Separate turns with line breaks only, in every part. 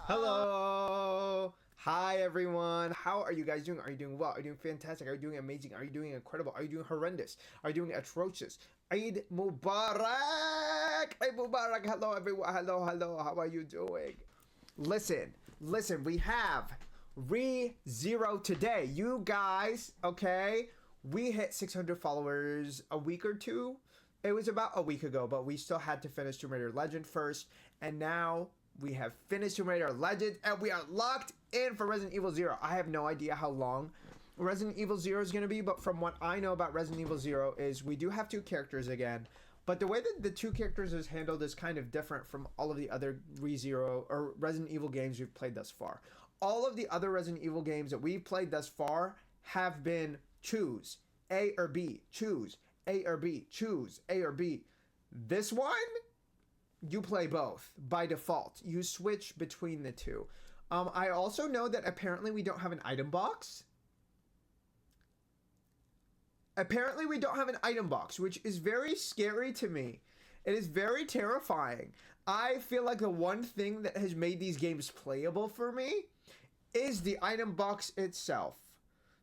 Hello! Hi everyone! How are you guys doing? Are you doing well? Are you doing fantastic? Are you doing amazing? Are you doing incredible? Are you doing horrendous? Are you doing atrocious? Eid Mubarak! Eid Mubarak! Hello everyone! Hello! How are you doing? Listen, we have Re-Zero today. You guys, okay? We hit 600 followers a week or two. It was about a week ago, but we still had to finish Tomb Raider Legend first. And now we have finished Tomb Raider Legend, and we are locked in for Resident Evil 0. I have no idea how long Resident Evil 0 is going to be, but from what I know about Resident Evil 0 is we do have two characters again. But the way that the two characters is handled is kind of different from all of the other Re-Zero or Resident Evil games we've played thus far. All of the other Resident Evil games that we've played thus far have been choose A or B, choose A or B, choose A or B. This one, you play both by default. You switch between the two. I also know that apparently we don't have an item box. Apparently we don't have an item box, which is very scary to me. It is very terrifying. I feel like the one thing that has made these games playable for me is the item box itself.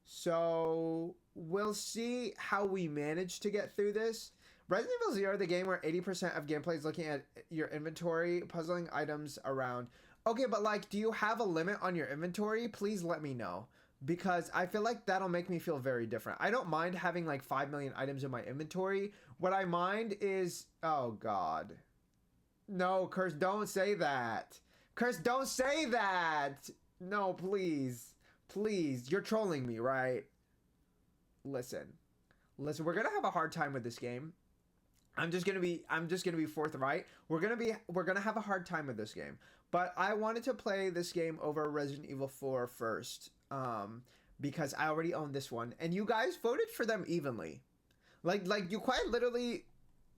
So we'll see how we manage to get through this. Resident Evil 0, the game where 80% of gameplay is looking at your inventory, puzzling items around. Okay, but like, do you have a limit on your inventory? Please let me know, because I feel like that'll make me feel very different. I don't mind having like 5 million items in my inventory. What I mind is, oh God. No, Curse, don't say that. Curse, don't say that. No, please. Please, you're trolling me, right? Listen, we're gonna have a hard time with this game. I'm just gonna be forthright. We're gonna have a hard time with this game. But I wanted to play this game over Resident Evil 4 first, because I already own this one, and you guys voted for them evenly. Like you quite literally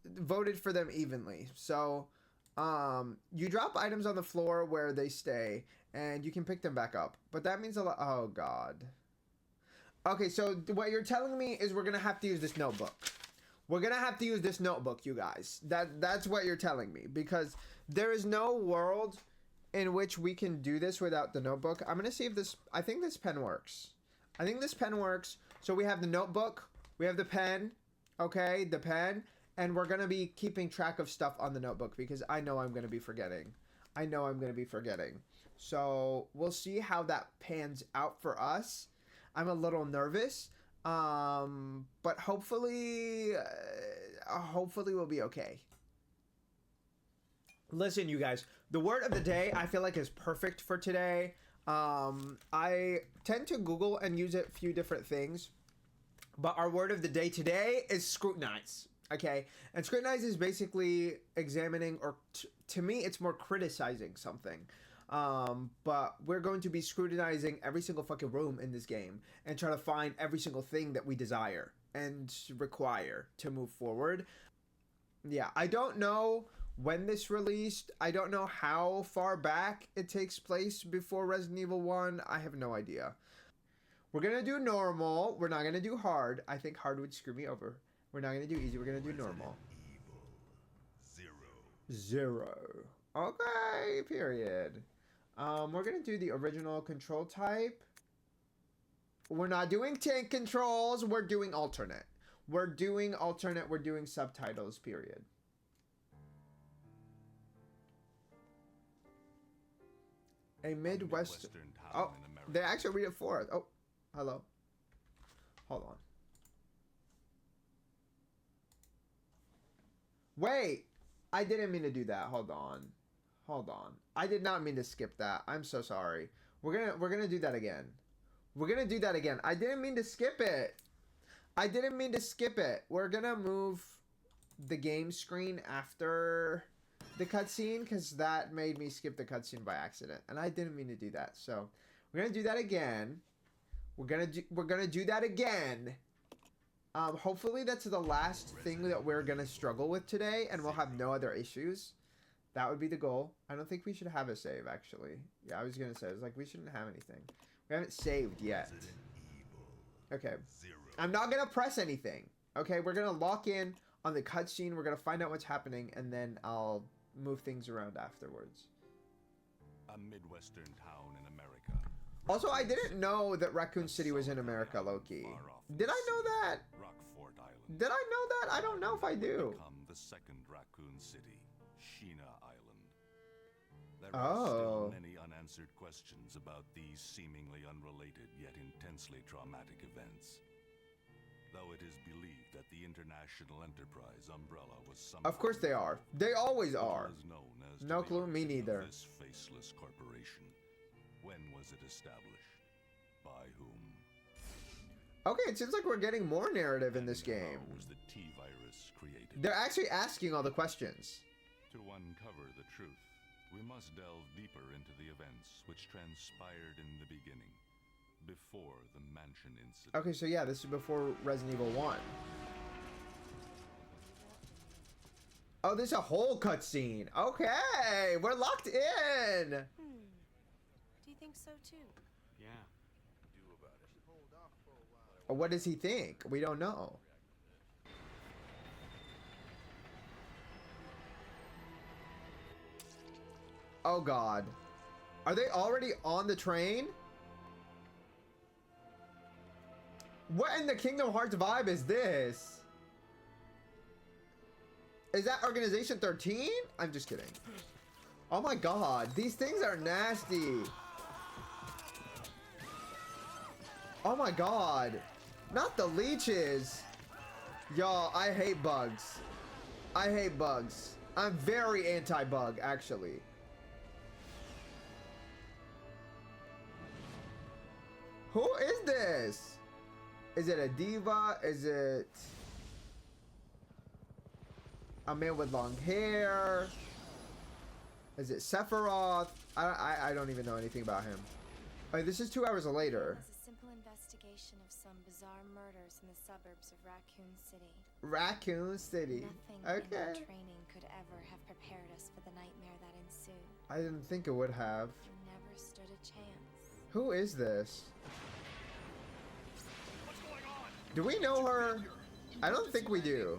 voted for them evenly. So, you drop items on the floor where they stay, and you can pick them back up. But that means a lot. Oh God. Okay, so what you're telling me is we're gonna have to use this notebook. We're gonna have to use this notebook, you guys. That's what you're telling me, because there is no world in which we can do this without the notebook. I'm gonna see if this, I think this pen works. I think this pen works. So we have the notebook, we have the pen, okay, the pen, and we're gonna be keeping track of stuff on the notebook because I know I'm gonna be forgetting. So we'll see how that pans out for us. I'm a little nervous. But hopefully we'll be okay. Listen, you guys, the word of the day I feel like is perfect for today. I tend to Google and use a few different things, but our word of the day today is scrutinize. Okay, and scrutinize is basically examining, or to me, it's more criticizing something. But we're going to be scrutinizing every single fucking room in this game and try to find every single thing that we desire and require to move forward. Yeah, I don't know when this released. I don't know how far back it takes place before Resident Evil 1. I have no idea. We're gonna do normal. We're not gonna do hard. I think hard would screw me over. We're not gonna do easy. We're gonna do normal. Zero. Okay, period. We're gonna do the original control type. We're not doing tank controls. We're doing alternate. We're doing subtitles, period. A Midwestern. Oh, they actually read it for us. Oh, hello. Hold on. Wait, I didn't mean to do that. Hold on. I did not mean to skip that. I'm so sorry. We're gonna do that again. I didn't mean to skip it. We're gonna move the game screen after the cutscene because that made me skip the cutscene by accident, and I didn't mean to do that. So we're gonna do that again. We're gonna do that again. Hopefully that's the last thing that we're gonna struggle with today, and we'll have no other issues. That would be the goal. I don't think we should have a save, actually. Yeah, I was gonna say, we shouldn't have anything. We haven't saved yet. Okay. I'm not gonna press anything. Okay, we're gonna lock in on the cutscene. We're gonna find out what's happening, and then I'll move things around afterwards.
a Midwestern town in America.
Also, I didn't know that Raccoon City was in America, Loki. Did I know that?
Rockford Island.
Did I know that? I don't know if I do.
Become the second Raccoon City, Sheena Island. There are still many unanswered questions about these seemingly unrelated yet intensely traumatic events. Though it is believed that the International Enterprise umbrella was somehow...
Of course they are. They always are.
Known as
No clue, me neither.
This faceless corporation. When was it established? By whom?
Okay, it seems like we're getting more narrative in this game.
How was the T-virus created?
They're actually asking all the questions.
To uncover the truth, we must delve deeper into the events which transpired in the beginning, before the mansion incident.
Okay, so yeah, this is before Resident Evil 1. Oh, there's a whole cutscene. Okay, we're locked in.
Do you think so too?
Yeah.
Do about it.
What does he think? We don't know. Oh God. Are they already on the train? What in the Kingdom Hearts vibe is this? Is that Organization 13? I'm just kidding. Oh my God, these things are nasty. Oh my God. Not the leeches. Y'all, I hate bugs. I hate bugs. I'm very anti-bug, actually. Who is this? Is it a diva? Is it a man with long hair? Is it Sephiroth? I don't even know anything about him. Oh, this is 2 hours later.
It was a simple investigation of some bizarre murders in the suburbs of Raccoon City.
Raccoon City.
Nothing in
Okay.
our training could ever have prepared us for the nightmare that ensued.
I didn't think it would have.
We never stood a chance.
Who is this? Do we know her? I don't think we do.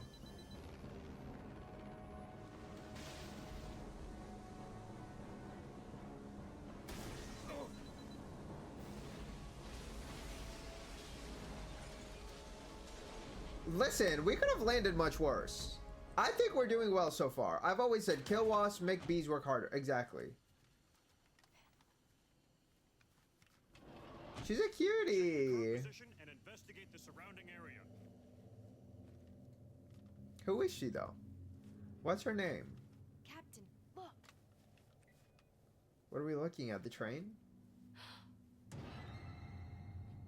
Listen, we could have landed much worse. I think we're doing well so far. I've always said kill wasps, make bees work harder. Exactly. She's a cutie.
And investigate the surrounding area.
Who is she though? What's her name?
Captain, look!
What are we looking at? The train?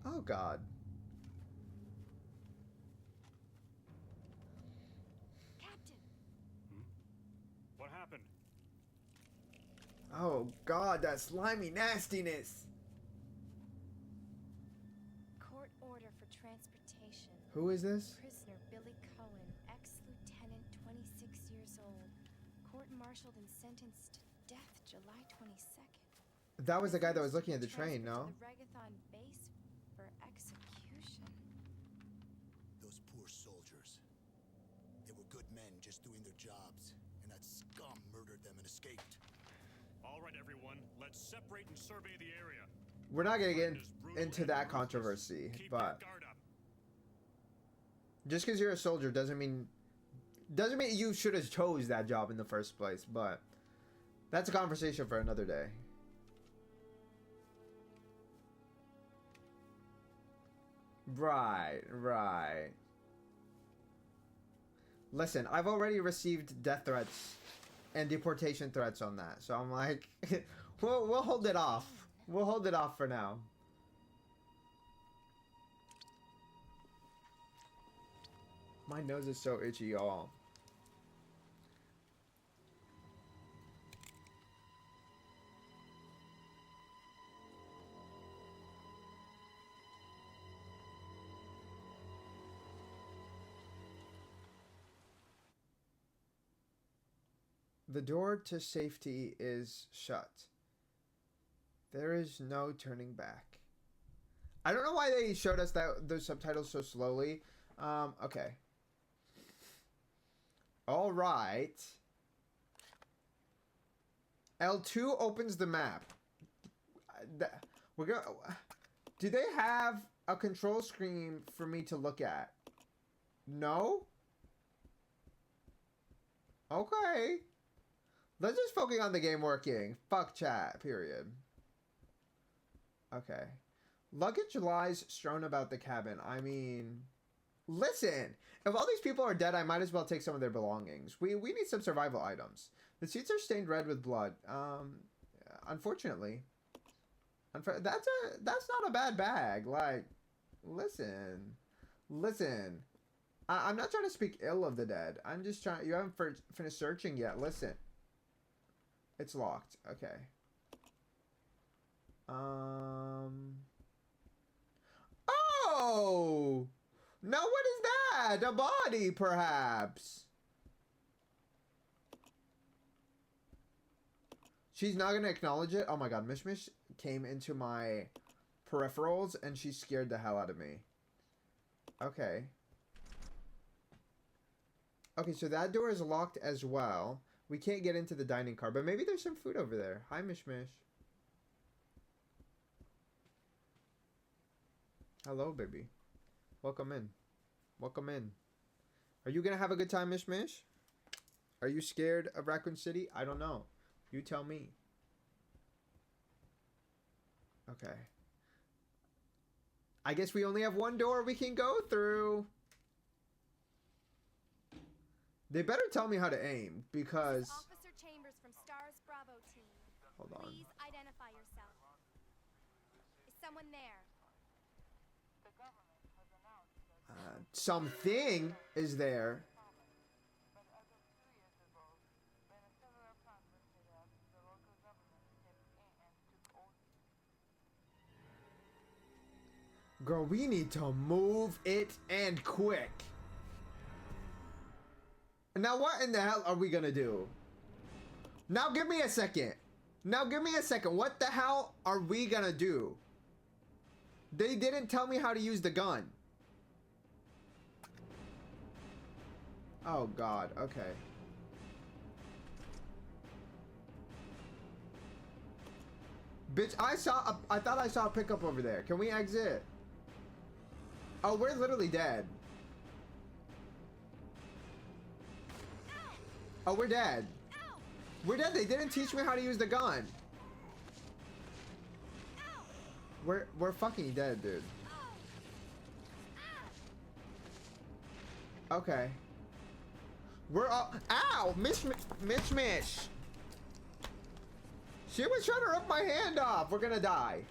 Oh God.
Captain!
What happened?
Oh God, that slimy nastiness.
Court order for transportation.
Who is this?
Prisoner Billy Cohen, ex-lieutenant, 26 years old. Court-martialed and sentenced to death July 22nd.
That was the guy that was looking at the train, no?
To the Regathon base for execution.
Those poor soldiers. They were good men just doing their jobs, and that scum murdered them and escaped.
All right, everyone, let's separate and survey the area.
We're not gonna get into that controversy,
Keep
but
your guard up.
just because you're a soldier doesn't mean you should have chose that job in the first place. But that's a conversation for another day. Right. Listen, I've already received death threats and deportation threats on that, so I'm like, we'll hold it off. We'll hold it off for now. My nose is so itchy, y'all. The door to safety is shut. There is no turning back. I don't know why they showed us that those subtitles so slowly. Okay. All right. L2 opens the map. We're gonna. Do they have a control screen for me to look at? No? Okay. Let's just focus on the game working. Fuck chat, period. Okay. Luggage lies strewn about the cabin. I mean, listen. If all these people are dead, I might as well take some of their belongings. We need some survival items. The seats are stained red with blood. Unfortunately. That's not a bad bag. Like, listen. I'm not trying to speak ill of the dead. I'm just trying. You haven't finished searching yet. Listen. It's locked. Okay. Oh! Now what is that? A body, perhaps? She's not gonna acknowledge it? Oh my god, Mish Mish came into my peripherals and she scared the hell out of me. Okay. Okay, so that door is locked as well. We can't get into the dining car, but maybe there's some food over there. Hi, Mish Mish. Hello, baby. Welcome in. Welcome in. Are you gonna have a good time, Mish Mish? Are you scared of Raccoon City? I don't know. You tell me. Okay. I guess we only have one door we can go through. They better tell me how to aim, because...
Officer Chambers from Stars Bravo team.
Hold on.
Please identify yourself. Is someone there?
Something is there. Girl, we need to move it and quick. Now what in the hell are we gonna do? Now give me a second. What the hell are we gonna do? They didn't tell me how to use the gun. Oh god, okay. Bitch, I thought I saw a pickup over there. Can we exit? Oh, we're literally dead. Oh, we're dead. We're dead. They didn't teach me how to use the gun. We're fucking dead, dude. Okay. We're all... Ow! Mish. She was trying to rip my hand off. We're gonna die.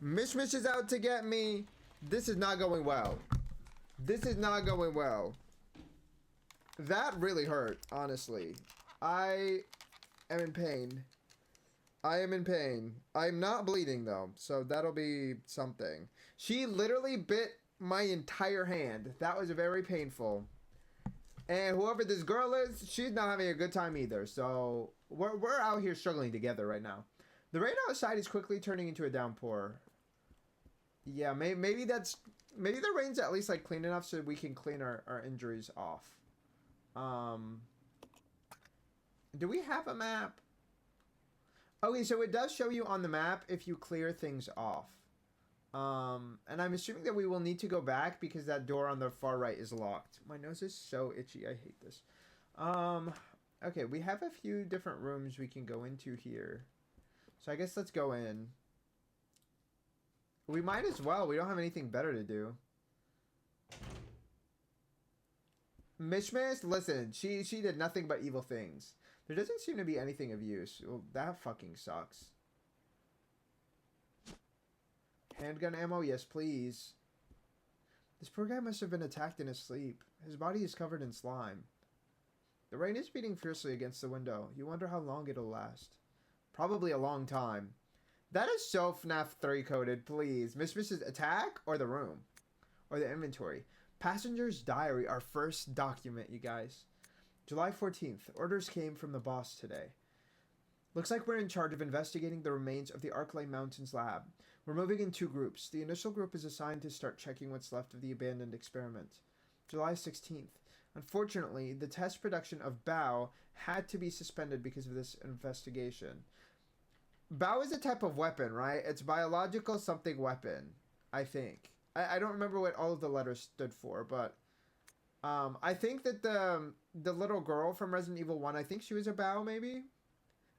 Mish is out to get me. This is not going well. That really hurt, honestly. I am in pain. I'm not bleeding, though, so that'll be something. She literally bit my entire hand. That was very painful. And whoever this girl is, she's not having a good time either. So we're out here struggling together right now. The rain outside is quickly turning into a downpour. Yeah, maybe the rain's at least like clean enough so we can clean our injuries off. Do we have a map? Okay, so it does show you on the map if you clear things off. And I'm assuming that we will need to go back because that door on the far right is locked. My nose is so itchy. I hate this. Okay, we have a few different rooms we can go into here. So I guess let's go in. We might as well. We don't have anything better to do. Mish, listen. She did nothing but evil things. There doesn't seem to be anything of use. Well, that fucking sucks. Handgun ammo? Yes, please. This poor guy must have been attacked in his sleep. His body is covered in slime. The rain is beating fiercely against the window. You wonder how long it'll last. Probably a long time. That is so FNAF 3 coded, please. Mish's attack or the room? Or the inventory? Passenger's diary, our first document, you guys. July 14th. Orders came from the boss today. Looks like we're in charge of investigating the remains of the Arklay Mountains lab. We're moving in 2 groups. The initial group is assigned to start checking what's left of the abandoned experiment. July 16th. Unfortunately, the test production of Bao had to be suspended because of this investigation. Bao is a type of weapon, right? It's biological something weapon, I think. I don't remember what all of the letters stood for, but I think that the little girl from Resident Evil 1, I think she was a Bao, maybe?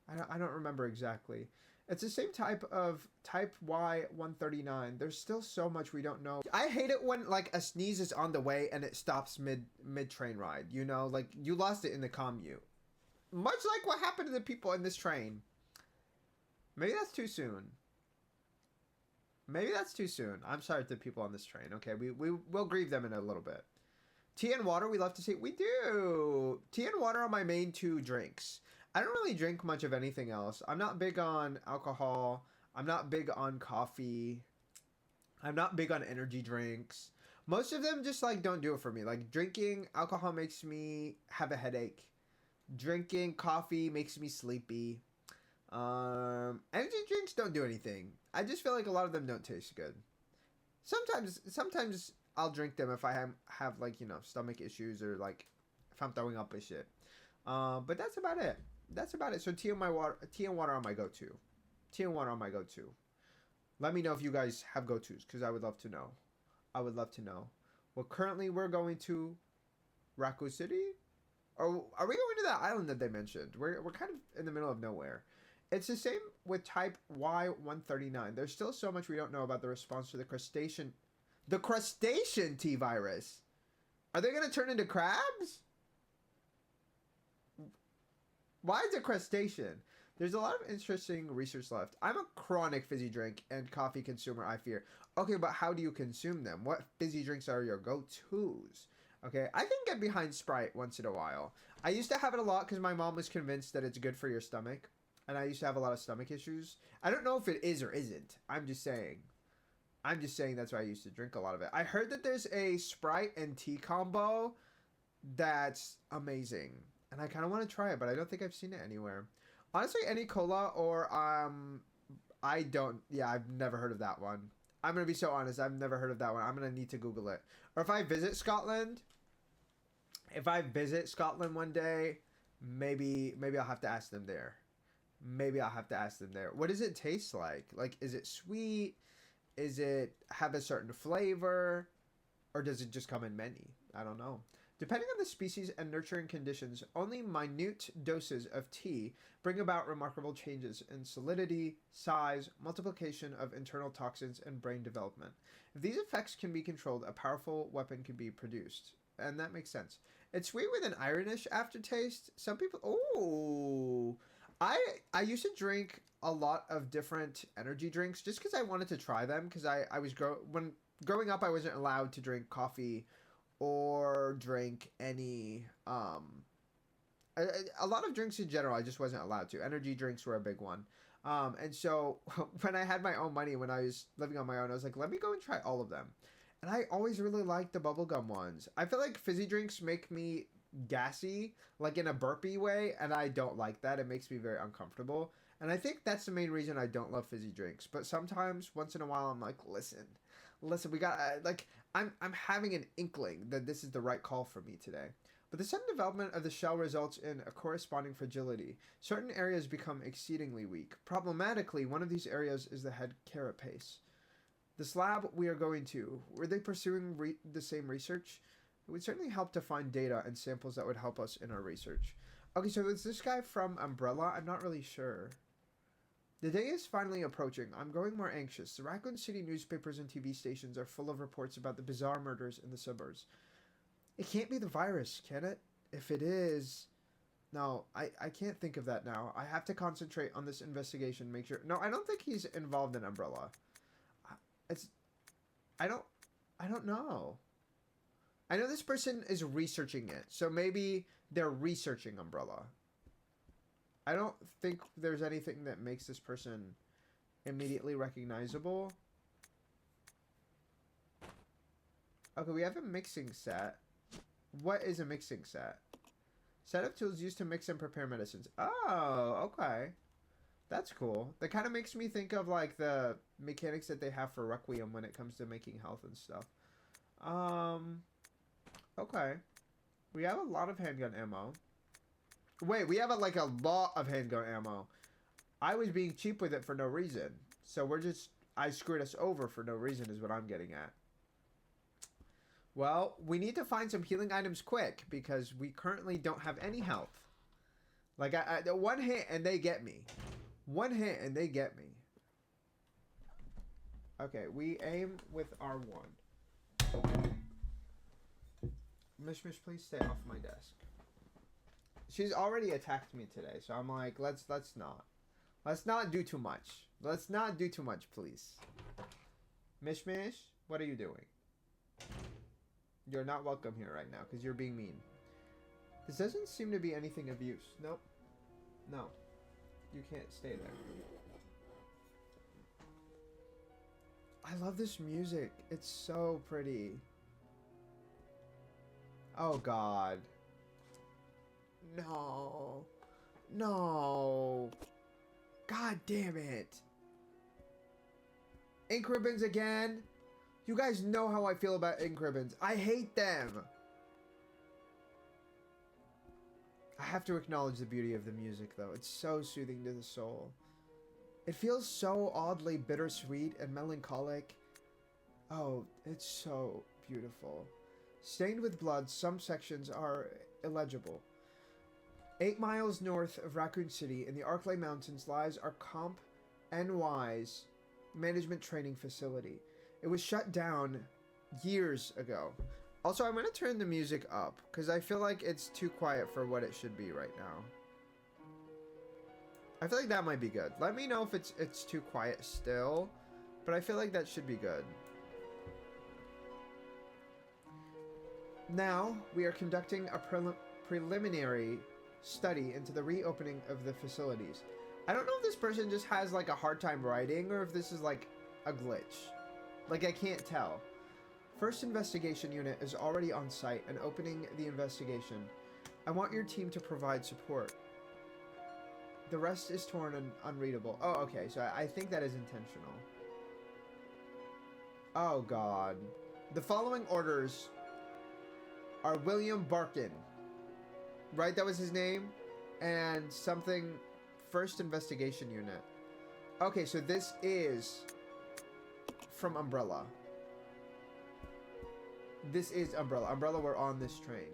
I don't remember exactly. It's the same type of Type Y139. There's still so much we don't know. I hate it when, like, a sneeze is on the way and it stops mid-train ride, you know? Like, you lost it in the commute. Much like what happened to the people in this train. Maybe that's too soon. Maybe that's too soon. I'm sorry to the people on this train. Okay, we'll grieve them in a little bit. Tea and water, we love to see. We do. Tea and water are my main two drinks. I don't really drink much of anything else. I'm not big on alcohol. I'm not big on coffee. I'm not big on energy drinks. Most of them just, like, don't do it for me. Like, drinking alcohol makes me have a headache. Drinking coffee makes me sleepy. Energy drinks don't do anything. I just feel like a lot of them don't taste good. Sometimes I'll drink them if I have like, you know, stomach issues or, like, if I'm throwing up and shit. But that's about it. That's about it. So tea and water are my go-to. Tea and water are my go-to. Let me know if you guys have go-tos, because I would love to know. I would love to know. Well, currently we're going to Raccoon City? Or are we going to that island that they mentioned? We're kind of in the middle of nowhere. It's the same with Type Y139. There's still so much we don't know about the response to the crustacean T-virus. Are they going to turn into crabs? Why is it crustacean? There's a lot of interesting research left. I'm a chronic fizzy drink and coffee consumer, I fear. Okay, but how do you consume them? What fizzy drinks are your go-tos? Okay, I can get behind Sprite once in a while. I used to have it a lot because my mom was convinced that it's good for your stomach. And I used to have a lot of stomach issues. I don't know if it is or isn't. I'm just saying. That's why I used to drink a lot of it. I heard that there's a Sprite and tea combo that's amazing. And I kind of want to try it, but I don't think I've seen it anywhere. Honestly, any cola or, I've never heard of that one. I'm going to be so honest. I've never heard of that one. I'm going to need to Google it. Or if I visit Scotland one day, maybe I'll have to ask them there. What does it taste like? Like, is it sweet? Is it have a certain flavor? Or does it just come in many? I don't know. Depending on the species and nurturing conditions, only minute doses of tea bring about remarkable changes in solidity, size, multiplication of internal toxins, and brain development. If these effects can be controlled, a powerful weapon can be produced. And that makes sense. It's sweet with an ironish aftertaste. Some people... Oh... I used to drink a lot of different energy drinks just because I wanted to try them, because I was growing up I wasn't allowed to drink coffee or drink any a lot of drinks in general. I just wasn't allowed to. Energy drinks were a big one. And so when I had my own money, when I was living on my own, I was like, let me go and try all of them. And I always really liked the bubblegum ones. I feel like fizzy drinks make me gassy, like in a burpy way, and I don't like that. It makes me very uncomfortable, and I think that's the main reason I don't love fizzy drinks. But sometimes, once in a while, I'm like, listen, we got like, I'm having an inkling that this is the right call for me today. But the sudden development of the shell results in a corresponding fragility. Certain areas become exceedingly weak. Problematically, one of these areas is the head carapace. This lab we are going to, were they pursuing the same research? It would certainly help to find data and samples that would help us in our research. Okay, so is this guy from Umbrella? I'm not really sure. The day is finally approaching. I'm growing more anxious. The Raccoon City newspapers and TV stations are full of reports about the bizarre murders in the suburbs. It can't be the virus, can it? If it is... No, I can't think of that now. I have to concentrate on this investigation, make sure... No, I don't think he's involved in Umbrella. I don't know. I know this person is researching it, so maybe they're researching Umbrella. I don't think there's anything that makes this person immediately recognizable. Okay, we have a mixing set. What is a mixing set? Set of tools used to mix and prepare medicines. Oh, okay. That's cool. That kind of makes me think of, like, the mechanics that they have for Requiem when it comes to making health and stuff. Okay. We have a lot of handgun ammo. Wait, we have like a lot of handgun ammo. I was being cheap with it for no reason. So we're just... I screwed us over for no reason is what I'm getting at. Well, we need to find some healing items quick because we currently don't have any health. Like, one hit and they get me. One hit and they get me. Okay, we aim with R1. Mish, please stay off my desk. She's already attacked me today, so I'm like, let's not. Let's not do too much. Let's not do too much, please. Mish, what are you doing? You're not welcome here right now, because you're being mean. This doesn't seem to be anything of use. Nope. No. You can't stay there. I love this music. It's so pretty. Oh, God. No. No. God damn it. Ink ribbons again. You guys know how I feel about ink ribbons. I hate them. I have to acknowledge the beauty of the music, though. It's so soothing to the soul. It feels so oddly bittersweet and melancholic. Oh, it's so beautiful. Stained with blood, some sections are illegible. 8 miles north of Raccoon City in the Arklay Mountains lies our Comp NY's management training facility. It was shut down years ago. Also, I'm going to turn the music up because I feel like it's too quiet for what it should be right now. I feel like that might be good. Let me know if it's too quiet still, but I feel like that should be good. Now, we are conducting a preliminary study into the reopening of the facilities. I don't know if this person just has like a hard time writing or if this is like a glitch. Like, I can't tell. First investigation unit is already on site and opening the investigation. I want your team to provide support. The rest is torn and unreadable. Oh, okay, so I think that is intentional. Oh, God. The following orders are William Barkin. Right, that was his name? And something... First investigation unit. Okay, so this is from Umbrella. This is Umbrella. Umbrella, we're on this train.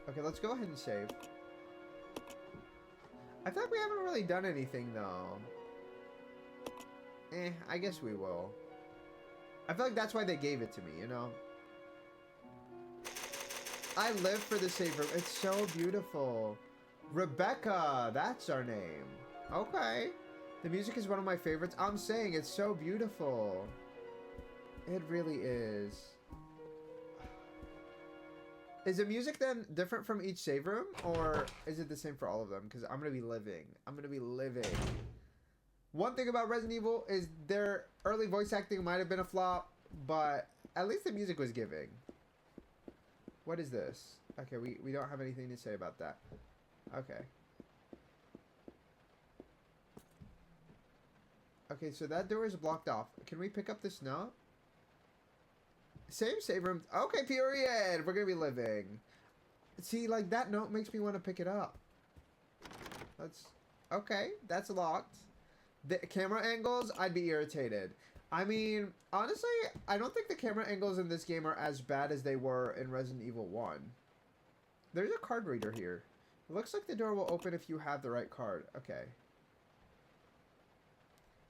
Okay, let's go ahead and save. I feel like we haven't really done anything, though. I guess we will. I feel like that's why they gave it to me, you know? I live for the save room. It's so beautiful. Rebecca, that's our name. Okay. The music is one of my favorites. I'm saying it's so beautiful. It really is. Is the music then different from each save room? Or is it the same for all of them? Because I'm going to be living. I'm going to be living. One thing about Resident Evil is their early voice acting might have been a flop, but at least the music was giving. What is this? Okay, we don't have anything to say about that. Okay. Okay, so that door is blocked off. Can we pick up this note? Same save room. Okay, period. We're gonna be living. See, like, that note makes me want to pick it up. That's... Okay, that's locked. The camera angles, I'd be irritated. I mean, honestly, I don't think the camera angles in this game are as bad as they were in Resident Evil 1. There's a card reader here. It looks like the door will open if you have the right card. Okay.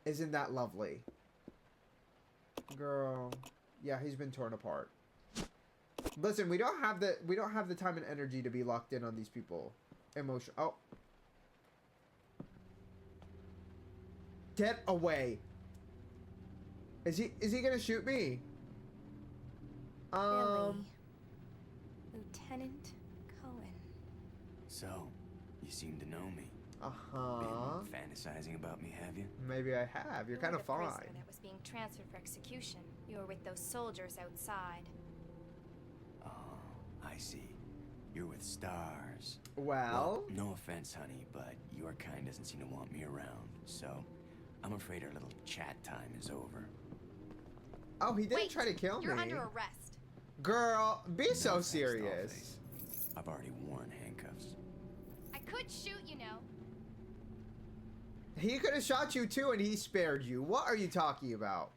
Isn't that lovely? Girl. Yeah, he's been torn apart. Listen, we don't have the time and energy to be locked in on these people. Emotion. Oh. Get away. Is he gonna shoot me?
Billy. Lieutenant Cohen.
So, you seem to know me.
Uh-huh.
Been fantasizing about me, have you?
Maybe I have. You're kind of
You were the
fine.
prisoner that was being transferred for execution. You were with those soldiers outside.
Oh, I see. You're with stars.
Well,
no offense, honey, but your kind doesn't seem to want me around. So, I'm afraid our little chat time is over.
oh, he didn't
Wait,
try to kill me.
You're under arrest.
Girl, be so
No offense,
serious.
I've already worn handcuffs.
I could shoot, you know.
He could have shot you too and he spared you. What are you talking about?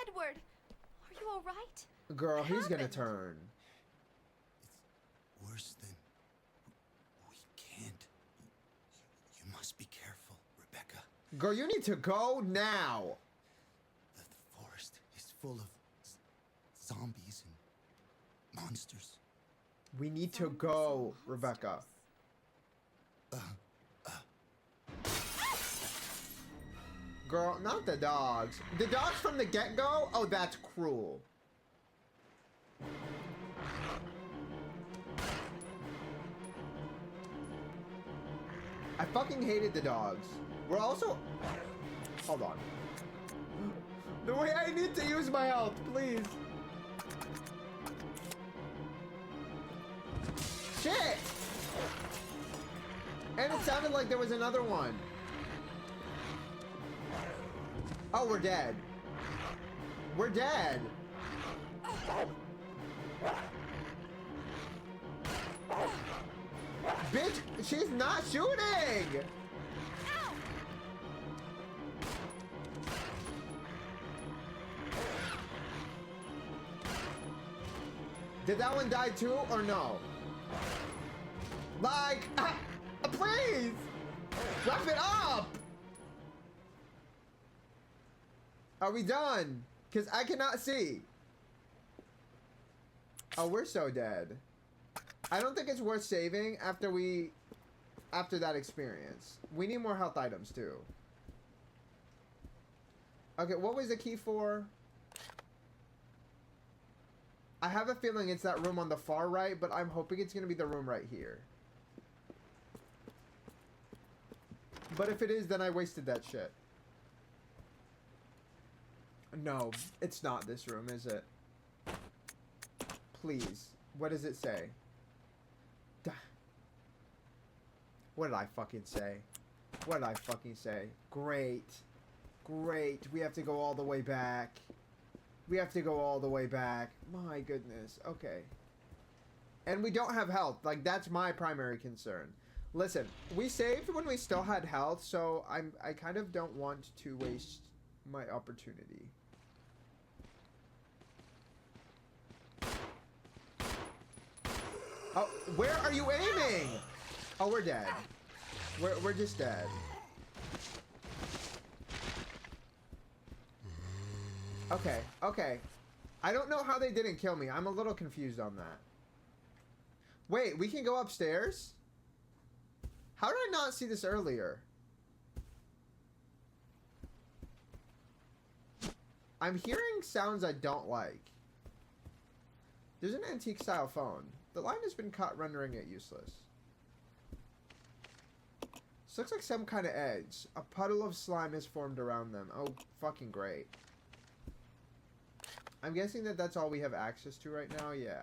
Edward, are you alright?
Girl,
What
he's gonna
happened?
turn.
It's worse than... We can't. You must be careful, Rebecca.
Girl, you need to go now.
The forest is full of zombies and monsters.
We need to go, Rebecca. Girl, not the dogs. The dogs from the get-go? Oh, that's cruel. I fucking hated the dogs. We're also... Hold on. The way I need to use my health, please. Shit! And it sounded like there was another one. Oh, we're dead. We're dead. Bitch, she's not shooting! Did that one die too, or no? Like, please! Wrap it up! Are we done? Because I cannot see. Oh, we're so dead. I don't think it's worth saving after that experience. We need more health items too. Okay, what was the key for? I have a feeling it's that room on the far right, but I'm hoping it's gonna be the room right here. But if it is, then I wasted that shit. No, it's not this room, is it? Please. What does it say? What did I fucking say? What did I fucking say? Great. Great. We have to go all the way back. We have to go all the way back. My goodness. Okay. And we don't have health. Like, that's my primary concern. Listen, we saved when we still had health, so I kind of don't want to waste my opportunity. Oh, where are you aiming? Oh, we're dead. We're just dead. Okay, okay. I don't know how they didn't kill me. I'm a little confused on that. Wait, we can go upstairs? How did I not see this earlier? I'm hearing sounds I don't like. There's an antique style phone. The line has been cut, rendering it useless. This looks like some kind of edge. A puddle of slime has formed around them. Oh, fucking great. I'm guessing that that's all we have access to right now? Yeah.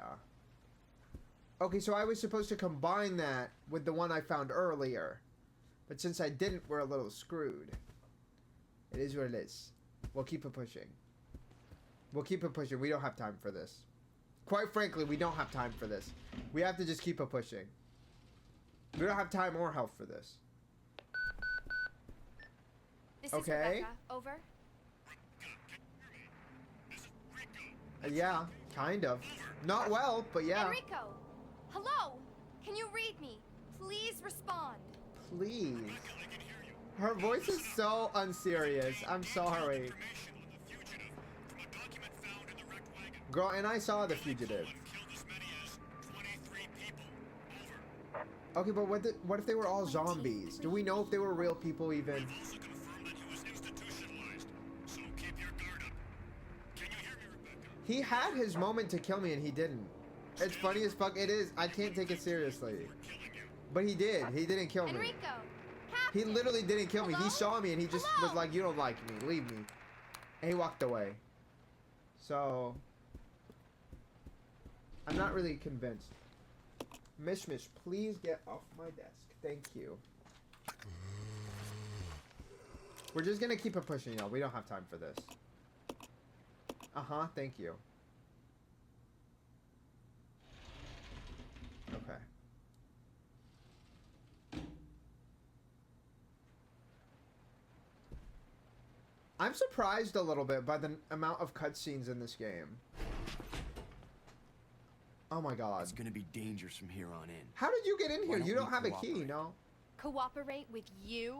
Okay, so I was supposed to combine that with the one I found earlier. But since I didn't, we're a little screwed. It is what it is. We'll keep it pushing. We'll keep it pushing. We don't have time for this. Quite frankly, we don't have time for this. We have to just keep it pushing. We don't have time or health for this.
This
Okay.
is Rebecca. Over.
Yeah, kind of. Not well, but yeah.
Enrico! Hello! Can you read me? Please respond.
Please. Her voice is so unserious. I'm sorry. Girl, and I saw the fugitive. Okay, but what if they were all zombies? Do we know if they were real people even? He had his moment to kill me and he didn't. It's funny as fuck. It is. I can't take it seriously. But he did. He didn't kill me.
Enrico!
He
Captain!
literally didn't kill me. He
Hello?
saw me and he just was
Hello?
like, you don't like me. Leave me. And he walked away. So... I'm not really convinced. Mish, please get off my desk. Thank you. We're just gonna keep it pushing, y'all. We don't have time for this. Uh-huh, thank you. I'm surprised a little bit by the amount of cutscenes in this game. Oh my god.
It's gonna be dangerous from here on in.
How did you get in here?
Why
You
don't
don't
we
have a key,
cooperate?
no?
Cooperate with you?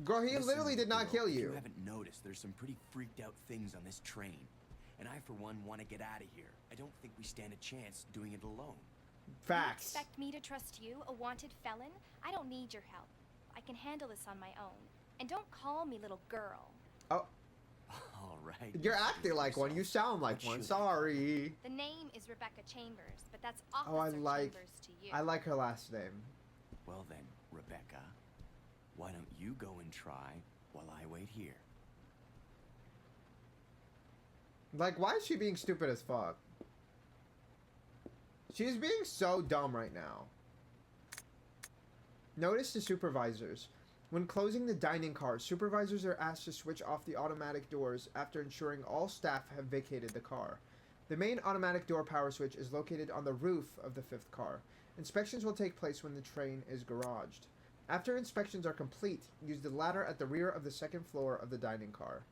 Girl, he
Listen,
literally did not
girl,
kill
if
you.
You haven't noticed there's some pretty freaked out things on this train. And I, for one, want to get out of here. I don't think we stand a chance doing it alone.
Facts.
You expect me to trust you, a wanted felon? I don't need your help. I can handle this on my own. And don't call me little girl.
Oh,
All right.
you're acting like one. You sound like
What
one.
should
Sorry.
The name is Rebecca Chambers, but that's
Oh, I
Officer
like-
Chambers to you.
I like her last name.
Well then, Rebecca, why don't you go and try while I wait here?
Like, why is she being stupid as fuck? She's being so dumb right now. Notice to supervisors. When closing the dining car, supervisors are asked to switch off the automatic doors after ensuring all staff have vacated the car. The main automatic door power switch is located on the roof of the fifth car. Inspections will take place when the train is garaged. After inspections are complete, use the ladder at the rear of the second floor of the dining car.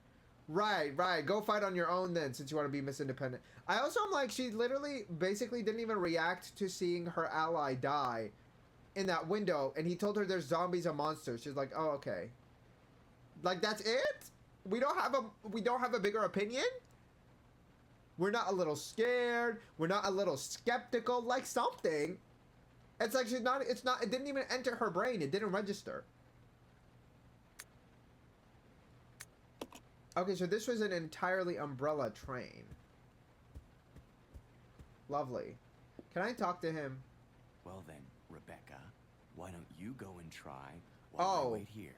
Right. Go fight on your own then, since you want to be Miss Independent. I also am like, she literally basically didn't even react to seeing her ally die in that window, and he told her there's zombies and monsters. She's like, oh, okay. Like, that's it? We don't have a bigger opinion? We're not a little scared. We're not a little skeptical, like something. It's like it didn't even enter her brain. It didn't register. Okay, so this was an entirely umbrella train. Lovely. Can I talk to him?
Well then, Rebecca, why don't you go and try while I wait here?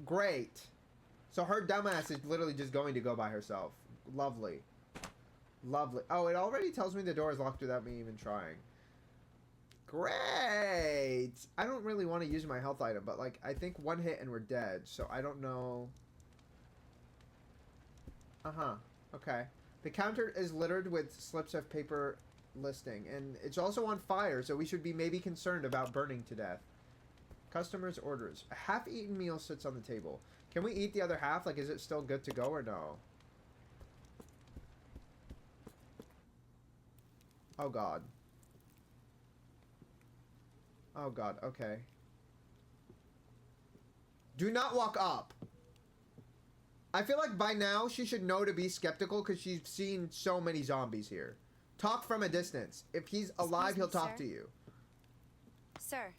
Great. So her dumbass is literally just going to go by herself. Lovely. Lovely. Oh, it already tells me the door is locked without me even trying. Great. I don't really want to use my health item, but like, I think one hit and we're dead. So I don't know. Uh-huh. Okay. The counter is littered with slips of paper listing, and it's also on fire, so we should be maybe concerned about burning to death. Customers' orders. A half-eaten meal sits on the table. Can we eat the other half? Like, is it still good to go or no? Oh, God. Oh, God. Okay. Do not walk up. I feel like by now she should know to be skeptical because she's seen so many zombies here. Talk from a distance. If he's alive, he'll talk to you.
Sir.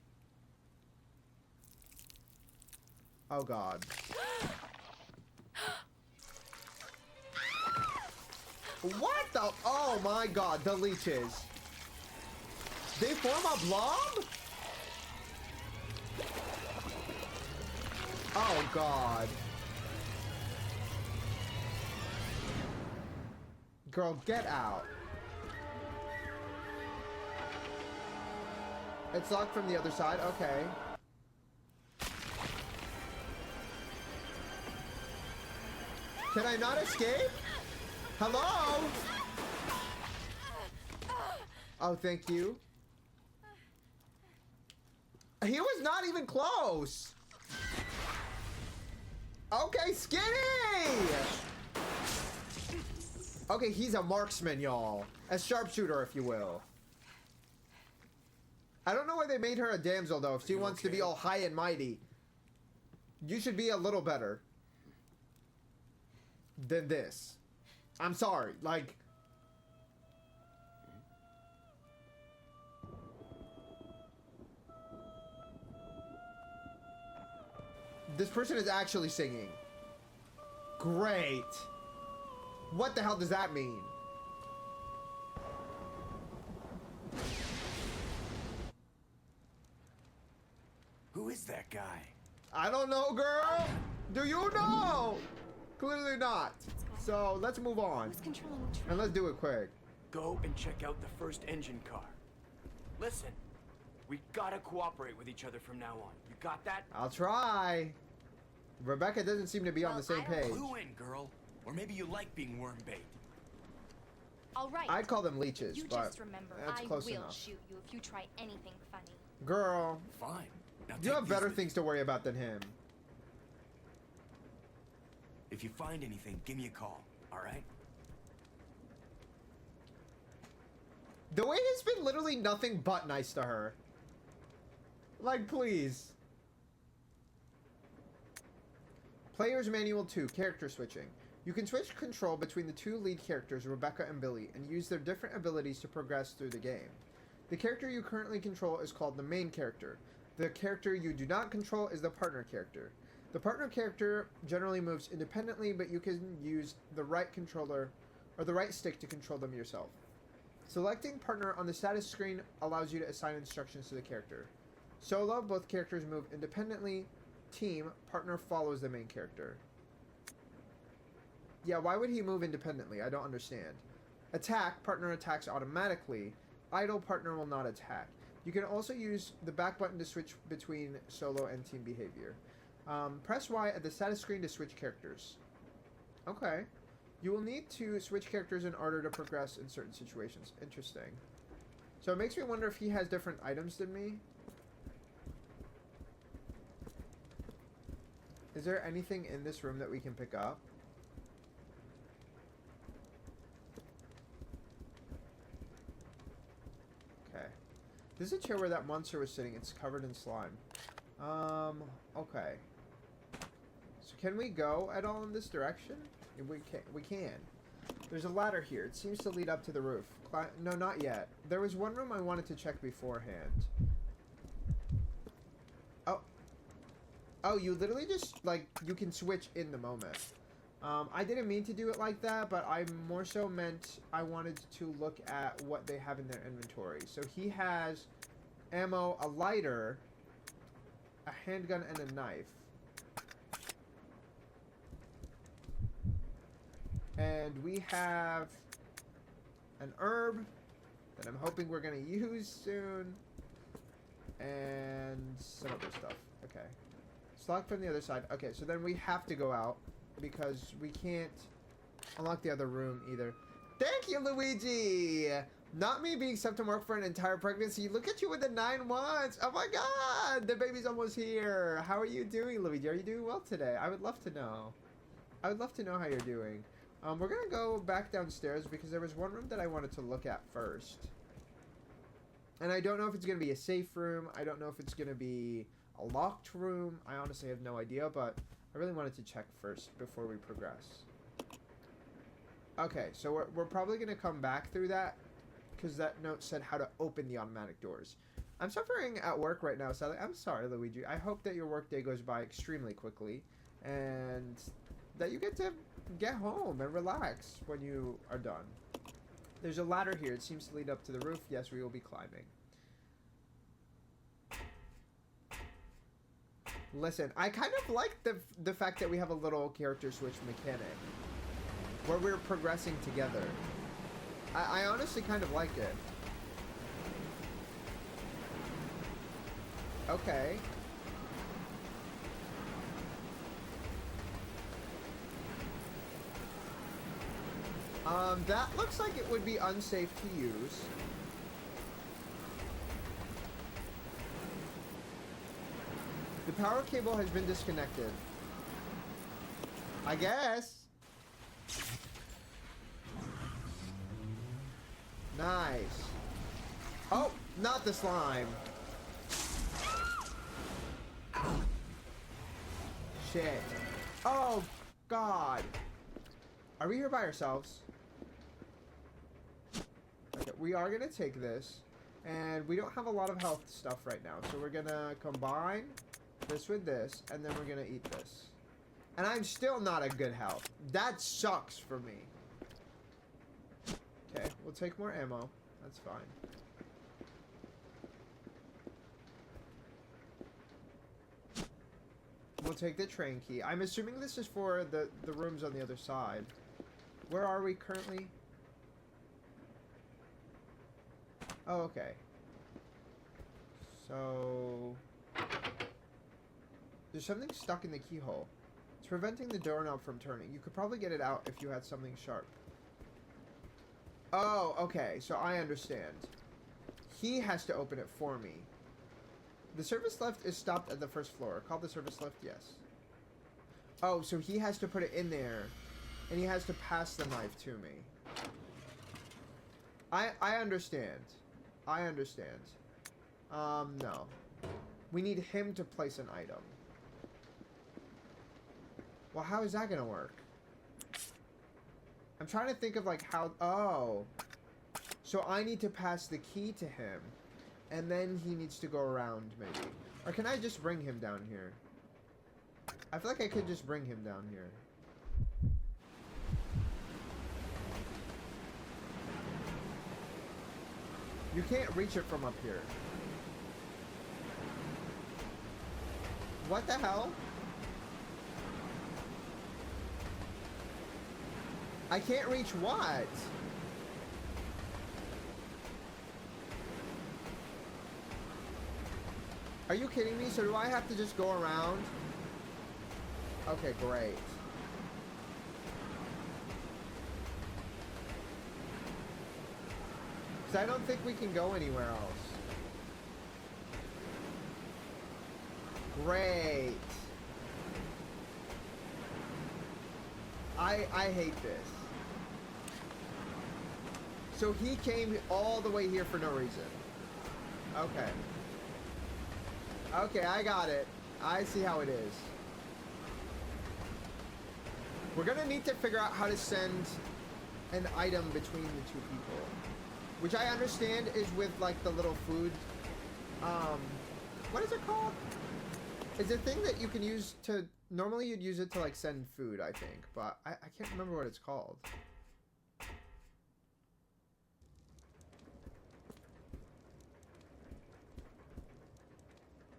Oh, God. What the? Oh, my God. The leeches. They form a blob? Oh, God. Girl, get out. It's locked from the other side. Okay. Can I not escape? Hello? Oh, thank you. He was not even close. Okay, skinny! Okay, he's a marksman, y'all. A sharpshooter, if you will. I don't know why they made her a damsel, though. If she wants to be all high and mighty, you should be a little better than this. I'm sorry. Like... This person is actually singing. Great. What the hell does that mean?
Who is that guy?
I don't know, girl. Do you know? Clearly not. So let's move on.
Who's controlling the train?
And let's do it quick.
Go and check out the first engine car. Listen, we gotta cooperate with each other from now on. You got that?
I'll try. Rebecca doesn't seem to be on the same page.
Clue in, girl. Or maybe you like being worm bait.
All right.
I'd call them leeches,
You
but
just remember,
that's
I
close
will
enough.
shoot you if you try anything funny.
Girl,
Fine. Now
you
take
have better
these
things to worry about than him.
If you find anything, give me a call, alright?
The way has been literally nothing but nice to her. Like, please. Player's Manual 2, Character Switching. You can switch control between the two lead characters, Rebecca and Billy, and use their different abilities to progress through the game. The character you currently control is called the main character. The character you do not control is the partner character. The partner character generally moves independently, but you can use the right controller or the right stick to control them yourself. Selecting partner on the status screen allows you to assign instructions to the character. Solo, both characters move independently. Team, partner follows the main character. Yeah, why would he move independently? I don't understand. Attack, partner attacks automatically. Idle, partner will not attack. You can also use the back button to switch between solo and team behavior. Press Y at the status screen to switch characters. Okay. You will need to switch characters in order to progress in certain situations. Interesting. So it makes me wonder if he has different items than me. Is there anything in this room that we can pick up? Okay. This is a chair where that monster was sitting. It's covered in slime. Okay. So can we go at all in this direction? We can. There's a ladder here. It seems to lead up to the roof. No, not yet. There was one room I wanted to check beforehand. Oh. Oh, you literally just, like, you can switch in the moment. I didn't mean to do it like that, but I more so meant I wanted to look at what they have in their inventory. So he has ammo, a lighter, a handgun, and a knife. And we have an herb that I'm hoping we're going to use soon. And some other stuff. Okay. It's locked from the other side. Okay, so then we have to go out because we can't unlock the other room either. Thank you, Luigi! Not me being sent to work for an entire pregnancy. Look at you with the 9 months. Oh my god! The baby's almost here. How are you doing, Luigi? Are you doing well today? I would love to know. I would love to know how you're doing. We're going to go back downstairs because there was one room that I wanted to look at first. And I don't know if it's going to be a safe room. I don't know if it's going to be a locked room. I honestly have no idea, but I really wanted to check first before we progress. Okay, so we're probably going to come back through that because that note said how to open the automatic doors. I'm suffering at work right now, Sally. I'm sorry, Luigi. I hope that your workday goes by extremely quickly and that you get to get home and relax when you are done. There's a ladder here. It seems to lead up to the roof. Yes, we will be climbing. Listen, I kind of like the fact that we have a little character switch mechanic where we're progressing together. I honestly kind of like it. Okay. That looks like it would be unsafe to use. The power cable has been disconnected. I guess. Nice. Oh, not the slime. Shit. Oh, God. Are we here by ourselves? Okay, we are gonna take this. And we don't have a lot of health stuff right now. So we're gonna combine this with this. And then we're gonna eat this. And I'm still not at good health. That sucks for me. Okay, we'll take more ammo. That's fine. We'll take the train key. I'm assuming this is for the rooms on the other side. Where are we currently? Oh, okay. So there's something stuck in the keyhole. It's preventing the doorknob from turning. You could probably get it out if you had something sharp. Oh, okay. So I understand. He has to open it for me. The service lift is stopped at the first floor. Call the service lift, yes. Oh, so he has to put it in there. And he has to pass the knife to me. I understand. I understand. No. We need him to place an item. Well, how is that gonna work? I'm trying to think of like how... Oh. So I need to pass the key to him. And then he needs to go around, maybe. Or can I just bring him down here? I feel like I could just bring him down here. You can't reach it from up here. What the hell? I can't reach what? Are you kidding me? So do I have to just go around? Okay, great. Because I don't think we can go anywhere else. Great. I hate this. So he came all the way here for no reason. Okay. Okay, I got it. I see how it is. We're gonna need to figure out how to send an item between the two people. Which I understand is with like the little food. What is it called? It's a thing that you can use to... Normally you'd use it to like send food, I think. But I can't remember what it's called.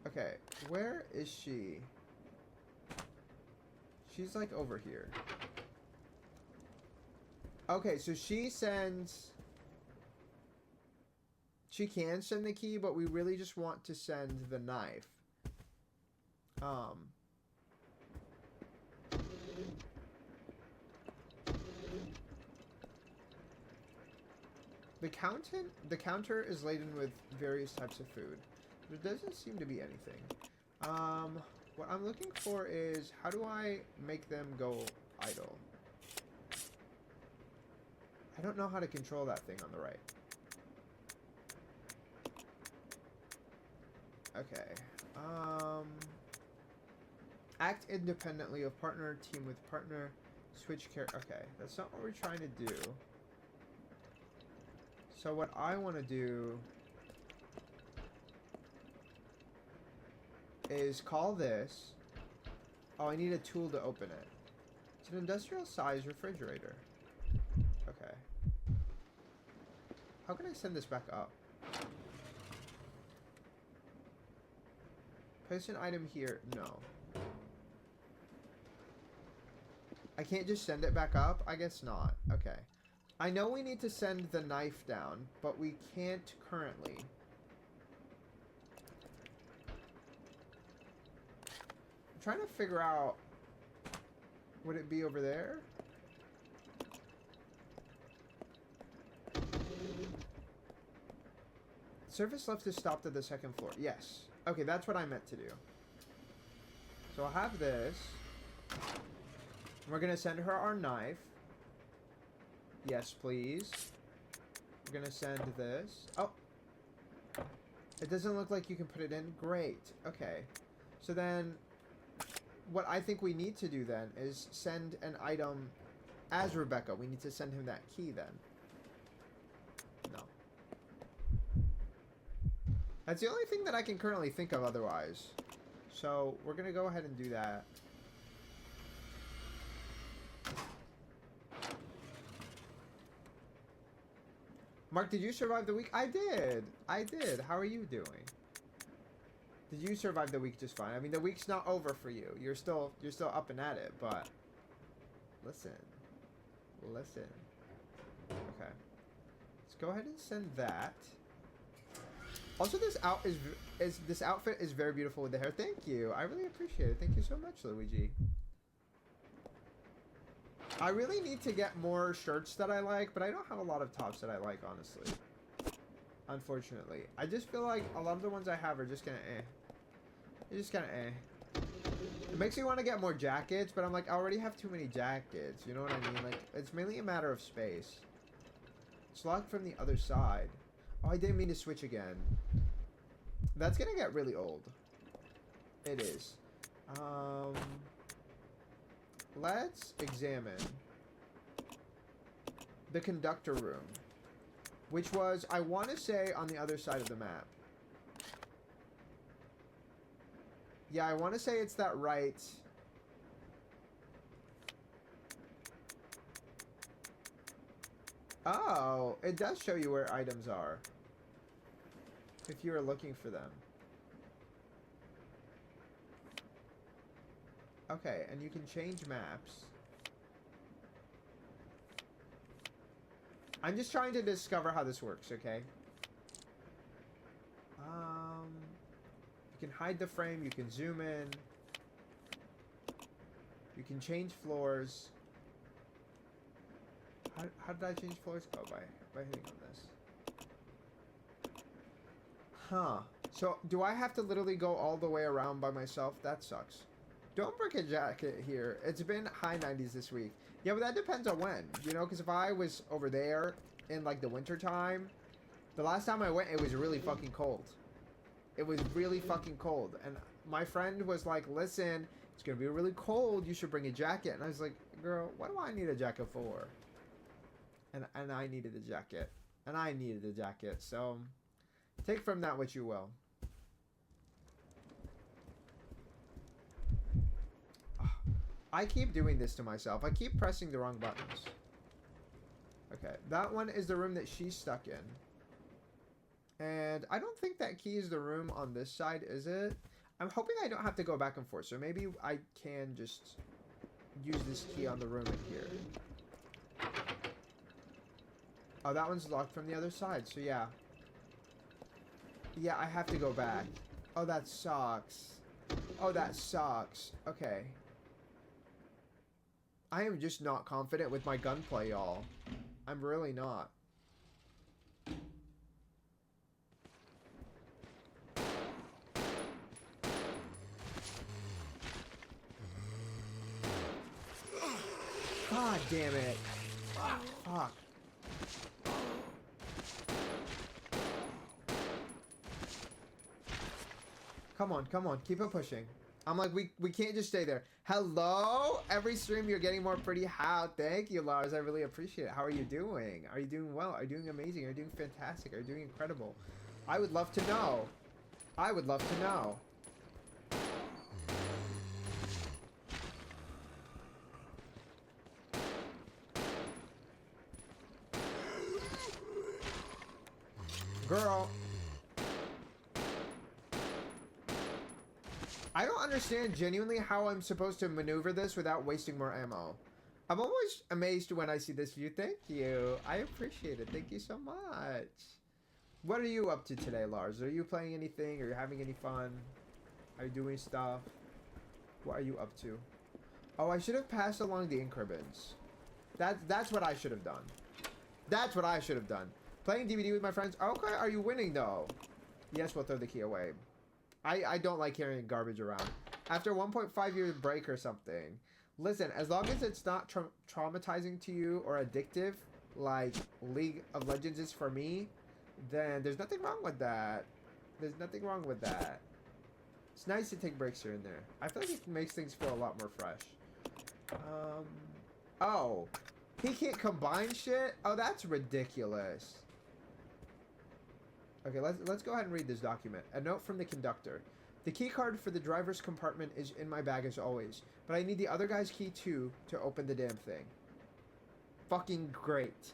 Okay, where is she? She's like over here. Okay, so she sends... She can send the key, but we really just want to send the knife. The counter is laden with various types of food. There doesn't seem to be anything. What I'm looking for is, how do I make them go idle? I don't know how to control that thing on the right. Okay. Act independently of partner, team with partner, switch care. Okay, that's not what we're trying to do. So what I want to do is call this. Oh, I need a tool to open it. It's an industrial size refrigerator. Okay. How can I send this back up? Place an item here. No. I can't just send it back up? I guess not. Okay. I know we need to send the knife down, but we can't currently. I'm trying to figure out... Would it be over there? Service lift is stopped at the second floor. Yes. Okay, that's what I meant to do. So I'll have this. We're gonna send her our knife. Yes, please. We're gonna send this. Oh. It doesn't look like you can put it in. Great. Okay. So then, what I think we need to do then is send an item as Rebecca. We need to send him that key then. No. That's the only thing that I can currently think of otherwise. So, we're gonna go ahead and do that. Mark, did you survive the week? I did. I did. How are you doing? Did you survive the week just fine? I mean, the week's not over for you. You're still up and at it, but listen. Listen. Okay. Let's go ahead and send that. Also, this outfit is very beautiful with the hair. Thank you. I really appreciate it. Thank you so much, Luigi. I really need to get more shirts that I like, but I don't have a lot of tops that I like, honestly. Unfortunately. I just feel like a lot of the ones I have are just kind of eh. They're just kind of eh. It makes me want to get more jackets, but I'm like, I already have too many jackets. You know what I mean? Like, it's mainly a matter of space. It's locked from the other side. Oh, I didn't mean to switch again. That's gonna get really old. It is. Let's examine the conductor room, which was, I want to say, on the other side of the map. Yeah, I want to say it's that right. Oh, it does show you where items are if you are looking for them. Okay, and you can change maps. I'm just trying to discover how this works, okay? You can hide the frame, you can zoom in. You can change floors. How did I change floors? Oh, by hitting on this. Huh. So, do I have to literally go all the way around by myself? That sucks. Don't break a jacket here. It's been high 90s this week. Yeah, but that depends on when. You know, because if I was over there in, like, the winter time, the last time I went, it was really fucking cold. It was really fucking cold. And my friend was like, listen, it's going to be really cold. You should bring a jacket. And I was like, girl, what do I need a jacket for? And I needed a jacket. And I needed a jacket. So, take from that what you will. I keep doing this to myself. I keep pressing the wrong buttons. Okay, that one is the room that she's stuck in. And I don't think that key is the room on this side, is it? I'm hoping I don't have to go back and forth. So maybe I can just use this key on the room in here. Oh, that one's locked from the other side. So yeah. Yeah, I have to go back. Oh, that sucks. Oh, that sucks. Okay. I am just not confident with my gunplay, y'all. I'm really not. God damn it. Fuck. Come on, come on. Keep it pushing. I'm like, we can't just stay there. Hello? Every stream you're getting more pretty. How? Thank you, Lars. I really appreciate it. How are you doing? Are you doing well? Are you doing amazing? Are you doing fantastic? Are you doing incredible? I would love to know. I would love to know. Girl. I don't understand genuinely how I'm supposed to maneuver this without wasting more ammo. I'm always amazed when I see this view. Thank you. I appreciate it. Thank you so much. What are you up to today, Lars? Are you playing anything? Are you having any fun? Are you doing stuff? What are you up to? Oh, I should have passed along the ink ribbons. That's what I should have done. That's what I should have done. Playing DVD with my friends. Okay, are you winning though? Yes, we'll throw the key away. I don't like carrying garbage around. After 1.5 year break or something. Listen, as long as it's not traumatizing to you or addictive, like League of Legends is for me, then there's nothing wrong with that. There's nothing wrong with that. It's nice to take breaks here and there. I feel like it makes things feel a lot more fresh. Oh. He can't combine shit? Oh, that's ridiculous. Okay, let's go ahead and read this document. A note from the conductor. The key card for the driver's compartment is in my bag as always, but I need the other guy's key too to open the damn thing. Fucking great.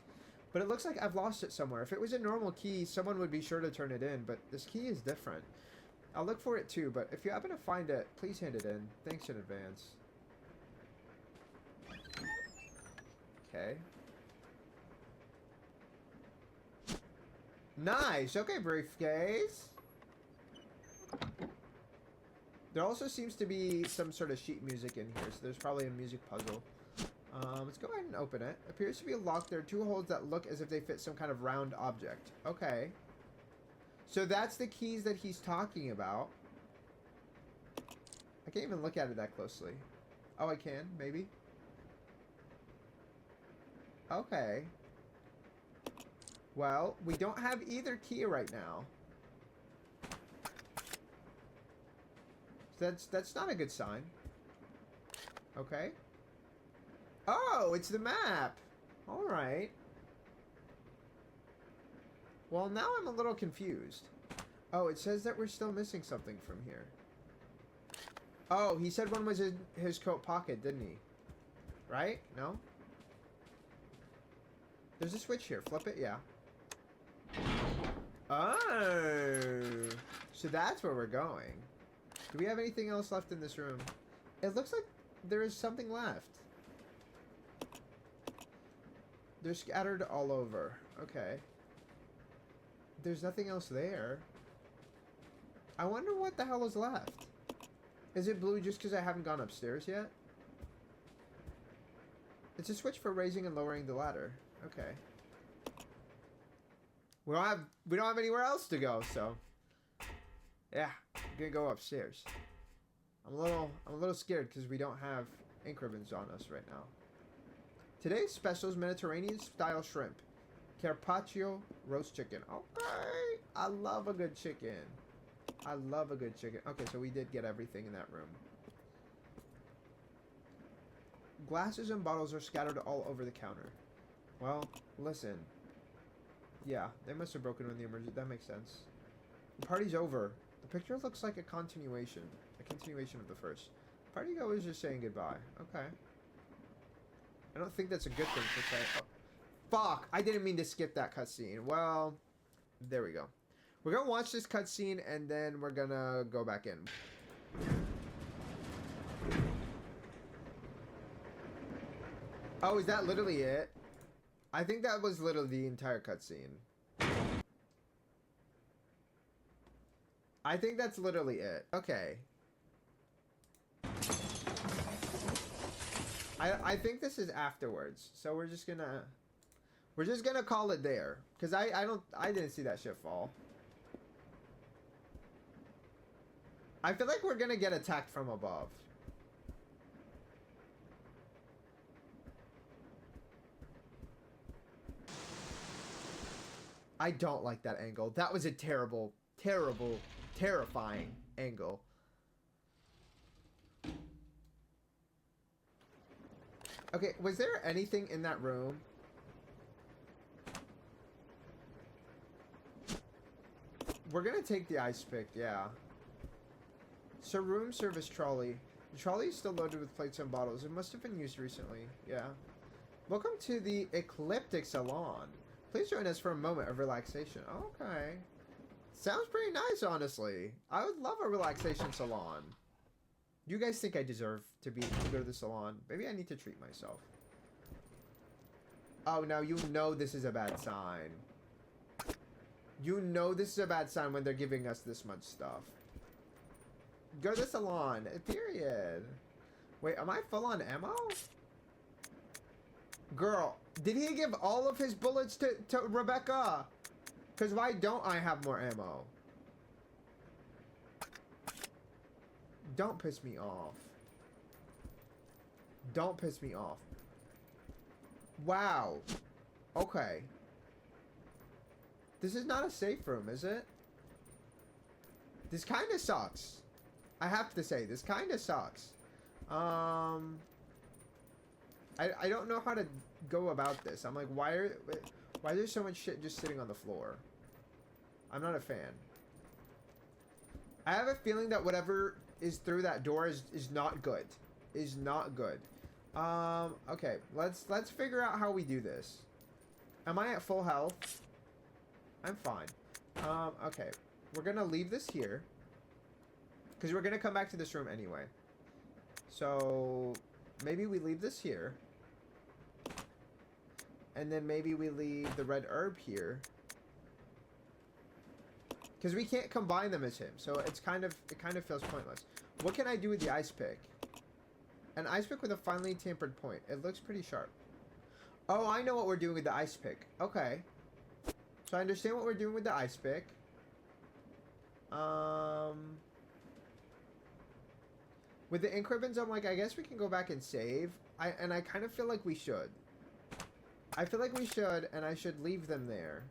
But it looks like I've lost it somewhere. If it was a normal key, someone would be sure to turn it in, but this key is different. I'll look for it too, but if you happen to find it, please hand it in. Thanks in advance. Okay. Nice. Okay, briefcase. There also seems to be some sort of sheet music in here, so there's probably a music puzzle. Let's go ahead and open it. Appears to be locked. There are two holes that look as if they fit some kind of round object. Okay. So that's the keys that he's talking about. I can't even look at it that closely. Oh, I can? Maybe? Okay. Well, we don't have either key right now. That's not a good sign. Okay. Oh, it's the map. All right. Well, now I'm a little confused. Oh, it says that we're still missing something from here. Oh, he said one was in his coat pocket, didn't he? Right? No? There's a switch here. Flip it, yeah. Oh. So that's where we're going. Do we have anything else left in this room? It looks like there is something left. They're scattered all over. Okay. There's nothing else there. I wonder what the hell is left. Is it blue just because I haven't gone upstairs yet? It's a switch for raising and lowering the ladder. Okay. We don't have anywhere else to go, so yeah, I'm gonna go upstairs. I'm a little scared because we don't have ink ribbons on us right now. Today's special is Mediterranean style shrimp, carpaccio roast chicken. Okay, I love a good chicken. I love a good chicken. Okay, so we did get everything in that room. Glasses and bottles are scattered all over the counter. Well, listen. Yeah, they must have broken in the emergency. That makes sense. The party's over. The picture looks like a continuation. A continuation of the first. Partygoers are saying goodbye. Okay. I don't think that's a good thing to say. Oh, fuck! I didn't mean to skip that cutscene. Well, there we go. We're gonna watch this cutscene and then we're gonna go back in. Oh, is that literally it? I think that was literally the entire cutscene. I think that's literally it. Okay. I think this is afterwards. So we're just gonna call it there. Cause I didn't see that shit fall. I feel like we're gonna get attacked from above. I don't like that angle. That was a terrible, terrible, terrifying angle. Okay, was there anything in that room? We're gonna take the ice pick, yeah. So room service trolley. The trolley is still loaded with plates and bottles. It must have been used recently, yeah. Welcome to the Ecliptic Salon. Please join us for a moment of relaxation. Okay. Sounds pretty nice, honestly. I would love a relaxation salon. Do you guys think I deserve to go to the salon? Maybe I need to treat myself. Oh, now you know this is a bad sign. You know this is a bad sign when they're giving us this much stuff. Go to the salon. Period. Wait, am I full on ammo? Girl, did he give all of his bullets to Rebecca? Because why don't I have more ammo? Don't piss me off. Don't piss me off. Wow. Okay. This is not a safe room, is it? This kind of sucks. I have to say, this kind of sucks. I don't know how to go about this. I'm like, why is there so much shit just sitting on the floor? I'm not a fan. I have a feeling that whatever is through that door is not good. Is not good. Okay, let's figure out how we do this. Am I at full health? I'm fine. Okay. We're gonna leave this here. Because we're gonna come back to this room anyway. So maybe we leave this here. And then maybe we leave the red herb here. Because we can't combine them as him. So it kind of feels pointless. What can I do with the ice pick? An ice pick with a finely tampered point. It looks pretty sharp. Oh, I know what we're doing with the ice pick. Okay. So I understand what we're doing with the ice pick. With the ink ribbons, I'm like, I guess we can go back and save. And I kind of feel like we should. I feel like we should, and I should leave them there.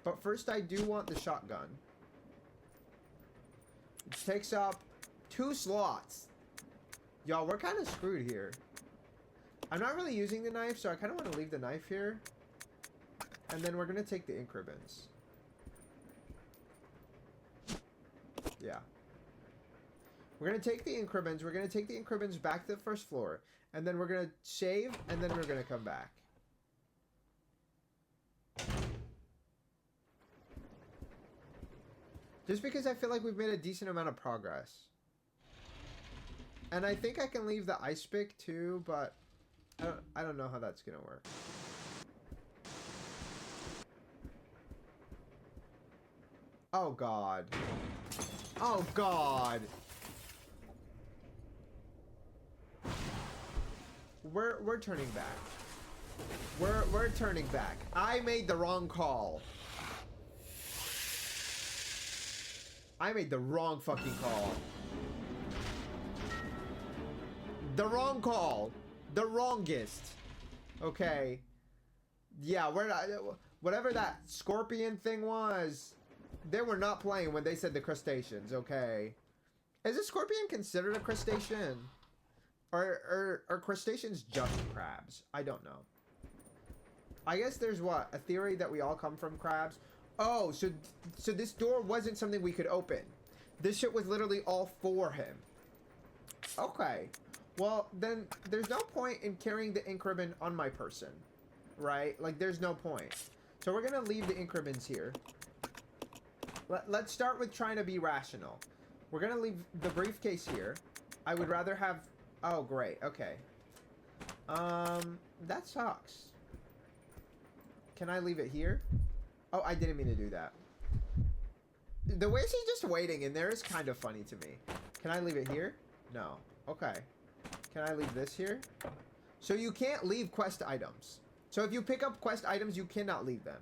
But first, I do want the shotgun. It takes up 2 slots. Y'all, we're kind of screwed here. I'm not really using the knife, so I kind of want to leave the knife here. And then we're going to take the ink ribbons. Yeah. We're going to take the ink ribbons. We're going to take the ink ribbons back to the first floor. And then we're going to save, and then we're going to come back. Just because I feel like we've made a decent amount of progress. And I think I can leave the ice pick too, but I don't know how that's going to work. Oh god. Oh god. We're turning back. We're turning back. I made the wrong call. I made the wrong fucking call. The wrong call. The wrongest. Okay. Yeah, we're not, whatever that scorpion thing was, they were not playing when they said the crustaceans, okay? Is a scorpion considered a crustacean? Or are crustaceans just crabs? I don't know. I guess there's what? A theory that we all come from crabs? Oh, so this door wasn't something we could open. This shit was literally all for him. Okay. Well, then there's no point in carrying the ink ribbon on my person. Right? Like, there's no point. So we're going to leave the ink ribbons here. Let's start with trying to be rational. We're going to leave the briefcase here. I would rather have... Oh, great. Okay. That sucks. Can I leave it here? Oh, I didn't mean to do that. The way she's just waiting in there is kind of funny to me. Can I leave it here? No. Okay. Can I leave this here? So you can't leave quest items. So if you pick up quest items, you cannot leave them.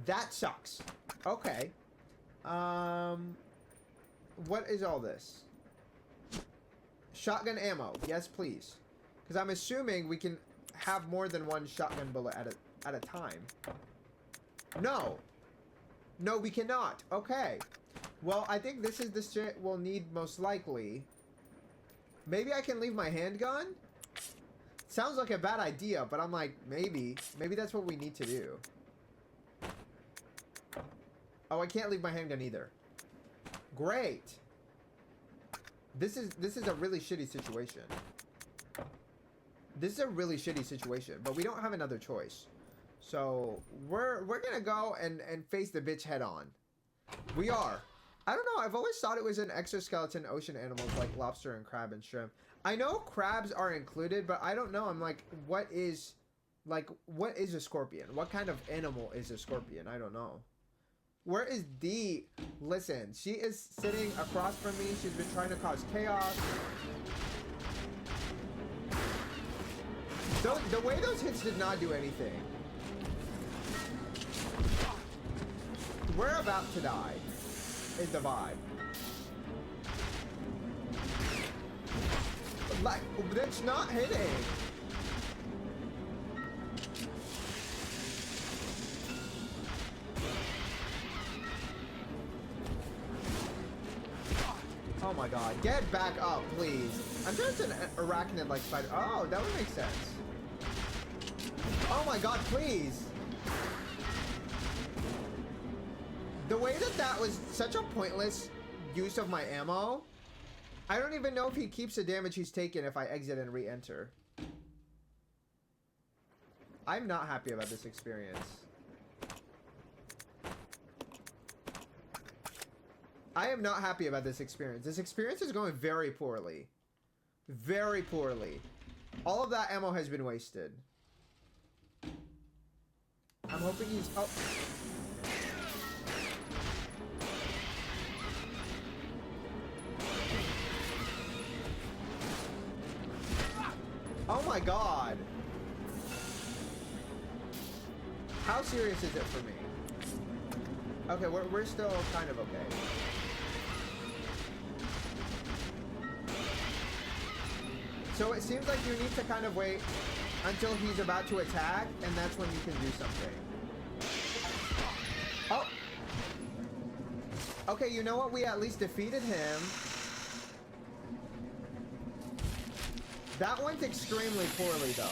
That sucks. Okay. What is all this? Shotgun ammo. Yes, please. Because I'm assuming we can have more than one shotgun bullet at a time. No. No, we cannot. Okay. Well, I think this is the shit we'll need most likely. Maybe I can leave my handgun? Sounds like a bad idea, but I'm like, maybe. Maybe that's what we need to do. Oh, I can't leave my handgun either. Great. This is a really shitty situation. This is a really shitty situation, but we don't have another choice. So we're gonna go and face the bitch head on. We are. I don't know, I've always thought it was an exoskeleton ocean animals like lobster and crab and shrimp. I know crabs are included, but I don't know. I'm like, what is a scorpion? What kind of animal is a scorpion? I don't know. Where is D? Listen, she is sitting across from me. She's been trying to cause chaos. The way those hits did not do anything. We're about to die, is the vibe. Like, that's not hitting. Oh my god, get back up, please. I'm sure it's an arachnid-like spider. Oh, that would make sense. Oh my god, please. The way that was such a pointless use of my ammo. I don't even know if he keeps the damage he's taken if I exit and re-enter. I'm not happy about this experience. I am not happy about this experience. This experience is going very poorly. Very poorly. All of that ammo has been wasted. I'm hoping he's... Oh. Oh my god. How serious is it for me? Okay, we're still kind of okay. So it seems like you need to kind of wait until he's about to attack, and that's when you can do something. Oh! Okay, you know what? We at least defeated him. That went extremely poorly, though.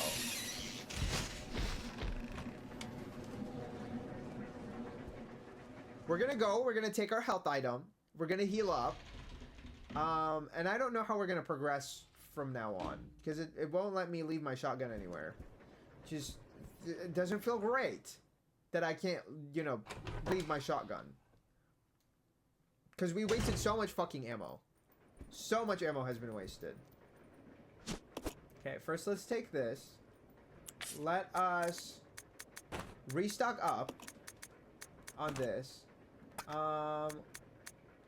We're gonna take our health item. We're gonna heal up. And I don't know how we're gonna progress from now on, because it won't let me leave my shotgun anywhere. Just, it doesn't feel great that I can't, you know, leave my shotgun. Because we wasted so much fucking ammo. So much ammo has been wasted. Okay, first let's take this. Let us restock up on this.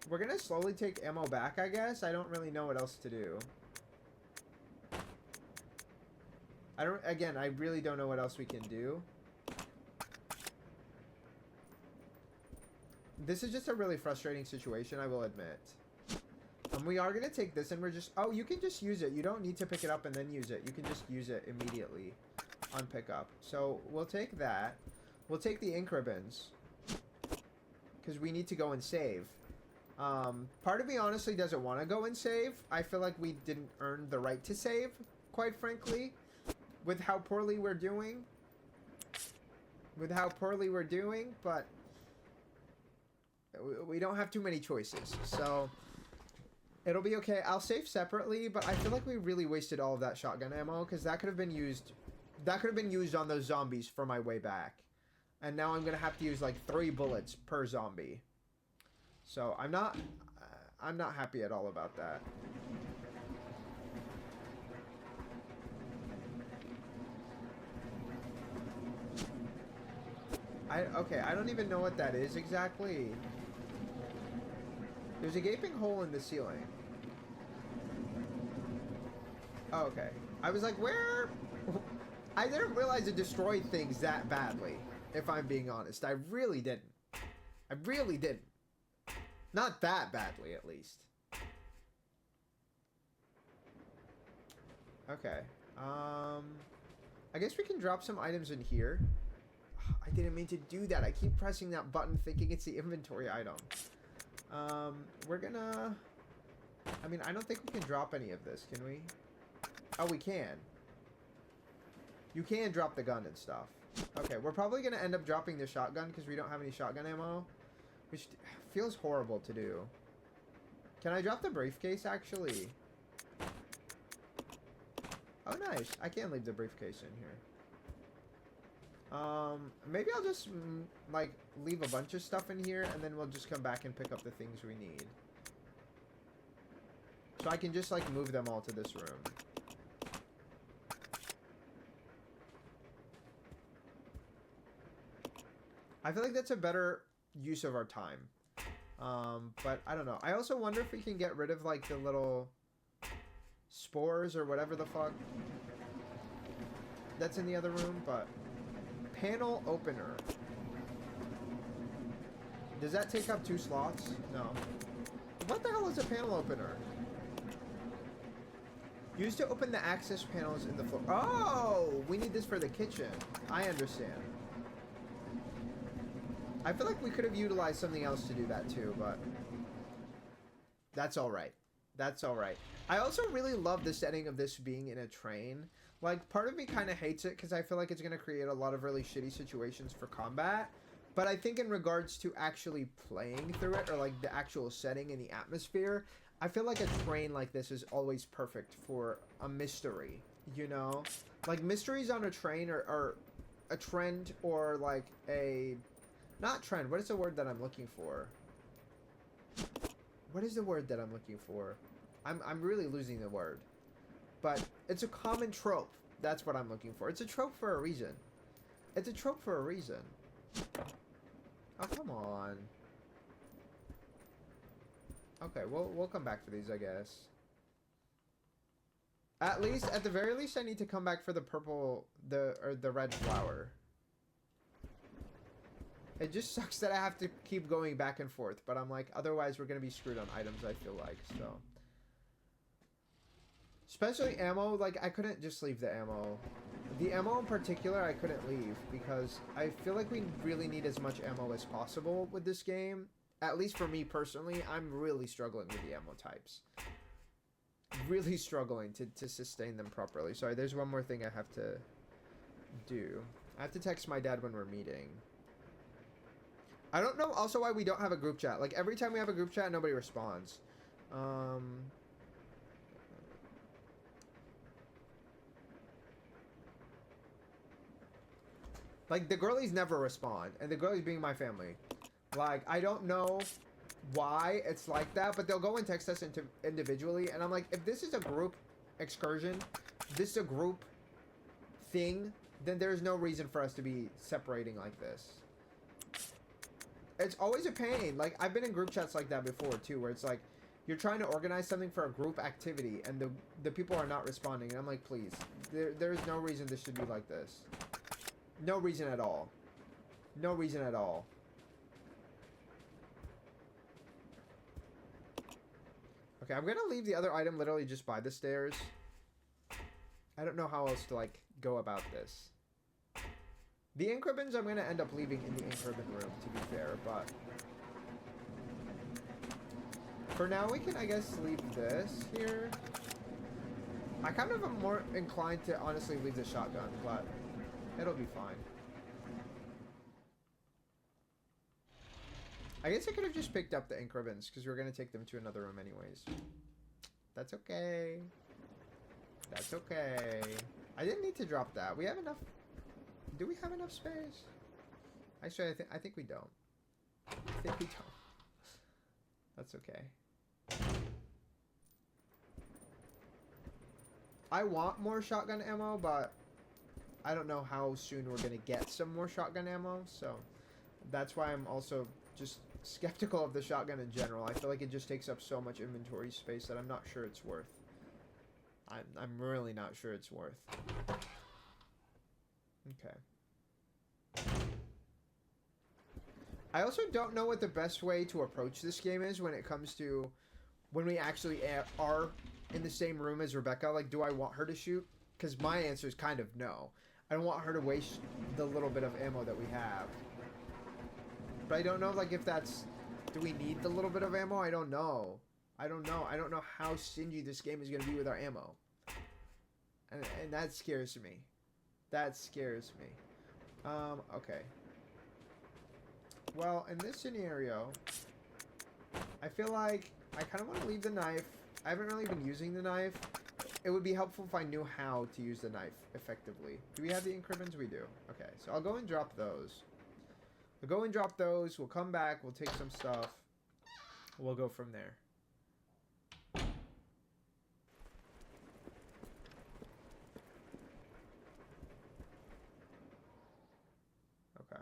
We're gonna slowly take ammo back, I guess. I don't really know what else to do. Again, I really don't know what else we can do. This is just a really frustrating situation, I will admit. We are gonna take this and we're just... Oh, you can just use it. You don't need to pick it up and then use it. You can just use it immediately on pickup. So, we'll take that. We'll take the ink ribbons. Because we need to go and save. Part of me honestly doesn't want to go and save. I feel like we didn't earn the right to save, quite frankly. With how poorly we're doing. But we don't have too many choices. So, it'll be okay. I'll save separately, but I feel like we really wasted all of that shotgun ammo, because that could have been used... That could have been used on those zombies for my way back. And now I'm going to have to use like 3 bullets per zombie. So, I'm not happy at all about that. Okay, I don't even know what that is exactly. There's a gaping hole in the ceiling. Oh, okay. I was like, where? I didn't realize it destroyed things that badly, if I'm being honest. I really didn't. I really didn't. Not that badly, at least. Okay. I guess we can drop some items in here. I didn't mean to do that. I keep pressing that button thinking it's the inventory item. We're gonna... I mean, I don't think we can drop any of this, can we? Oh, we can. You can drop the gun and stuff. Okay, we're probably gonna end up dropping the shotgun because we don't have any shotgun ammo. Which feels horrible to do. Can I drop the briefcase, actually? Oh, nice. I can leave the briefcase in here. Maybe I'll just, like, leave a bunch of stuff in here, and then we'll just come back and pick up the things we need. So I can just, like, move them all to this room. I feel like that's a better use of our time. But I don't know. I also wonder if we can get rid of, like, the little spores or whatever the fuck that's in the other room, but... Panel opener. Does that take up 2 slots? No. What the hell is a panel opener? Used to open the access panels in the floor. Oh! We need this for the kitchen. I understand. I feel like we could have utilized something else to do that too, but... That's alright. That's alright. I also really love the setting of this being in a train. Like, part of me kind of hates it because I feel like it's going to create a lot of really shitty situations for combat. But I think in regards to actually playing through it, or like the actual setting and the atmosphere, I feel like a train like this is always perfect for a mystery, you know? Like, mysteries on a train are a trend, or like a... Not trend, what is the word that I'm looking for? What is the word that I'm looking for? I'm really losing the word. But it's a common trope. That's what I'm looking for. It's a trope for a reason. It's a trope for a reason. Oh, come on. Okay, we'll come back for these, I guess. At the very least, I need to come back for the purple, or the red flower. It just sucks that I have to keep going back and forth, but I'm like, otherwise we're gonna be screwed on items, I feel like, so. Especially ammo, like, I couldn't just leave the ammo. The ammo in particular, I couldn't leave, because I feel like we really need as much ammo as possible with this game. At least for me personally, I'm really struggling with the ammo types. Really struggling to sustain them properly. Sorry, there's one more thing I have to do. I have to text my dad when we're meeting. I don't know also why we don't have a group chat. Like, every time we have a group chat, nobody responds. Like, the girlies never respond. And the girlies being my family. Like, I don't know why it's like that, but they'll go and text us individually. And I'm like, if this is a group excursion, this is a group thing, then there's no reason for us to be separating like this. It's always a pain. Like, I've been in group chats like that before, too, where it's like, you're trying to organize something for a group activity, and the people are not responding. And I'm like, please, there's no reason this should be like this. No reason at all. No reason at all. Okay, I'm gonna leave the other item literally just by the stairs. I don't know how else to, like, go about this. The ink ribbons I'm gonna end up leaving in the ink ribbon room, to be fair, but... For now, we can, I guess, leave this here. I kind of am more inclined to honestly leave the shotgun, but it'll be fine. I guess I could have just picked up the ink ribbons, because we were going to take them to another room anyways. That's okay. That's okay. I didn't need to drop that. We have enough... Do we have enough space? Actually, I think we don't. I think we don't. That's okay. I want more shotgun ammo, but I don't know how soon we're going to get some more shotgun ammo, so that's why I'm also just skeptical of the shotgun in general. I feel like it just takes up so much inventory space that I'm not sure it's worth. I'm really not sure it's worth. Okay. I also don't know what the best way to approach this game is when it comes to when we actually are in the same room as Rebecca. Like, do I want her to shoot? Because my answer is kind of no. I don't want her to waste the little bit of ammo that we have. But I don't know, like, if that's... Do we need the little bit of ammo? I don't know. I don't know. I don't know how stingy this game is going to be with our ammo. And that scares me. That scares me. Okay. Well, in this scenario, I feel like I kind of want to leave the knife. I haven't really been using the knife. It would be helpful if I knew how to use the knife effectively. Do we have the ink ribbons? We do. Okay, so I'll go and drop those. We'll go and drop those. We'll come back. We'll take some stuff. We'll go from there. Okay.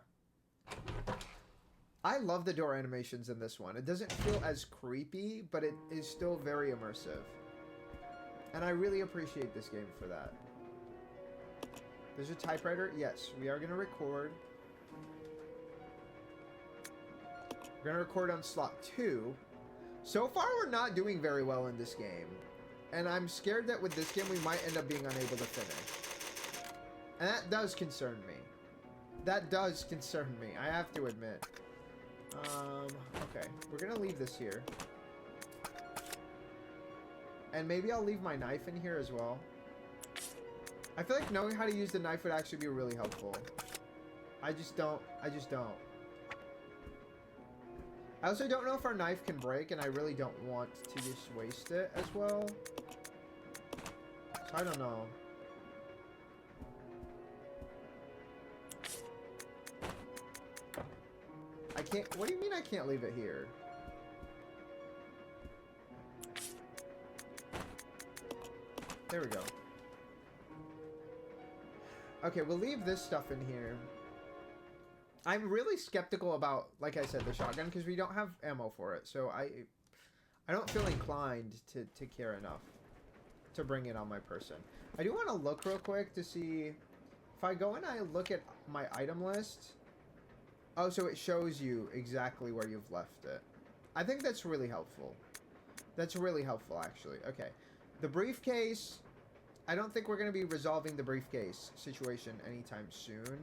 I love the door animations in this one. It doesn't feel as creepy, but it is still very immersive. And I really appreciate this game for that. There's a typewriter. Yes, we are going to record. We're going to record on slot 2. So far, we're not doing very well in this game. And I'm scared that with this game, we might end up being unable to finish. And that does concern me. That does concern me, I have to admit. Okay. We're going to leave this here. And maybe I'll leave my knife in here as well. I feel like knowing how to use the knife would actually be really helpful. I just don't. I also don't know if our knife can break, and I really don't want to just waste it as well. So I don't know. I can't... What do you mean I can't leave it here? There we go. Okay, we'll leave this stuff in here. I'm really skeptical about, like I said, the shotgun, because we don't have ammo for it. So I don't feel inclined to care enough to bring it on my person. I do want to look real quick to see... If I go and I look at my item list... Oh, so it shows you exactly where you've left it. I think that's really helpful. That's really helpful, actually. Okay. The briefcase... I don't think we're going to be resolving the briefcase situation anytime soon.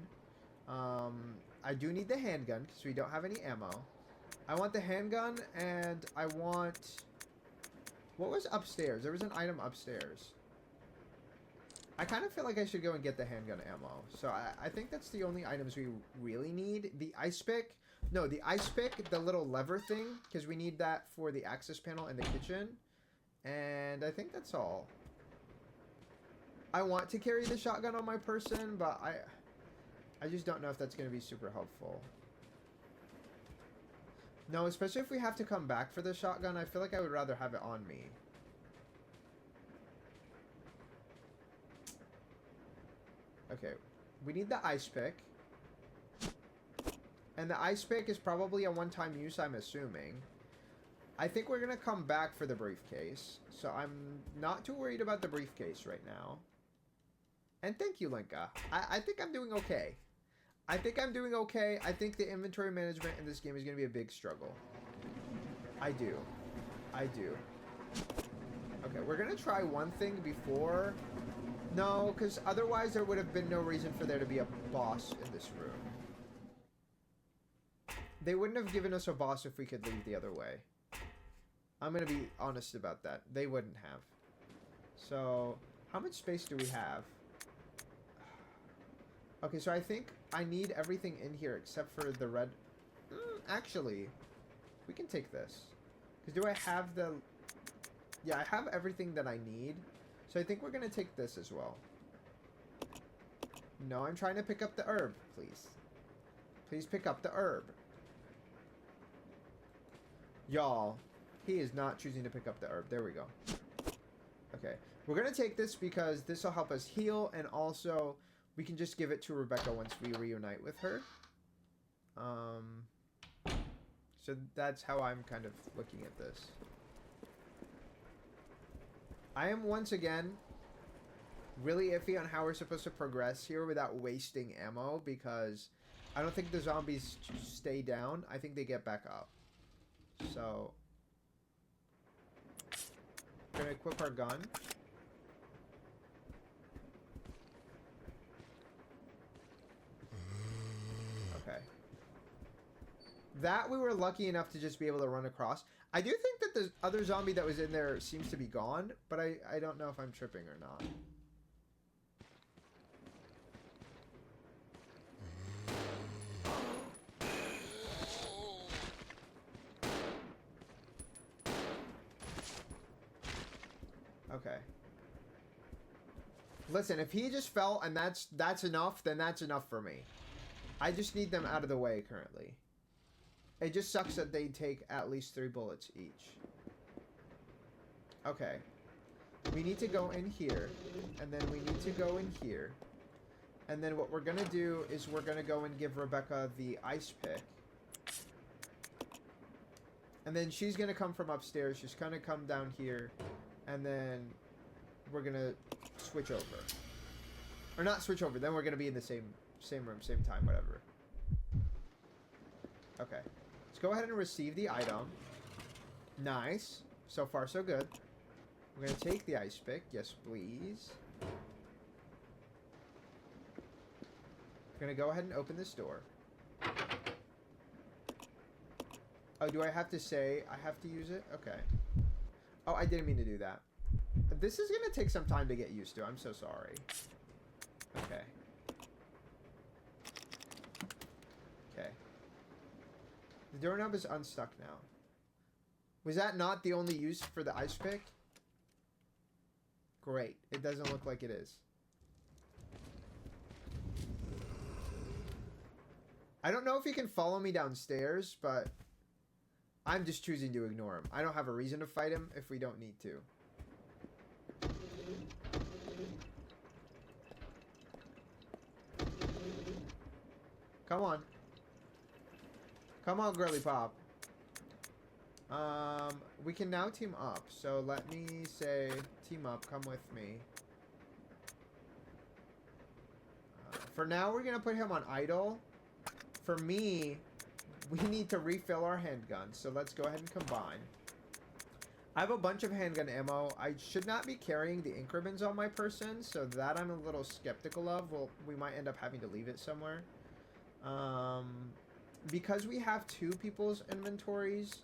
I do need the handgun, because we don't have any ammo. I want the handgun, and I want... What was upstairs? There was an item upstairs. I kind of feel like I should go and get the handgun ammo. So I think that's the only items we really need. The ice pick. No, the ice pick, the little lever thing, because we need that for the access panel in the kitchen. And I think that's all. I want to carry the shotgun on my person, but I just don't know if that's going to be super helpful. No, especially if we have to come back for the shotgun, I feel like I would rather have it on me. Okay, we need the ice pick. And the ice pick is probably a one-time use, I'm assuming. I think we're going to come back for the briefcase. So I'm not too worried about the briefcase right now. And thank you, Linka. I think I'm doing okay. I think I'm doing okay. I think the inventory management in this game is going to be a big struggle. I do. I do. Okay, we're going to try one thing before... No, because otherwise there would have been no reason for there to be a boss in this room. They wouldn't have given us a boss if we could leave the other way. I'm going to be honest about that. They wouldn't have. So, how much space do we have? Okay, so I think I need everything in here except for the red... actually, we can take this. Because do I have the... Yeah, I have everything that I need. So I think we're going to take this as well. No, I'm trying to pick up the herb, please. Please pick up the herb. Y'all, he is not choosing to pick up the herb. There we go. Okay, we're going to take this because this will help us heal, and also we can just give it to Rebecca once we reunite with her. So that's how I'm kind of looking at this. I am once again really iffy on how we're supposed to progress here without wasting ammo, because I don't think the zombies stay down. I think they get back up. So we're gonna equip our gun. Okay. That we were lucky enough to just be able to run across. I do think that the other zombie that was in there seems to be gone, but I don't know if I'm tripping or not. Okay. Listen, if he just fell and that's enough, then that's enough for me. I just need them out of the way currently. It just sucks that they take at least 3 bullets each. Okay. We need to go in here. And then we need to go in here. And then what we're going to do is we're going to go and give Rebecca the ice pick. And then she's going to come from upstairs. She's going to come down here. And then we're going to switch over. Or not switch over. Then we're going to be in the same room, same time, whatever. Okay. Let's go ahead and receive the item. Nice. So far, so good. We're going to take the ice pick. Yes, please. We're going to go ahead and open this door. Oh, do I have to say I have to use it? Okay. Oh, I didn't mean to do that. This is going to take some time to get used to. I'm so sorry. Okay. Okay. The doorknob is unstuck now. Was that not the only use for the ice pick? Great. It doesn't look like it is. I don't know if he can follow me downstairs, but I'm just choosing to ignore him. I don't have a reason to fight him if we don't need to. Come on. Come on, girly pop. We can now team up. So let me say, team up, come with me. For now, we're going to put him on idle. for me, we need to refill our handguns. So let's go ahead and combine. I have a bunch of handgun ammo. I should not be carrying the increments on my person, so that I'm a little skeptical of. Well, we might end up having to leave it somewhere. Because we have two people's inventories,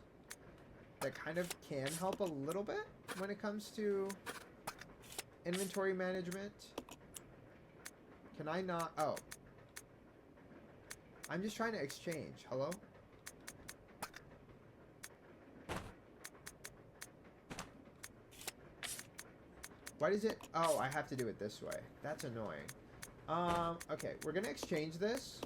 that kind of can help a little bit when it comes to inventory management. Can I not? Oh. I'm just trying to exchange. Hello? Why does it... Oh, I have to do it this way. That's annoying. Okay, we're gonna exchange this.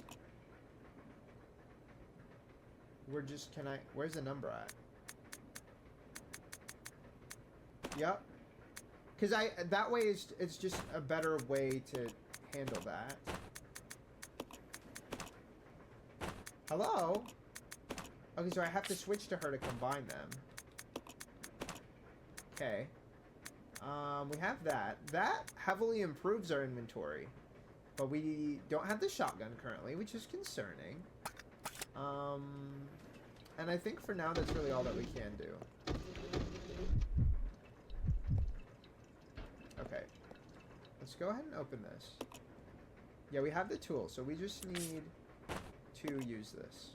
We're just... Can I... Where's the number at? Yep. Because that way it's just a better way to handle that. Hello? Okay, so I have to switch to her to combine them. Okay. We have that. That heavily improves our inventory. But we don't have the shotgun currently, which is concerning. And I think for now that's really all that we can do. Okay. Let's go ahead and open this. Yeah, we have the tool, so we just need to use this.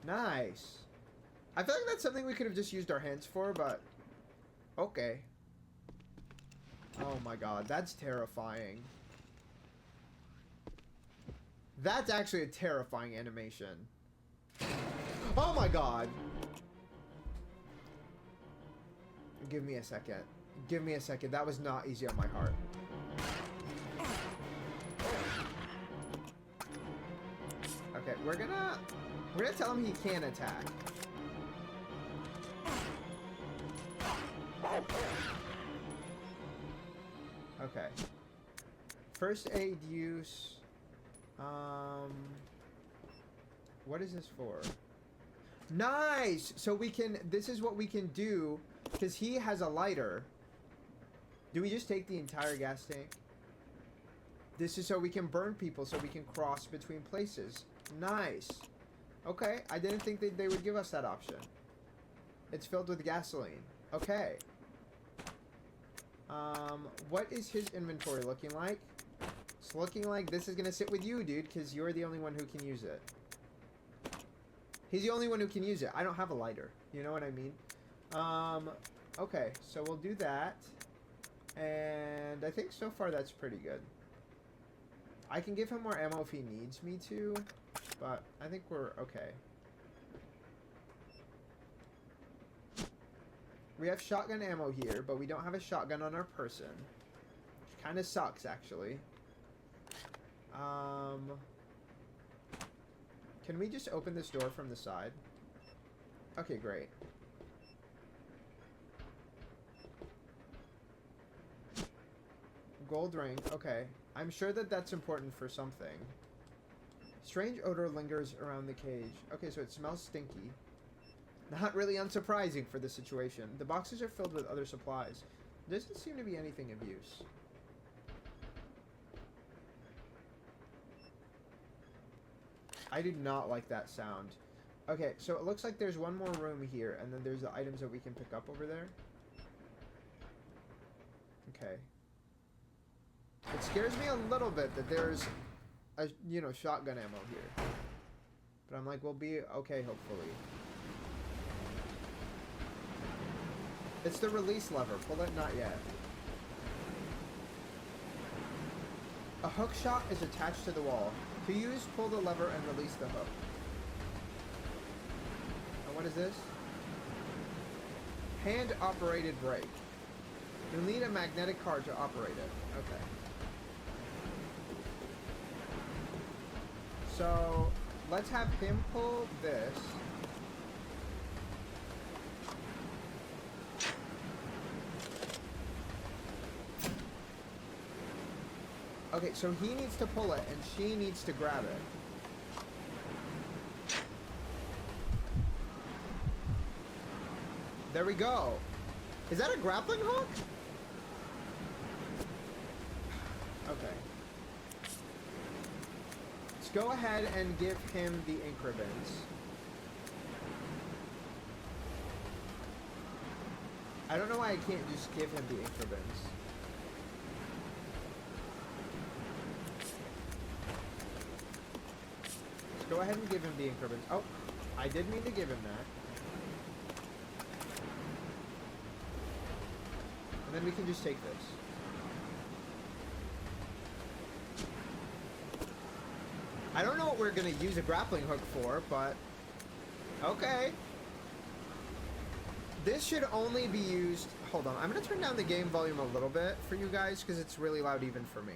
Nice. I feel like that's something we could have just used our hands for, but okay. Oh my god, that's terrifying. That's actually a terrifying animation. Oh my god. Give me a second. Give me a second. That was not easy on my heart. Okay, we're gonna tell him he can attack. Okay. First aid use. What is this for? Nice! So we can, this is what we can do, because he has a lighter. Do we just take the entire gas tank? This is so we can burn people, so we can cross between places. Nice. Okay, I didn't think that they would give us that option. It's filled with gasoline. Okay. What is his inventory looking like? It's looking like this is gonna sit with you, dude, because you're the only one who can use it. He's the only one who can use it. I don't have a lighter. You know what I mean? Okay, so we'll do that. And I think so far that's pretty good. I can give him more ammo if he needs me to, but I think we're okay. We have shotgun ammo here, but we don't have a shotgun on our person. Which kind of sucks, actually. Can we just open this door from the side? Okay, great. Gold ring. Okay. I'm sure that that's important for something. Strange odor lingers around the cage. Okay, so it smells stinky. Not really unsurprising for the situation. The boxes are filled with other supplies. There doesn't seem to be anything of use. I do not like that sound. Okay, so it looks like there's one more room here, and then there's the items that we can pick up over there. Okay. It scares me a little bit that there's a, you know, shotgun ammo here. But I'm like, we'll be okay, hopefully. It's the release lever. Pull it, not yet. A hook shot is attached to the wall. To use, pull the lever and release the hook. And what is this? Hand-operated brake. You'll need a magnetic card to operate it. Okay. So, let's have him pull this. Okay, so he needs to pull it, and she needs to grab it. There we go. Is that a grappling hook? Okay. Let's go ahead and give him the ink ribbons. I don't know why I can't just give him the ink ribbons. Let's go ahead and give him the ink ribbons. Oh, I did mean to give him that. And then we can just take this. I don't know what we're going to use a grappling hook for, but okay. This should only be used... Hold on, I'm going to turn down the game volume a little bit for you guys because it's really loud even for me.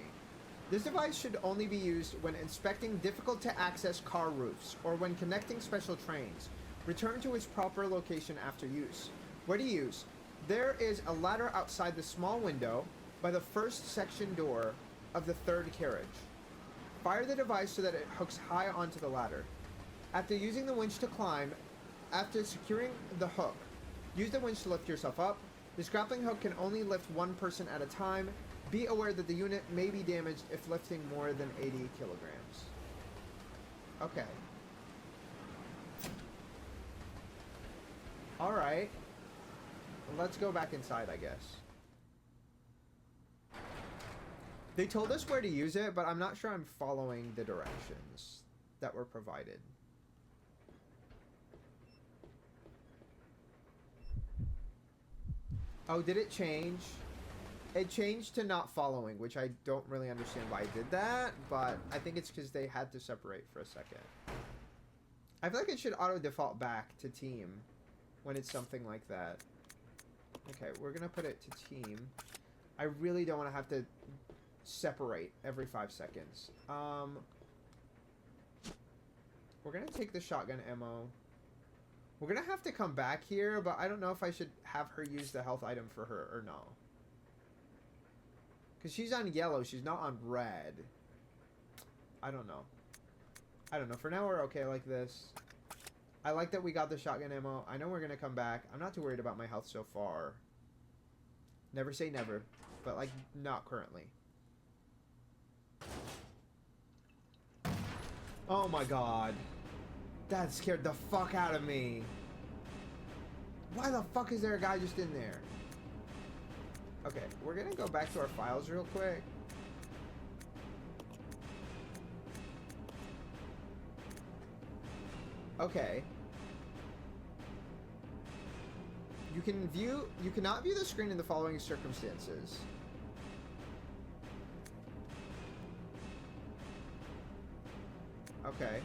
This device should only be used when inspecting difficult-to-access car roofs or when connecting special trains. Return to its proper location after use. Where to use? There is a ladder outside the small window by the first section door of the third carriage. Fire the device so that it hooks high onto the ladder. After using the winch to climb, after securing the hook, use the winch to lift yourself up. This grappling hook can only lift one person at a time. Be aware that the unit may be damaged if lifting more than 80 kilograms. Okay. Alright. Let's go back inside, I guess. They told us where to use it, but I'm not sure I'm following the directions that were provided. Oh, did it change? It changed to not following, which I don't really understand why it did that, but I think it's because they had to separate for a second. I feel like it should auto-default back to team when it's something like that. Okay, we're going to put it to team. I really don't want to have to separate every 5 seconds. We're going to take the shotgun ammo. We're going to have to come back here, but I don't know if I should have her use the health item for her or no. Because she's on yellow, she's not on red. I don't know. I don't know. For now, we're okay like this. I like that we got the shotgun ammo. I know we're going to come back. I'm not too worried about my health so far. Never say never. But, like, not currently. Oh my god. That scared the fuck out of me. Why the fuck is there a guy just in there? Okay, we're gonna go back to our files real quick. Okay. You cannot view the screen in the following circumstances. Okay.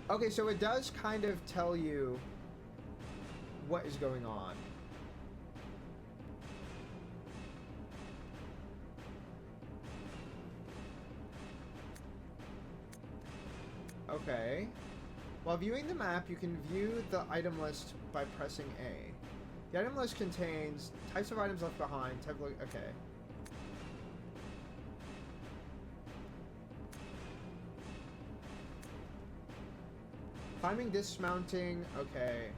Okay, so it does kind of tell you what is going on. Okay. While viewing the map, you can view the item list by pressing A. The item list contains types of items left behind, okay. Climbing, dismounting, okay.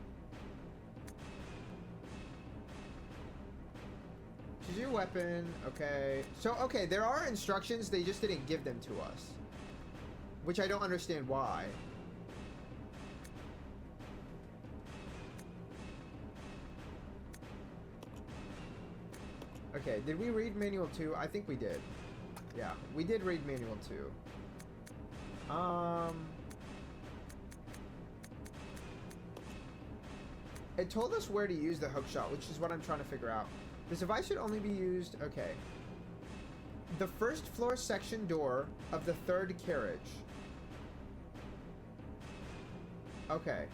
Choose your weapon, okay. So, okay, there are instructions, they just didn't give them to us. Which I don't understand why. Okay, did we read Manual 2? I think we did. Yeah, we did read Manual 2. It told us where to use the hook shot, which is what I'm trying to figure out. This device should only be used... Okay. The first floor section door of the third carriage. Okay.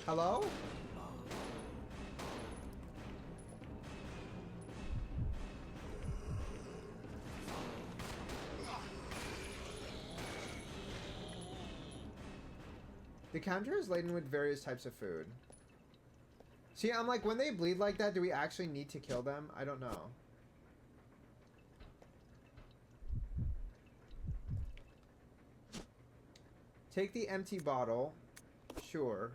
Hello? The counter is laden with various types of food. See, I'm like, when they bleed like that, do we actually need to kill them? I don't know. Take the empty bottle. Sure.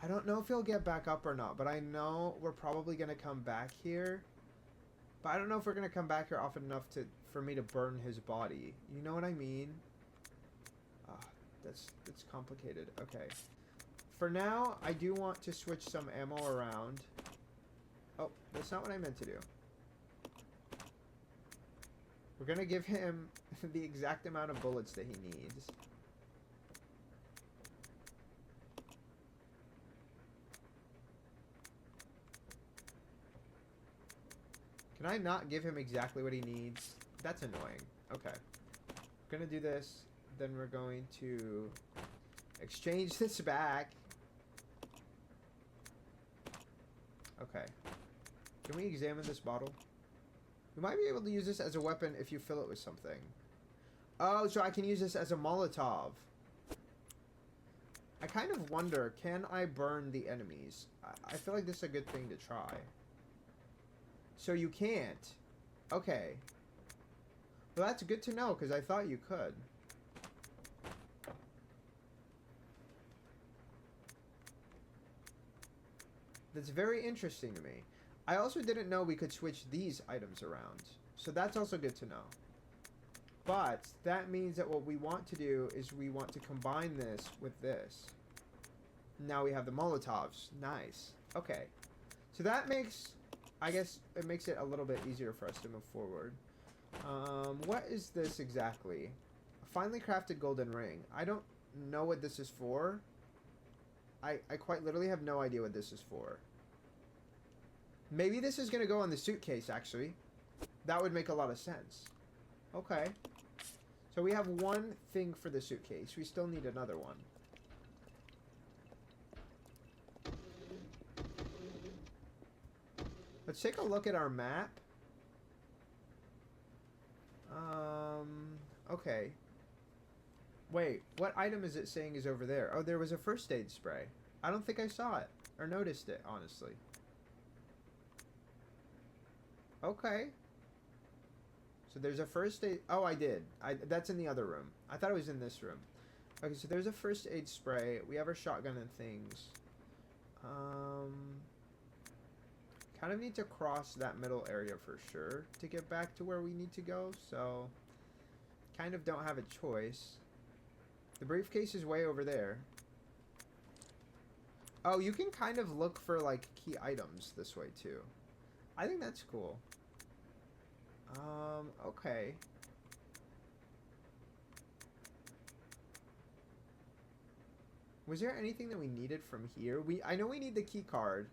I don't know if he'll get back up or not, but I know we're probably going to come back here. But I don't know if we're going to come back here often enough for me to burn his body. You know what I mean? That's complicated. Okay. For now, I do want to switch some ammo around. Oh, that's not what I meant to do. We're going to give him the exact amount of bullets that he needs. Can I not give him exactly what he needs? That's annoying. Okay. We're going to do this. Then we're going to exchange this back. Okay. Can we examine this bottle? We might be able to use this as a weapon if you fill it with something. Oh, so I can use this as a Molotov. I kind of wonder, can I burn the enemies? I feel like this is a good thing to try. So you can't. Okay. Well, that's good to know, because I thought you could. That's very interesting to me. I also didn't know we could switch these items around. So that's also good to know. But that means that what we want to do is we want to combine this with this. Now we have the Molotovs. Nice. Okay. So that makes... I guess it makes it a little bit easier for us to move forward. What is this exactly? A finely crafted golden ring. I don't know what this is for. I quite literally have no idea what this is for. Maybe this is going to go on the suitcase, actually. That would make a lot of sense. Okay. So we have one thing for the suitcase. We still need another one. Let's take a look at our map. Okay. Wait, what item is it saying is over there? Oh, there was a first aid spray. I don't think I saw it or noticed it, honestly. Okay. So there's a first aid... Oh, I did. That's in the other room. I thought it was in this room. Okay, so there's a first aid spray. We have our shotgun and things. Kind of need to cross that middle area for sure to get back to where we need to go, so kind of don't have a choice. The briefcase is way over there. Oh, you can kind of look for like key items this way too. I think that's cool. Okay. Was there anything that we needed from here? I know we need the key card.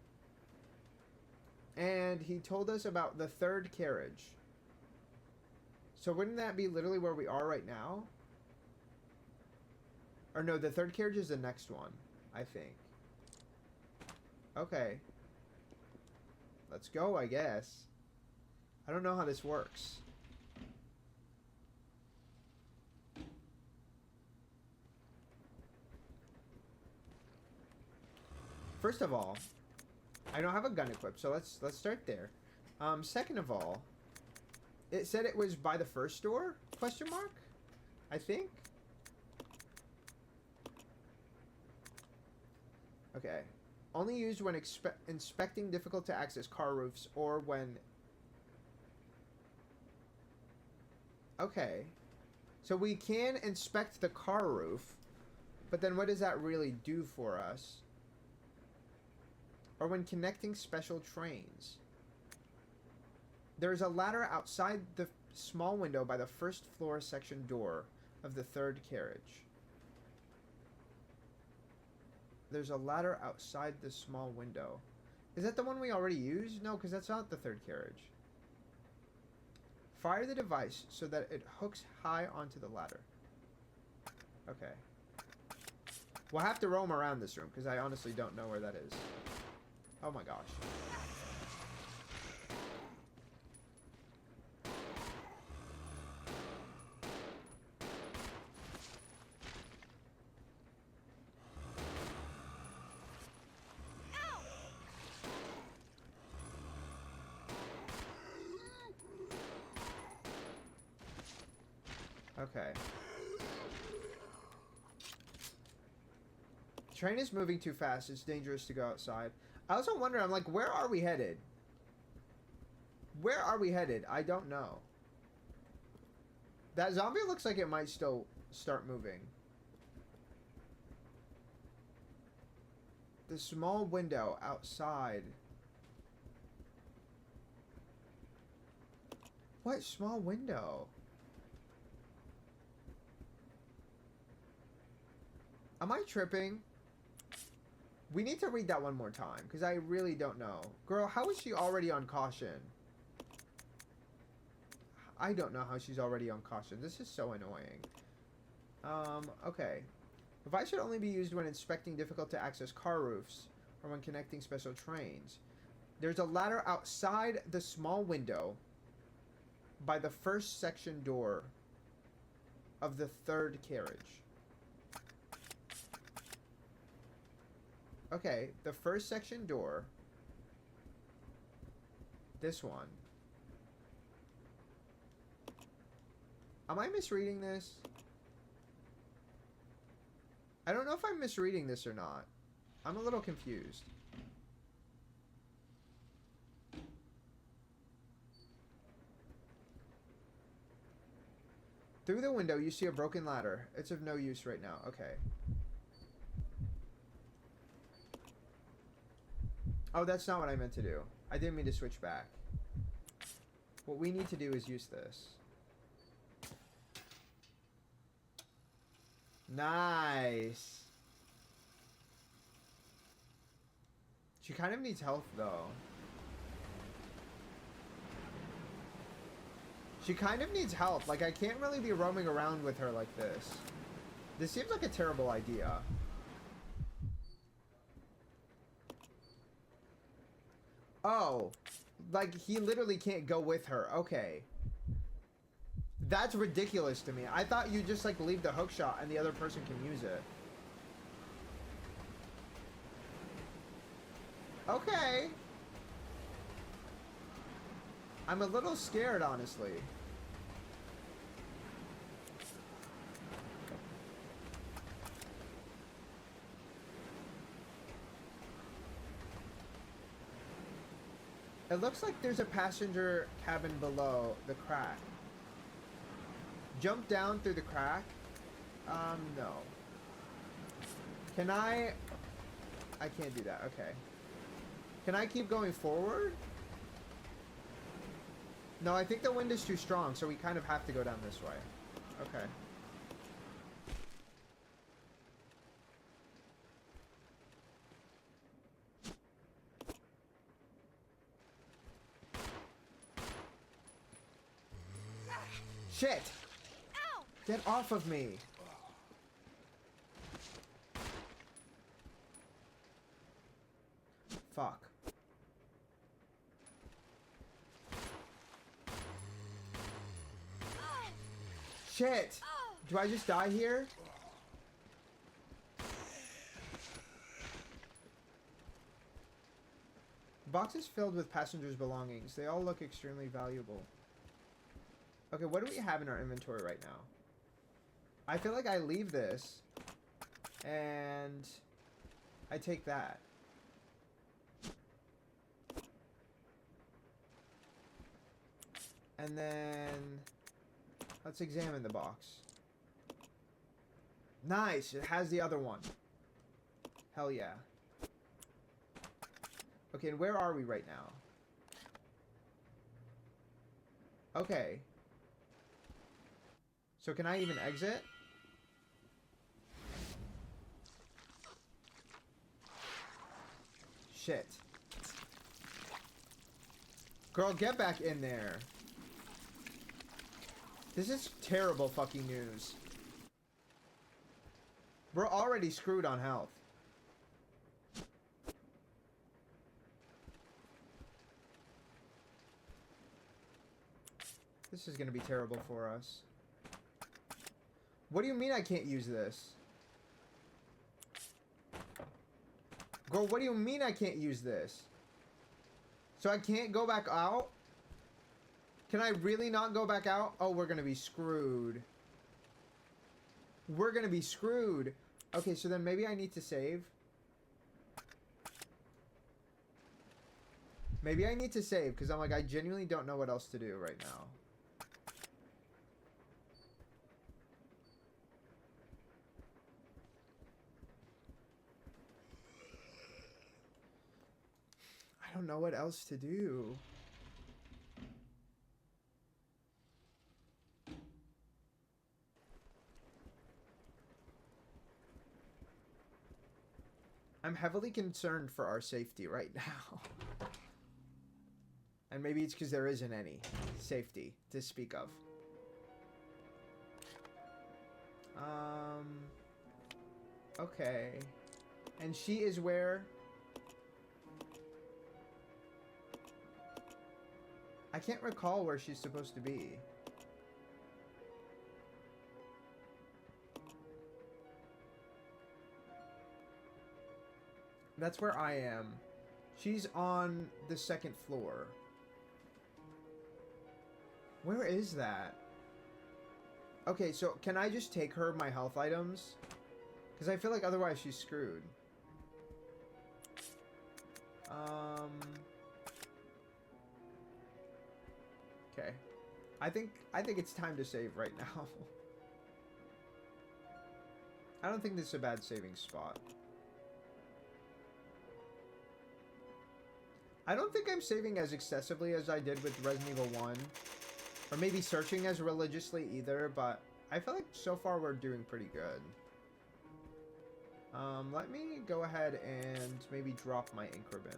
And he told us about the third carriage. So wouldn't that be literally where we are right now? Or no, the third carriage is the next one, I think. Okay. Let's go, I guess. I don't know how this works. First of all, I don't have a gun equipped, so let's start there. Second of all, it said it was by the first door? Question mark? I think. Okay. Only used when inspecting difficult to access car roofs or when... Okay. So we can inspect the car roof, but then what does that really do for us? Or when connecting special trains. There's a ladder outside the small window by the first floor section door of the third carriage. There's a ladder outside the small window. Is that the one we already used? No, because that's not the third carriage. Fire the device so that it hooks high onto the ladder. Okay. We'll have to roam around this room because I honestly don't know where that is. Oh my gosh. Okay. Train is moving too fast. It's dangerous to go outside. I also wonder, I'm like, where are we headed? Where are we headed? I don't know. That zombie looks like it might still start moving. The small window outside. What small window? Am I tripping? We need to read that one more time, because I really don't know. Girl, how is she already on caution? I don't know how she's already on caution. This is so annoying. Okay. Device should only be used when inspecting difficult-to-access car roofs or when connecting special trains. There's a ladder outside the small window by the first section door of the third carriage. Okay, the first section door. This one. Am I misreading this? I don't know if I'm misreading this or not. I'm a little confused. Through the window, you see a broken ladder. It's of no use right now. Okay. Oh, that's not what I meant to do. I didn't mean to switch back. What we need to do is use this. Nice. She kind of needs health, though. She kind of needs help. Like, I can't really be roaming around with her like this. This seems like a terrible idea. Oh. Like, he literally can't go with her. Okay. That's ridiculous to me. I thought you just, like, leave the hook shot and the other person can use it. Okay. I'm a little scared, honestly. It looks like there's a passenger cabin below the crack. Jump down through the crack? No. Can I can't do that. Okay. Can I keep going forward? No, I think the wind is too strong, so we kind of have to go down this way. Okay. Shit!
Ow!
Get off of me! Fuck. Shit! Do I just die here? Boxes filled with passengers' belongings. They all look extremely valuable. Okay, what do we have in our inventory right now? I feel like I leave this and I take that. And then let's examine the box. Nice, it has the other one. Hell yeah. Okay, and where are we right now? Okay. So can I even exit? Shit. Girl, get back in there. This is terrible fucking news. We're already screwed on health. This is gonna be terrible for us. What do you mean I can't use this? Girl, what do you mean I can't use this? So I can't go back out? Can I really not go back out? Oh, we're gonna be screwed. We're gonna be screwed. Okay, so then maybe I need to save. Maybe I need to save, because I'm like, I genuinely don't know what else to do right now. I don't know what else to do. I'm heavily concerned for our safety right now. And maybe it's because there isn't any safety to speak of. Okay. And she is where? I can't recall where she's supposed to be. That's where I am. She's on the 2nd floor. Where is that? Okay, so can I just take her my health items? Because I feel like otherwise she's screwed. Okay. I think it's time to save right now. I don't think this is a bad saving spot. I don't think I'm saving as excessively as I did with Resident Evil 1. Or maybe searching as religiously either, but I feel like so far we're doing pretty good. Let me go ahead and maybe drop my ink ribbon.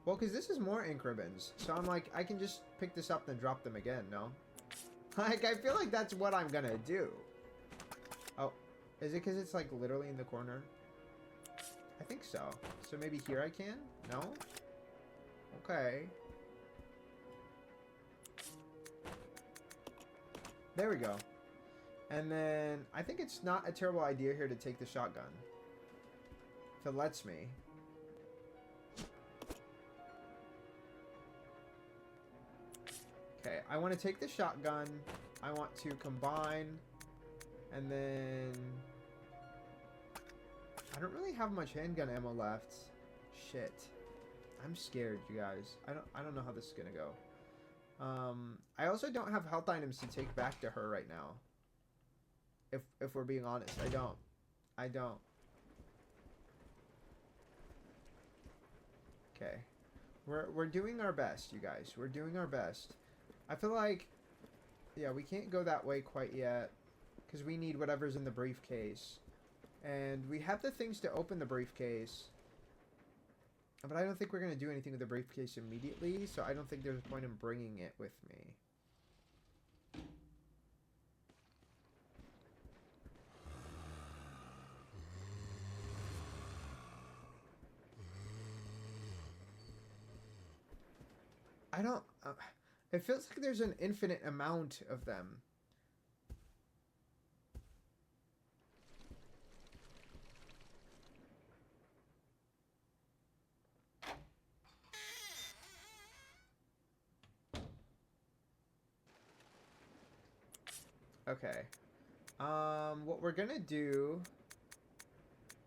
Well, because this is more ink ribbons. So I'm like, I can just pick this up and drop them again, no? Like, I feel like that's what I'm gonna do. Oh, is it because it's like literally in the corner? I think so. So maybe here I can? No? Okay. There we go. And then I think it's not a terrible idea here to take the shotgun. If it lets me. Okay, I want to take the shotgun. I want to combine. And then I don't really have much handgun ammo left. Shit. I'm scared, you guys. I don't know how this is gonna go. I also don't have health items to take back to her right now. If we're being honest, I don't. Okay. We're doing our best, you guys. We're doing our best. I feel like, yeah, we can't go that way quite yet because we need whatever's in the briefcase. And we have the things to open the briefcase. But I don't think we're going to do anything with the briefcase immediately, so I don't think there's a point in bringing it with me. I don't... it feels like there's an infinite amount of them. Okay. What we're gonna do...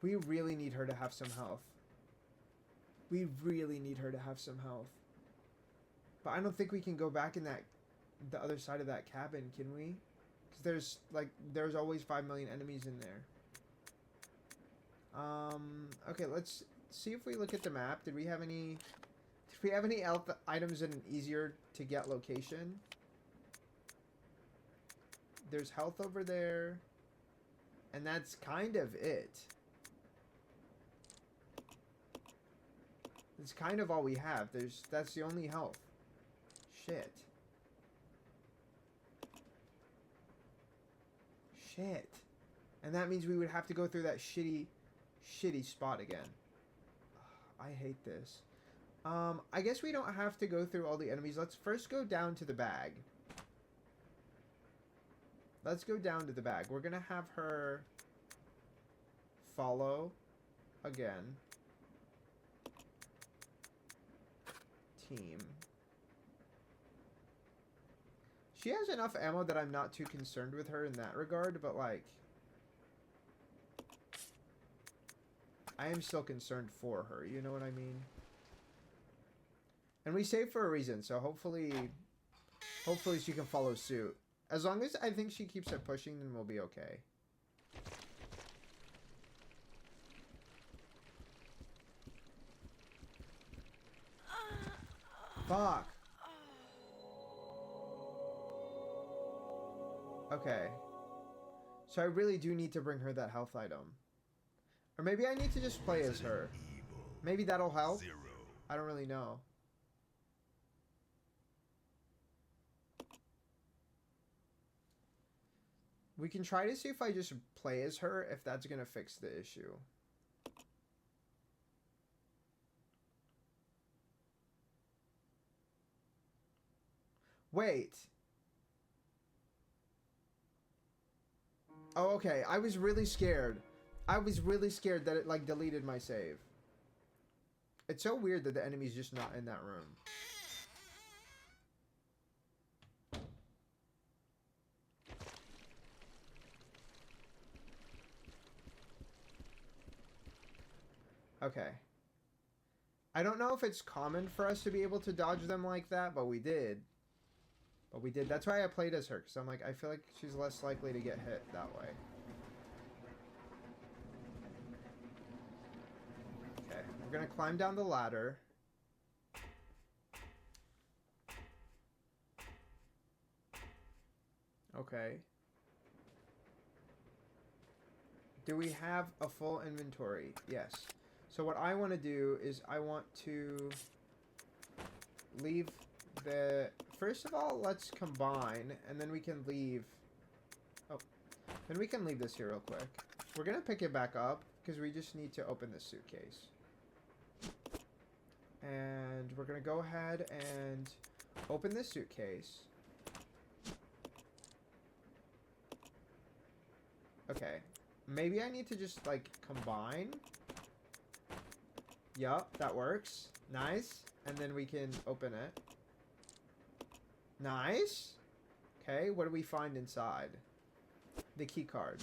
We really need her to have some health. We really need her to have some health. But I don't think we can go back in the other side of that cabin, can we? Because there's always 5 million enemies in there. Okay, let's see if we look at the map. Did we have any health items in an easier to get location? There's health over there. And that's kind of it. It's kind of all we have. That's the only health. Shit. Shit. And that means we would have to go through that shitty spot again. I hate this. I guess we don't have to go through all the enemies. Let's first go down to the bag. Let's go down to the bag. We're gonna have her follow again. Team. She has enough ammo that I'm not too concerned with her in that regard, but like, I am still concerned for her, you know what I mean? And we saved for a reason, so hopefully she can follow suit. As long as I think she keeps it pushing, then we'll be okay. Fuck. Okay. So I really do need to bring her that health item. Or maybe I need to just play as her. Maybe that'll help. I don't really know. We can try to see if I just play as her, if that's gonna fix the issue. Wait. Oh, okay. I was really scared. I was really scared that it, like, deleted my save. It's so weird that the enemy's just not in that room. Okay. I don't know if it's common for us to be able to dodge them like that, but we did. But we did. That's why I played as her, because I'm like, I feel like she's less likely to get hit that way. Okay, we're going to climb down the ladder. Okay. Do we have a full inventory? Yes. So what I want to do is I want to leave the... First of all, let's combine, and then we can leave... Oh. Then we can leave this here real quick. We're going to pick it back up, because we just need to open this suitcase. And we're going to go ahead and open this suitcase. Okay. Maybe I need to just, like, combine. Yup, that works. Nice. And then we can open it. Nice. Okay, what do we find inside? The key card.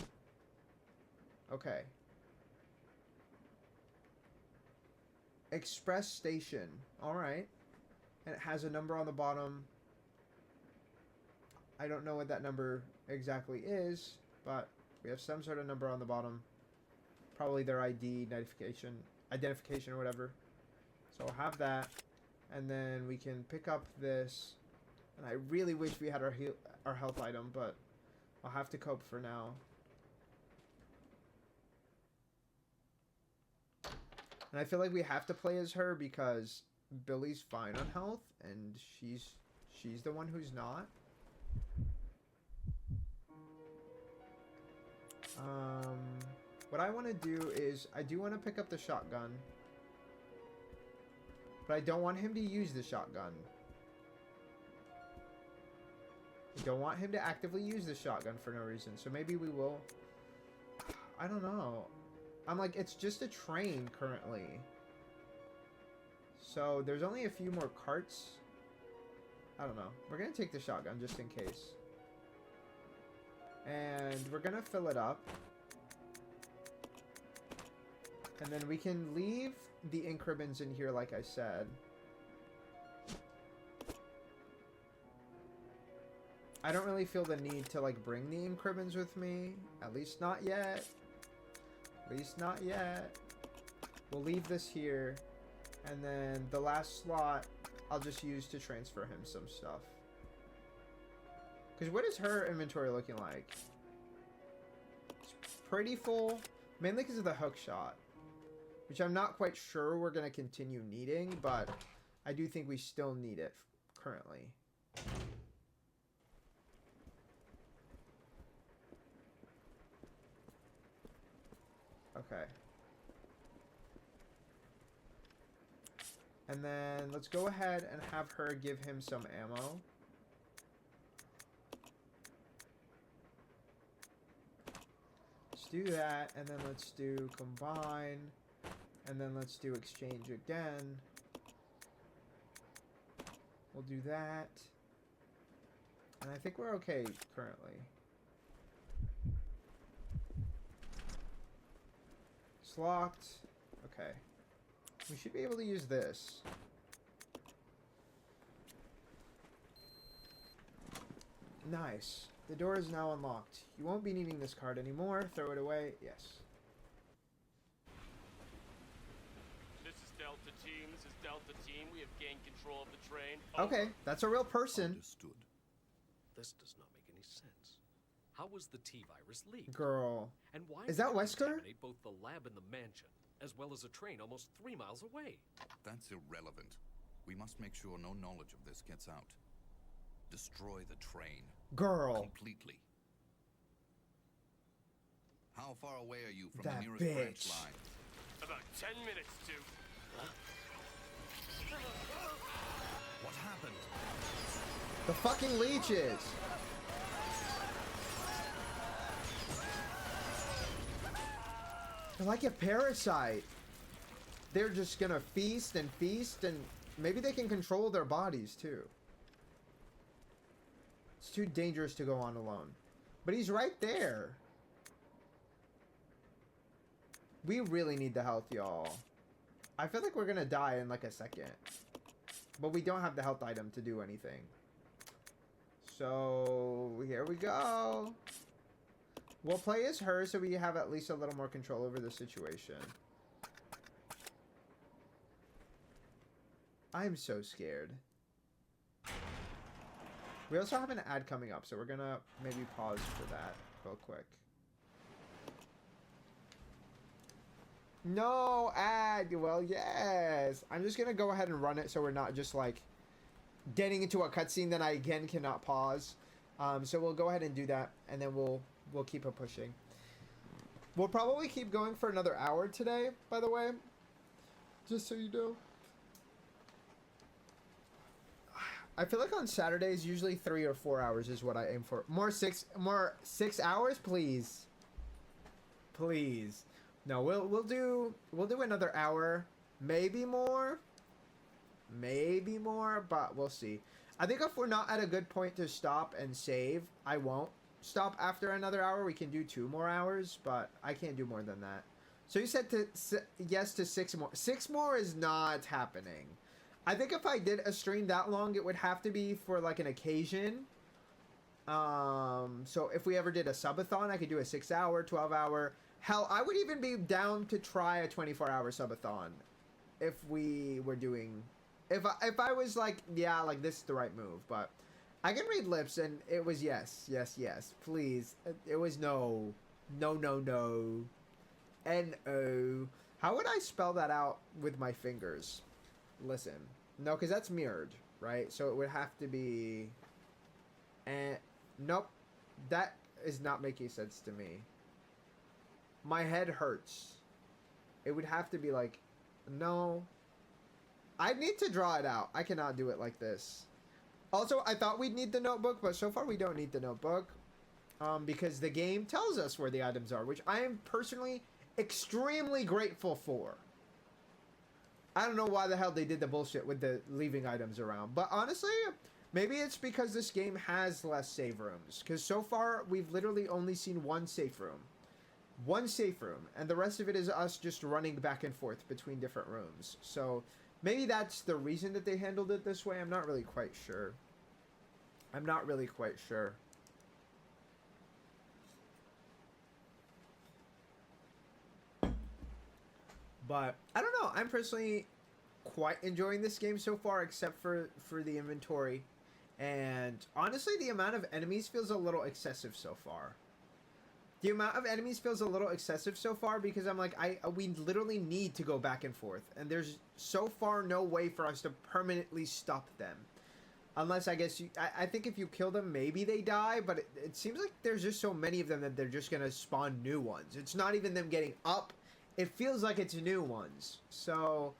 Okay. Express station. Alright. And it has a number on the bottom. I don't know what that number exactly is, but we have some sort of number on the bottom. Probably their ID, identification or whatever. So I'll have that. And then we can pick up this. And I really wish we had our health item, but I'll have to cope for now. And I feel like we have to play as her because Billy's fine on health and she's the one who's not. What I want to do is I do want to pick up the shotgun, but I don't want him to use the shotgun. I don't want him to actively use the shotgun for no reason, so maybe we will. I don't know. I'm like, it's just a train currently. So there's only a few more carts. I don't know. We're going to take the shotgun just in case. And we're going to fill it up. And then we can leave the increments in here like I said. I don't really feel the need to like bring the increments with me. At least not yet. At least not yet. We'll leave this here. And then the last slot I'll just use to transfer him some stuff. Because what is her inventory looking like? It's pretty full. Mainly because of the hook shot. Which I'm not quite sure we're going to continue needing. But I do think we still need it currently. Okay. And then let's go ahead and have her give him some ammo. Let's do that, and then let's do combine, and then let's do exchange again. We'll do that. And I think we're okay currently. It's locked. Okay. We should be able to use this. Nice. The door is now unlocked. You won't be needing this card anymore. Throw it away. Yes.
This is Delta Team. This is Delta Team. We have gained control of the train.
Okay, that's a real person.
Understood.
This does not make any sense. How was the T-virus leaked?
Girl.
And why
Is
did
that
it
Wesker?
contaminate both the lab and the mansion, as well as a train almost 3 miles away?
That's irrelevant. We must make sure no knowledge of this gets out. Destroy the train.
Girl.
Completely. How far away are you from
That
the nearest branch
bitch.
line?
About 10 minutes to...
What happened?
The fucking leeches. They're like a parasite. They're just gonna feast and maybe they can control their bodies too. It's too dangerous to go on alone. But he's right there. We really need the health, y'all. I feel like we're gonna die in like a second. But we don't have the health item to do anything. So, here we go. We'll play as her so we have at least a little more control over the situation. I'm so scared. We also have an ad coming up, so we're gonna maybe pause for that real quick. No ad. Well, yes. I'm just gonna go ahead and run it so we're not just like getting into a cutscene that I again cannot pause. So we'll go ahead and do that, and then we'll keep it pushing. We'll probably keep going for another hour today, by the way, just so you know. I feel like on Saturdays usually 3 or 4 hours is what I aim for. More 6 hours, please. Please. No, we'll do another hour, maybe more, but we'll see. I think if we're not at a good point to stop and save, I won't stop after another hour. We can do 2 more hours, but I can't do more than that. So you said yes to 6 more. 6 more is not happening. I think if I did a stream that long, it would have to be for like an occasion. So if we ever did a subathon, I could do a 6-hour, 12-hour. Hell, I would even be down to try a 24-hour subathon if we were doing... If I was like, yeah, like this is the right move, but I can read lips and it was yes, please. It was no, N-O. How would I spell that out with my fingers? Listen. No, because that's mirrored, right? So it would have to be... Nope. That is not making sense to me. My head hurts. It would have to be like... No... I need to draw it out. I cannot do it like this. Also, I thought we'd need the notebook, but so far we don't need the notebook. Because the game tells us where the items are, which I am personally extremely grateful for. I don't know why the hell they did the bullshit with the leaving items around. But honestly, maybe it's because this game has less save rooms. Because so far, we've literally only seen one safe room. One safe room. And the rest of it is us just running back and forth between different rooms. So... maybe that's the reason that they handled it this way. I'm not really quite sure. But, I don't know. I'm personally quite enjoying this game so far, except for the inventory. And, honestly, the amount of enemies feels a little excessive so far. The amount of enemies feels a little excessive so far because I'm like, we literally need to go back and forth. And there's so far no way for us to permanently stop them. Unless, I guess, I think if you kill them, maybe they die. But it seems like there's just so many of them that they're just going to spawn new ones. It's not even them getting up. It feels like it's new ones. So,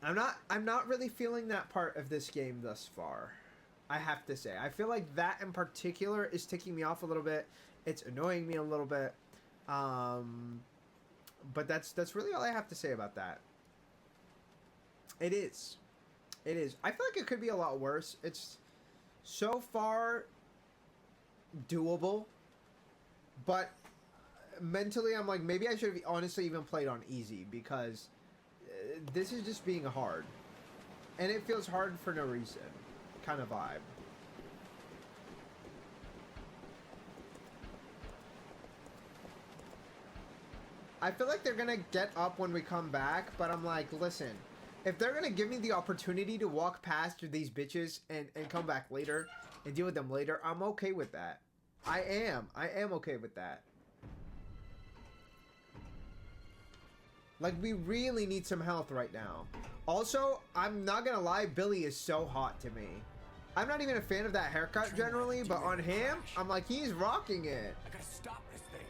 I'm not really feeling that part of this game thus far. I have to say. I feel like that in particular is ticking me off a little bit. It's annoying me a little bit. But that's really all I have to say about that. It is. I feel like it could be a lot worse. So far, doable. But mentally, I'm like, maybe I should have honestly even played on easy, because this is just being hard. And it feels hard for no reason. Kind of vibe. I feel like they're gonna get up when we come back, but I'm like, listen, if they're gonna give me the opportunity to walk past these bitches and come back later and deal with them later, I'm okay with that. I am okay with that. Like, we really need some health right now. Also, I'm not gonna lie, Billy is so hot to me. I'm not even a fan of that haircut generally, but on him, I'm like, he's rocking it.
I gotta stop this thing.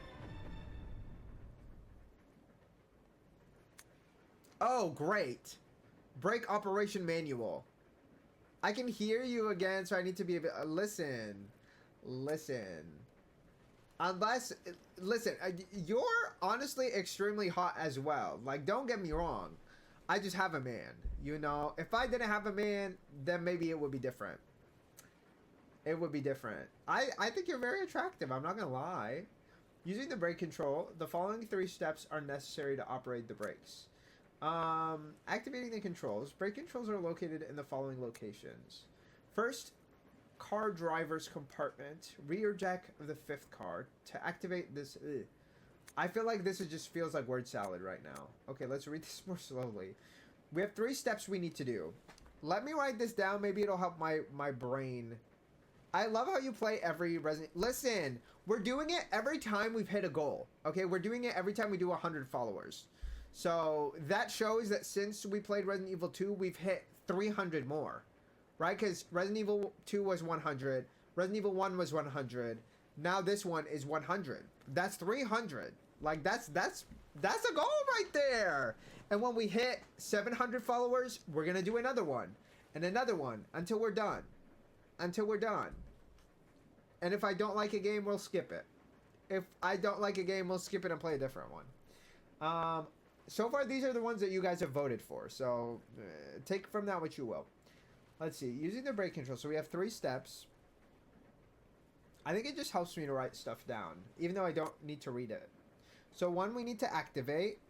Oh, great. Break operation manual. I can hear you again, so I need to be a bit... listen. Unless... Listen, you're honestly extremely hot as well. Like, don't get me wrong. I just have a man, you know? If I didn't have a man, then maybe it would be different. It would be different. I think you're very attractive, I'm not gonna lie. Using the brake control, the following 3 steps are necessary to operate the brakes. Activating the controls. Brake controls are located in the following locations. First, car driver's compartment. Rear deck of the 5th car. To activate this... I feel like this just feels like word salad right now. Okay, let's read this more slowly. We have 3 steps we need to do. Let me write this down. Maybe it'll help my brain. I love how you play every Resident... Listen, we're doing it every time we've hit a goal. Okay, we're doing it every time we do 100 followers. So that shows that since we played Resident Evil 2, we've hit 300 more. Right? Because Resident Evil 2 was 100. Resident Evil 1 was 100. Now this one is 100. That's 300. Like, that's a goal right there. And when we hit 700 followers, we're going to do another one. And another one. Until we're done. Until we're done. And if I don't like a game, we'll skip it. If I don't like a game, we'll skip it and play a different one. So far, these are the ones that you guys have voted for. So, take from that what you will. Let's see. Using the brake control. So, we have 3 steps. I think it just helps me to write stuff down. Even though I don't need to read it. So, 1, we need to activate.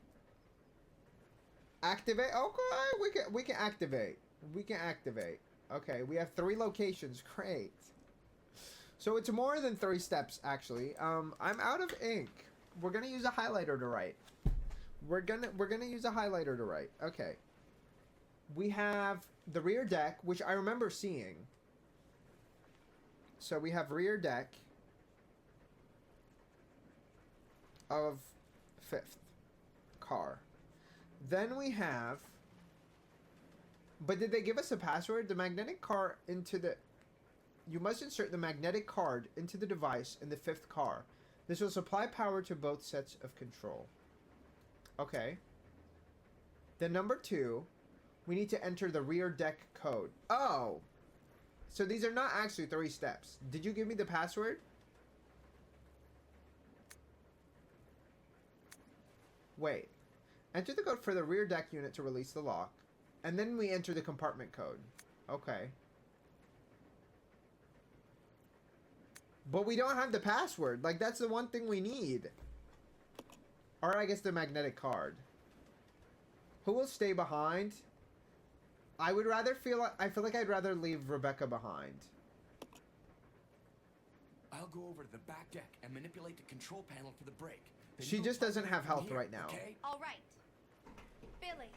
Activate. Okay, we can activate. We can activate. Okay, we have 3 locations. Great. So, it's more than 3 steps, actually. I'm out of ink. We're going to use a highlighter to write. We're gonna use a highlighter to write. Okay. We have the rear deck, which I remember seeing. So we have rear deck of 5th car. Then we have... But did they give us a password? The magnetic card into the... You must insert the magnetic card into the device in the 5th car. This will supply power to both sets of control. Okay. Then number 2, we need to enter the rear deck code. Oh! So these are not actually 3 steps. Did you give me the password? Wait. Enter the code for the rear deck unit to release the lock. And then we enter the compartment code. Okay. But we don't have the password. Like, that's the one thing we need. Or I guess the magnetic card. Who will stay behind? I would rather I feel like I'd rather leave Rebecca behind.
I'll go over to the back deck and manipulate the control panel for the brake. Then
She
you'll
just doesn't have
from
health
here,
right now.
Okay?
All right. Billy,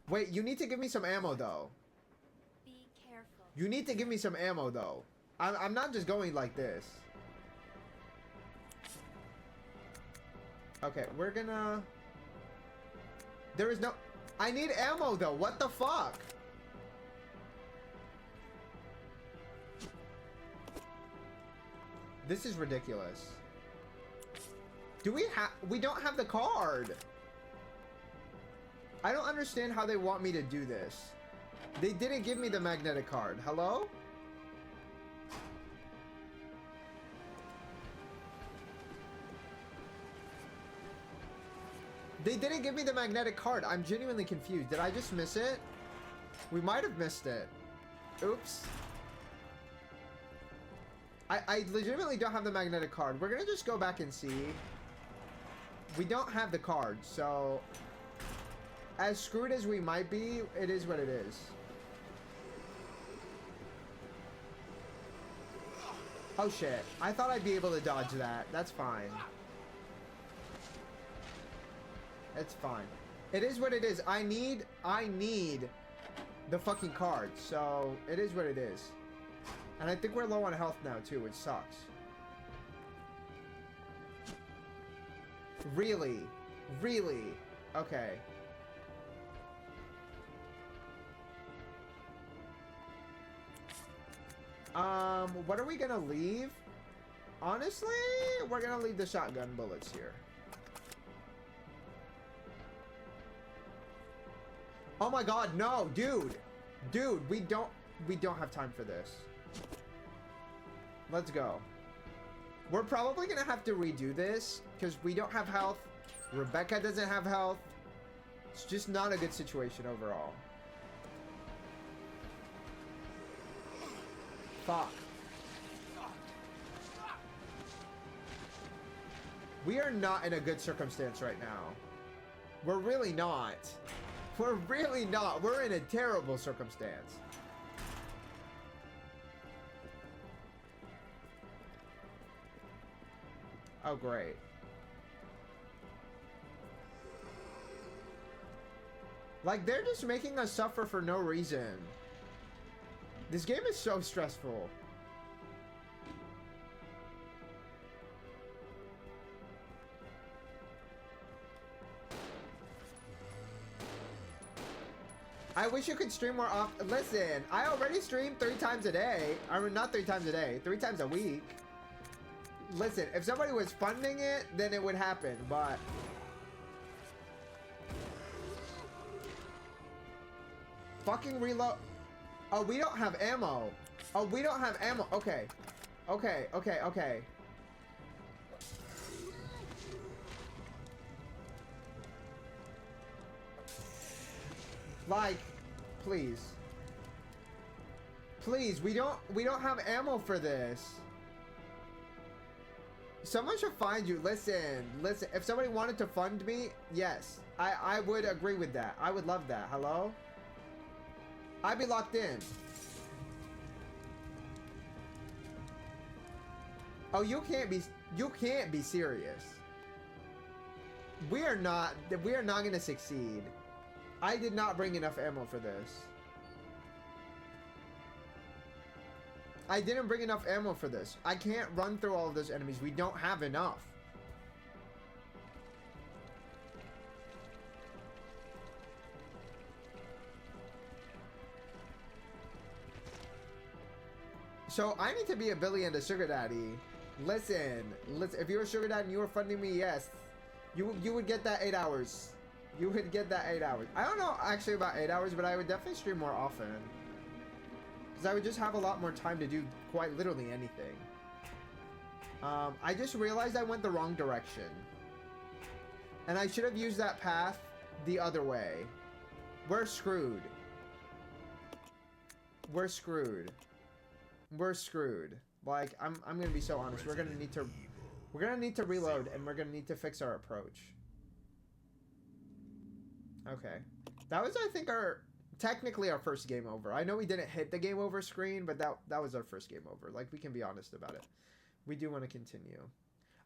Wait, you need to give me some ammo though.
be careful.
You need to give me some ammo though. I'm not just going like this. Okay, we're gonna... There is no... I need ammo though. What the fuck? This is ridiculous. Do we have... We don't have the card. I don't understand how they want me to do this. They didn't give me the magnetic card. Hello? They didn't give me the magnetic card. I'm genuinely confused. Did I just miss it? We might have missed it. Oops. I legitimately don't have the magnetic card. We're gonna just go back and see. We don't have the card, so as screwed as we might be, it is what it is. Oh shit. I thought I'd be able to dodge that. That's fine. It's fine. It is what it is. I need the fucking card, so it is what it is. And I think we're low on health now too, which sucks. Really? Really? Okay. What are we gonna leave? Honestly, we're gonna leave the shotgun bullets here. Oh my god, no, dude. Dude, we don't have time for this. Let's go. We're probably gonna have to redo this because we don't have health. Rebecca doesn't have health. It's just not a good situation overall. Fuck. We are not in a good circumstance right now. We're really not. We're really not. We're in a terrible circumstance. Oh, great. Like, they're just making us suffer for no reason. This game is so stressful. I wish you could stream more often. Listen, I already stream 3 times a day. I mean, not 3 times a day, 3 times a week. Listen, if somebody was funding it, then it would happen, but... Fucking reload. Oh, we don't have ammo. Oh, we don't have ammo. Okay. Okay, okay, okay. Like, please. Please, we don't have ammo for this. Someone should find you. Listen, if somebody wanted to fund me, yes. I would agree with that. I would love that. Hello? I'd be locked in. Oh, you can't be serious. We are not gonna succeed. I did not bring enough ammo for this. I didn't bring enough ammo for this. I can't run through all of those enemies. We don't have enough. So I need to be a Billy and a sugar daddy. Listen. If you were a sugar daddy and you were funding me, yes, you would get that 8 hours. You would get that 8 hours. I don't know actually about 8 hours, but I would definitely stream more often. Because I would just have a lot more time to do quite literally anything. I just realized I went the wrong direction. And I should have used that path the other way. We're screwed. We're screwed. We're screwed. Like, I'm gonna be so honest. We're gonna need to reload, and we're gonna need to fix our approach. Okay. That was, I think, technically our first game over. I know we didn't hit the game over screen, but that was our first game over. Like, we can be honest about it. We do want to continue.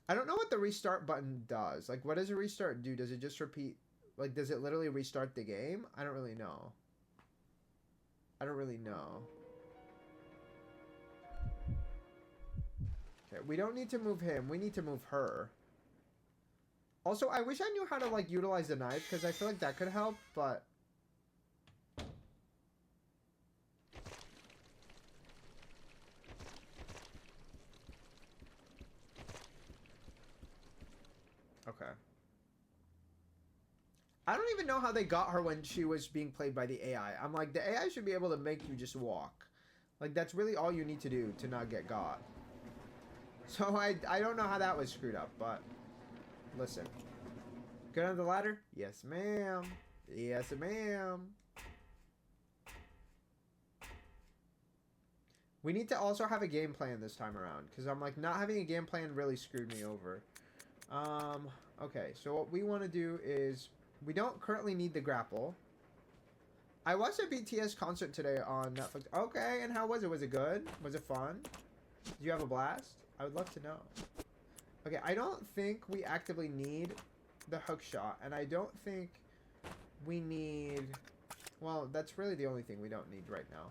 I don't know what the restart button does. Like, what does a restart do? Does it just repeat? Like, does it literally restart the game? I don't really know. I don't really know. Okay, we don't need to move him. We need to move her. Also, I wish I knew how to, like, utilize the knife, because I feel like that could help, but... Okay. I don't even know how they got her when she was being played by the AI. I'm like, the AI should be able to make you just walk. Like, that's really all you need to do to not get got. So I don't know how that was screwed up, but listen. Good on the ladder? Yes, ma'am. Yes, ma'am. We need to also have a game plan this time around, because I'm like, not having a game plan really screwed me over. Okay, so what we want to do is, we don't currently need the grapple. I watched a BTS concert today on Netflix. Okay, and how was it? Was it good? Was it fun? Did you have a blast? I would love to know. Okay, I don't think we actively need the hook shot, and I don't think we need... Well, that's really the only thing we don't need right now.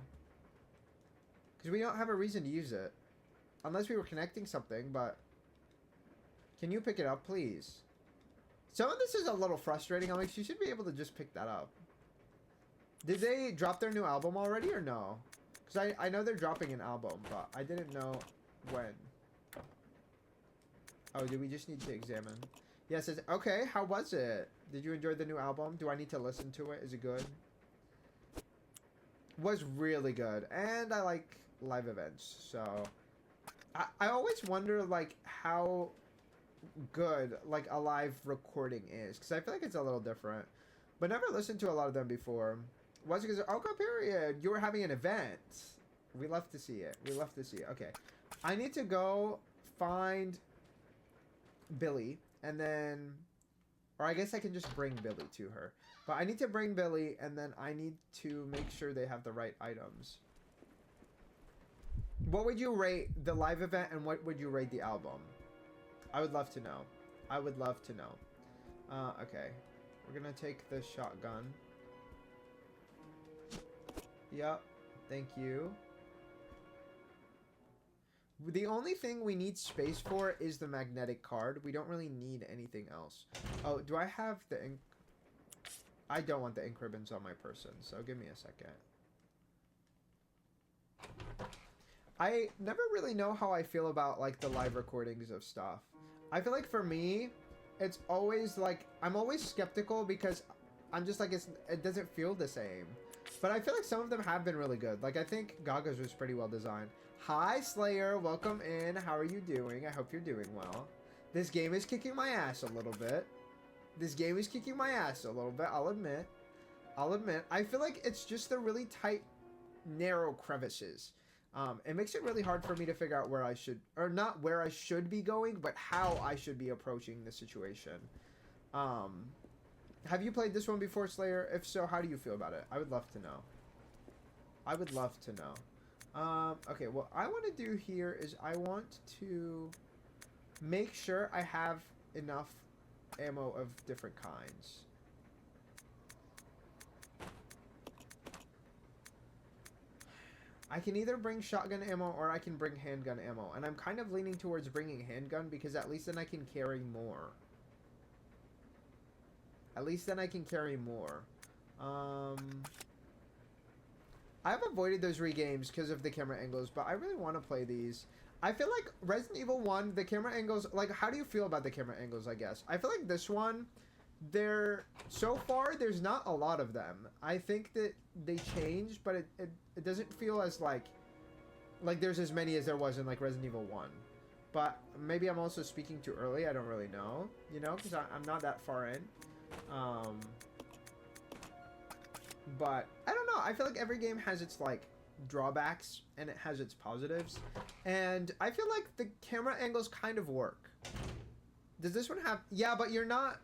Because we don't have a reason to use it. Unless we were connecting something, but... Can you pick it up, please? Some of this is a little frustrating, Alex. You should be able to just pick that up. Did they drop their new album already or no? Because I know they're dropping an album, but I didn't know when. Oh, do we just need to examine? Yes, it's... Okay, how was it? Did you enjoy the new album? Do I need to listen to it? Is it good? Was really good. And I like live events, so... I always wonder, like, how good, like, a live recording is. Because I feel like it's a little different. But never listened to a lot of them before. Was it because... Okay, period. You were having an event. We love to see it. We love to see it. Okay. I need to go find Billy. And then... Or I guess I can just bring Billy to her. But I need to bring Billy, and then I need to make sure they have the right items. What would you rate the live event, and what would you rate the album? I would love to know. I would love to know. Okay. We're gonna take the shotgun. Yep. Thank you. The only thing we need space for is the magnetic card. We don't really need anything else. Oh, do I have the ink? I don't want the ink ribbons on my person, so give me a second. I never really know how I feel about, like, the live recordings of stuff. I feel like for me, it's always, like, I'm always skeptical because I'm just like, it doesn't feel the same. But I feel like some of them have been really good. Like, I think Gaga's was pretty well designed. Hi, Slayer. Welcome in. How are you doing? I hope you're doing well. This game is kicking my ass a little bit. This game is kicking my ass a little bit. I'll admit. I'll admit. I feel like it's just the really tight, narrow crevices. It makes it really hard for me to figure out where I should... Or not where I should be going, but how I should be approaching the situation. Have you played this one before, Slayer? If so, how do you feel about it? I would love to know. I would love to know. Okay, what I want to do here is I want to make sure I have enough ammo of different kinds. I can either bring shotgun ammo or I can bring handgun ammo. And I'm kind of leaning towards bringing handgun because at least then I can carry more. At least then I can carry more. I've avoided those re-games because of the camera angles, but I really want to play these. I feel like Resident Evil 1, the camera angles... Like, how do you feel about the camera angles, I guess? I feel like this one, so far, there's not a lot of them. I think that they changed, but it doesn't feel as, like there's as many as there was in, like, Resident Evil 1. But maybe I'm also speaking too early. I don't really know, you know, because I'm not that far in. But I don't know. I feel like every game has its, like, drawbacks and it has its positives. And I feel like the camera angles kind of work. Does this one have... Yeah, but you're not...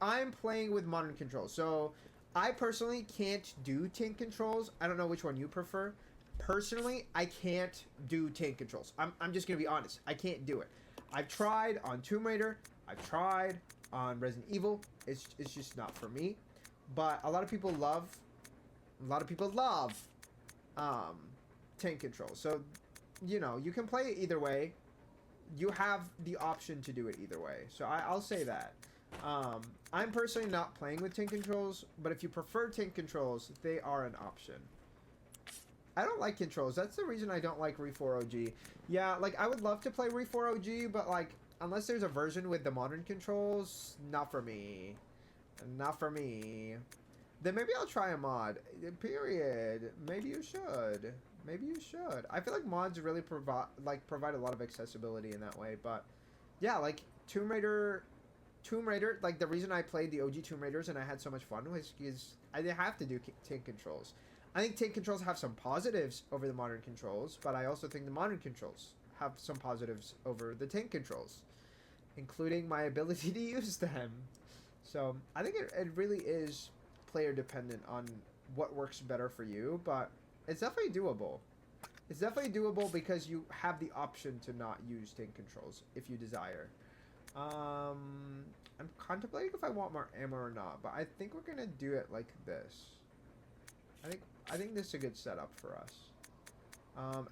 I'm playing with modern controls. So I personally can't do tank controls. I don't know which one you prefer. Personally, I can't do tank controls. I'm just going to be honest. I can't do it. I've tried on Tomb Raider. I've tried on Resident Evil. It's just not for me. But a lot of people love tank controls. So, you know, you can play it either way. You have the option to do it either way. So I'll say that. I'm personally not playing with tank controls, but if you prefer tank controls, they are an option. I don't like controls. That's the reason I don't like Re4OG. Yeah, like, I would love to play Re4OG, but, like, unless there's a version with the modern controls, not for me. Not for me. Then maybe I'll try a mod. Period. Maybe you should. Maybe you should. I feel like mods really provide a lot of accessibility in that way, but yeah, like Tomb Raider, like the reason I played the OG Tomb Raiders and I had so much fun was because I didn't have to do tank controls. I think tank controls have some positives over the modern controls, but I also think the modern controls have some positives over the tank controls, including my ability to use them. So I think it really is player dependent on what works better for you, but it's definitely doable. It's definitely doable because you have the option to not use tank controls if you desire. I'm contemplating if I want more ammo or not, but I think we're gonna do it like this. I think this is a good setup for us.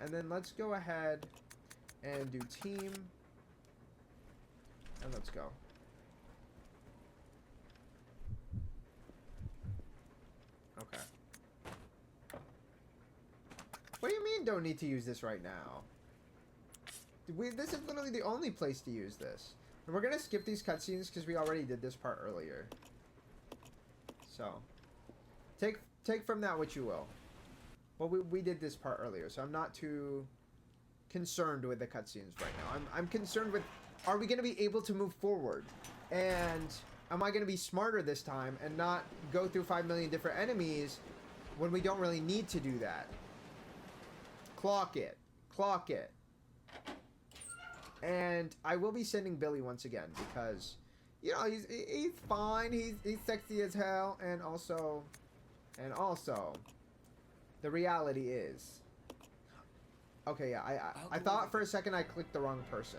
And then let's go ahead and do team, and let's go. Okay. What do you mean don't need to use this right now? This is literally the only place to use this. And we're gonna skip these cutscenes because we already did this part earlier. So, take from that what you will. Well, we did this part earlier, so I'm not too concerned with the cutscenes right now. I'm concerned with, are we gonna be able to move forward? And am I gonna be smarter this time and not go through 5 million different enemies when we don't really need to do that? Clock it. Clock it. And I will be sending Billy once again because, you know, he's fine. He's sexy as hell, and also, the reality is. Okay, yeah, I thought for a second I clicked the wrong person.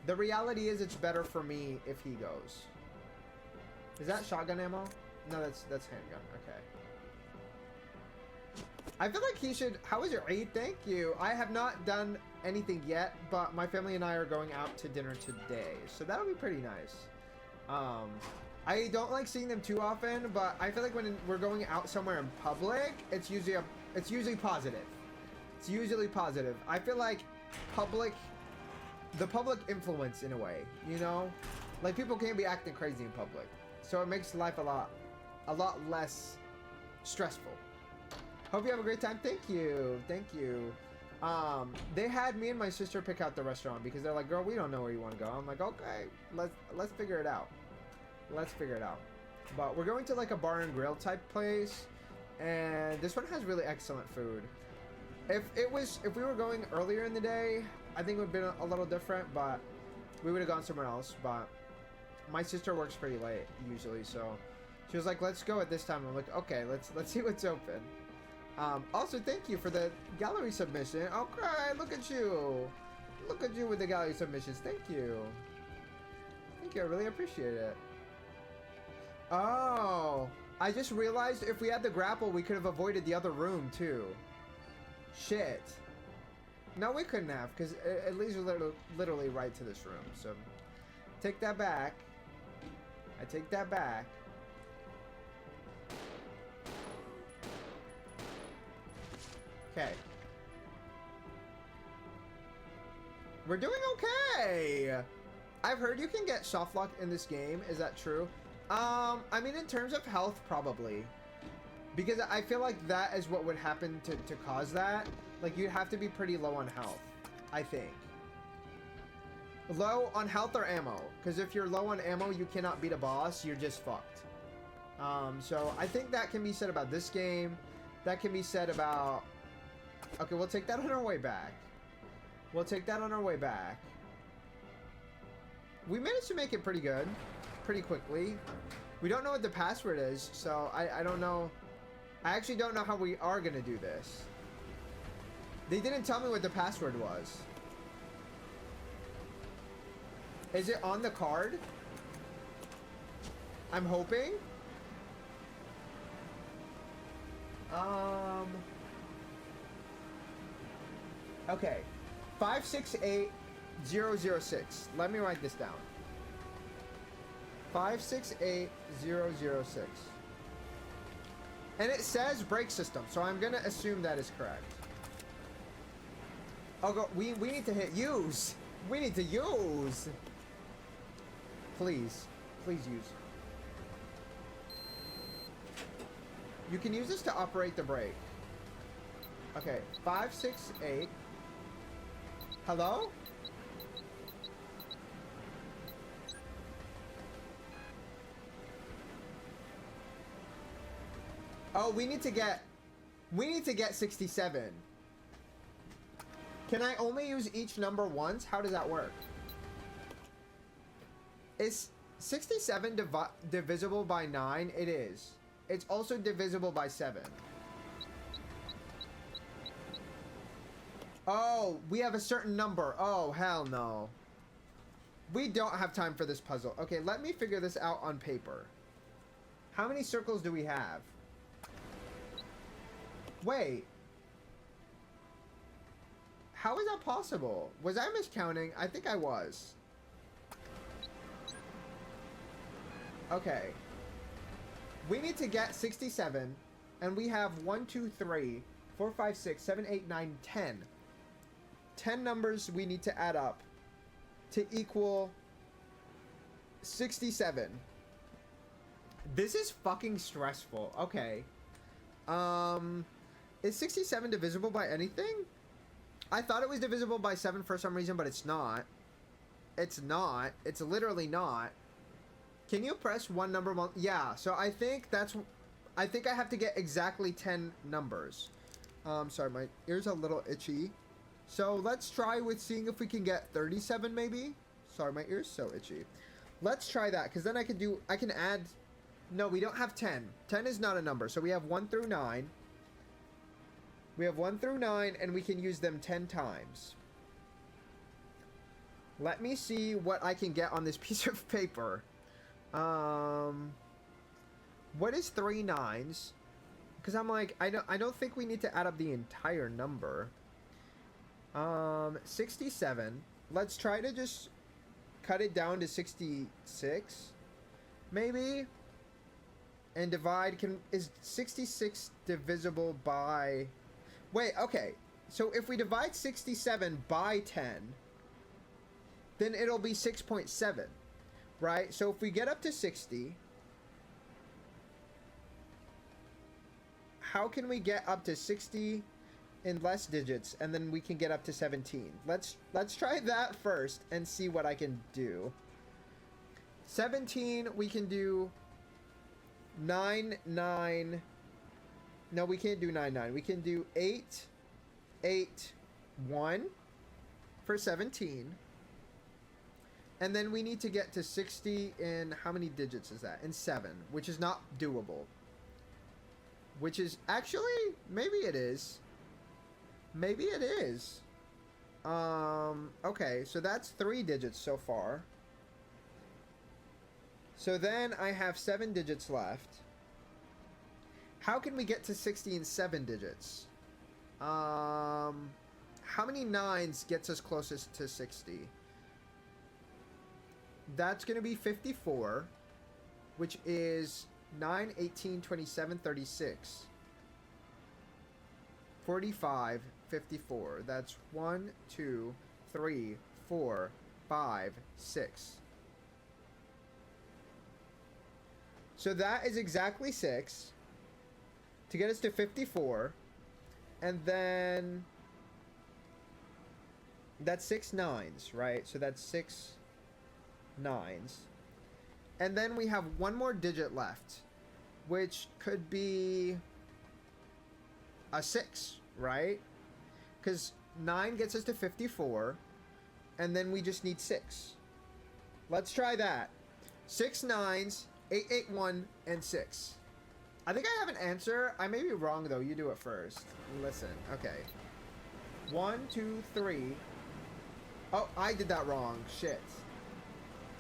The reality is it's better for me if he goes. Is that shotgun ammo? No, that's handgun. Okay. I feel like he should... How was your Eid? Thank you. I have not done anything yet, but my family and I are going out to dinner today, so that'll be pretty nice. I don't like seeing them too often, but I feel like when we're going out somewhere in public, it's usually positive. It's usually positive. I feel like the public influence in a way, you know? Like, people can't be acting crazy in public, so it makes life a lot less stressful. Hope you have a great time. Thank you. Thank you. They had me and my sister pick out the restaurant because they're like, girl, we don't know where you want to go. I'm like, okay, let's figure it out. Let's figure it out. But we're going to like a bar and grill type place, and this one has really excellent food. If we were going earlier in the day, I think it would have been a little different, but we would have gone somewhere else. But my sister works pretty late usually, so she was like, let's go at this time. I'm like, okay, let's see what's open. Also, thank you for the gallery submission. Okay, look at you. Look at you with the gallery submissions. Thank you. Thank you, I really appreciate it. Oh, I just realized if we had the grapple, we could have avoided the other room, too. Shit. No, we couldn't have, because it leads you literally right to this room. So, take that back. I take that back. Okay. We're doing okay. I've heard you can get soft lock in this game. Is that true? I mean, in terms of health, probably. Because I feel like that is what would happen to cause that. Like, you'd have to be pretty low on health, I think. Low on health or ammo. Because if you're low on ammo, you cannot beat a boss. You're just fucked. So I think that can be said about this game. That can be said about... Okay, we'll take that on our way back. We'll take that on our way back. We managed to make it pretty good. Pretty quickly. We don't know what the password is, so I don't know. I actually don't know how we are gonna do this. They didn't tell me what the password was. Is it on the card? I'm hoping. Okay. 568006. Let me write this down. 568006. And it says brake system, so I'm gonna assume that is correct. Oh, go. We need to hit use. We need to use. Please use. You can use this to operate the brake. Okay, 568. Hello? Oh, we need to get 67. Can I only use each number once? How does that work? Is 67 divisible by 9? It is. It's also divisible by 7. Oh, we have a certain number. Oh, hell no. We don't have time for this puzzle. Okay, let me figure this out on paper. How many circles do we have? Wait. How is that possible? Was I miscounting? I think I was. Okay. We need to get 67, and we have 1, 2, 3, 4, 5, 6, 7, 8, 9, 10. 10 numbers we need to add up to equal 67. This is fucking stressful. Okay. Is 67 divisible by anything? I thought it was divisible by 7 for some reason, but it's not. It's not. It's literally not. Can you press one number? Yeah, so I think that's... I think I have to get exactly 10 numbers. Sorry, my ear's a little itchy. So let's try with seeing if we can get 37 maybe. Sorry, my ear's so itchy. Let's try that, because then I can add... No, we don't have 10. 10 is not a number, so we have 1 through 9. We have 1 through 9, and we can use them 10 times. Let me see what I can get on this piece of paper. What is 3 9s? Because I'm like, I don't think we need to add up the entire number. 67. Let's try to just cut it down to 66, maybe. And divide. Is 66 divisible by... Wait, okay. So if we divide 67 by 10, then it'll be 6.7, right? So if we get up to 60, how can we get up to 60 in less digits, and then we can get up to 17? Let's try that first and see what I can do. 17, we can do 9 9. No, we can't do 9 9. We can do 8 8 1 for 17. And then we need to get to 60 in how many digits is that? In 7, which is not doable. Which is actually, maybe it is. Maybe it is. Okay, so that's 3 digits so far. So then I have 7 digits left. How can we get to 60 in 7 digits? How many 9s gets us closest to 60? That's going to be 54, which is 9, 18, 27, 36. 45, 54. That's 1, 2, 3, 4, 5, 6. So that is exactly 6 to get us to 54. And then that's 6 9s, right? So that's 6 9s. And then we have one more digit left, which could be a 6, right? Because 9 gets us to 54, and then we just need 6. Let's try that. 6 9s, 8 8 1, and 6. I think I have an answer. I may be wrong, though. You do it first. Listen. Okay. 1 2 3. Oh, I did that wrong. Shit.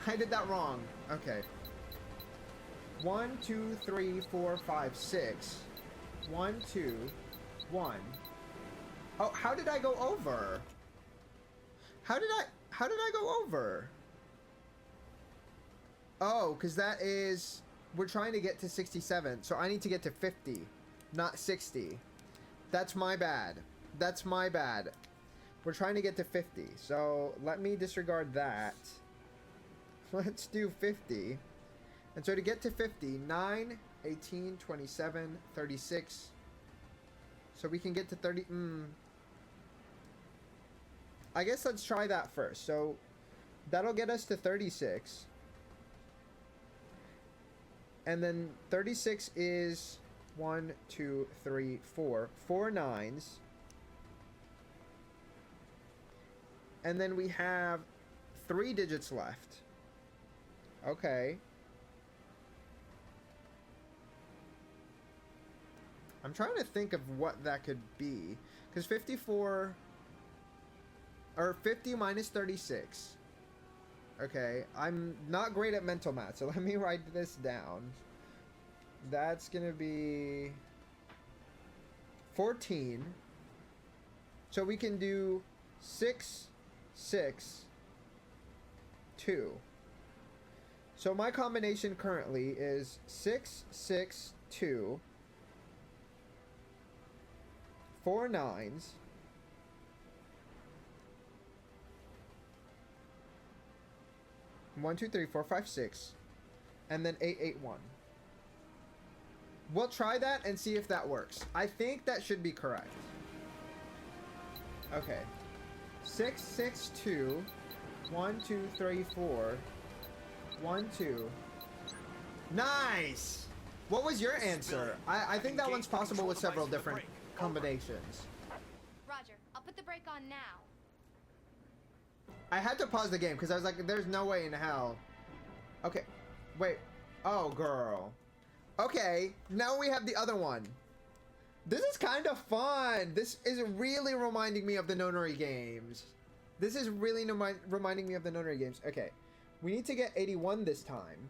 I did that wrong. Okay. 1 2 3 4 5 6. 1 2 1. Oh, how did I go over? How did I go over? Oh, because that is... We're trying to get to 67, so I need to get to 50, not 60. That's my bad. That's my bad. We're trying to get to 50, so let me disregard that. Let's do 50. And so to get to 50, 9, 18, 27, 36. So we can get to 30. I guess let's try that first. So that'll get us to 36. And then 36 is 1, 2, 3, 4. 4 nines. And then we have 3 digits left. Okay. I'm trying to think of what that could be. Because 54... Or 50 minus 36. Okay. I'm not great at mental math, so let me write this down. That's going to be 14. So we can do 6, 6, 2. So my combination currently is 6, 6, 2, 4 nines, 1, 2, 3, 4, 5, 6, and then 8, 8, 1. We'll try that and see if that works. I think that should be correct. Okay. 6, 6, 2, 1, 2, 3, 4, 1, 2. Nice! What was your answer? I think that one's possible with several different combinations.
Roger, I'll put the brake on now.
I had to pause the game because I was like, there's no way in hell. Okay. Wait. Oh, girl. Okay. Now we have the other one. This is kind of fun. This is really reminding me of the nonary games. This is really reminding me of the nonary games. Okay. We need to get 81 this time.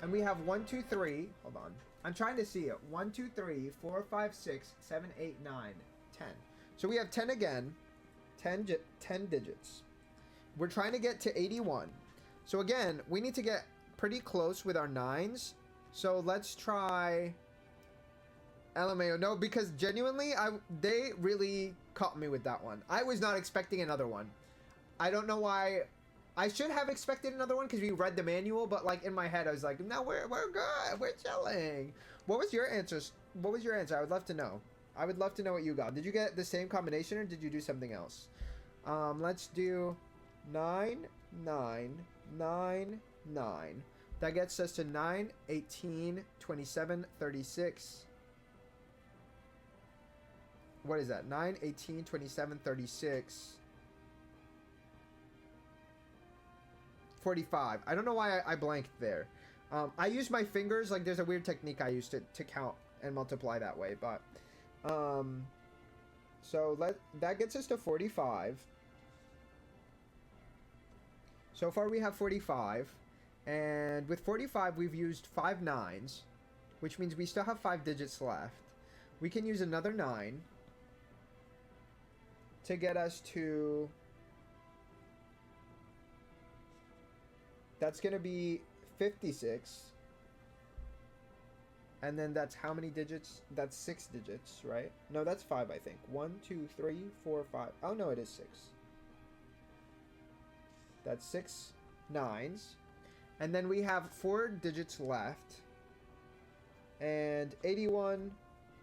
And we have 1, 2, 3. Hold on. I'm trying to see it. 1, 2, 3, 4, 5, 6, 7, 8, 9, 10. So we have 10 again. 10 digits. We're trying to get to 81. So again, we need to get pretty close with our nines. So let's try LMAO. No, because genuinely, they really caught me with that one. I was not expecting another one. I don't know why. I should have expected another one because we read the manual, but like in my head, I was like, no, we're good. We're chilling. What was your answer? What was your answer? I would love to know. I would love to know what you got. Did you get the same combination or did you do something else? Let's do 9, 9, 9, 9. That gets us to 9, 18, 27, 36. What is that? 9, 18, 27, 36. 45. I don't know why I blanked there. I use my fingers. Like, there's a weird technique I use to count and multiply that way. But, so that gets us to 45. So far we have 45. And with 45, we've used 5 nines, which means we still have 5 digits left. We can use another 9 to get us to... That's going to be 56. And then that's how many digits? That's 6 digits, right? No, that's 5, I think. 1, 2, 3, 4, 5. Oh, no, it is 6. That's 6 nines. And then we have 4 digits left. And 81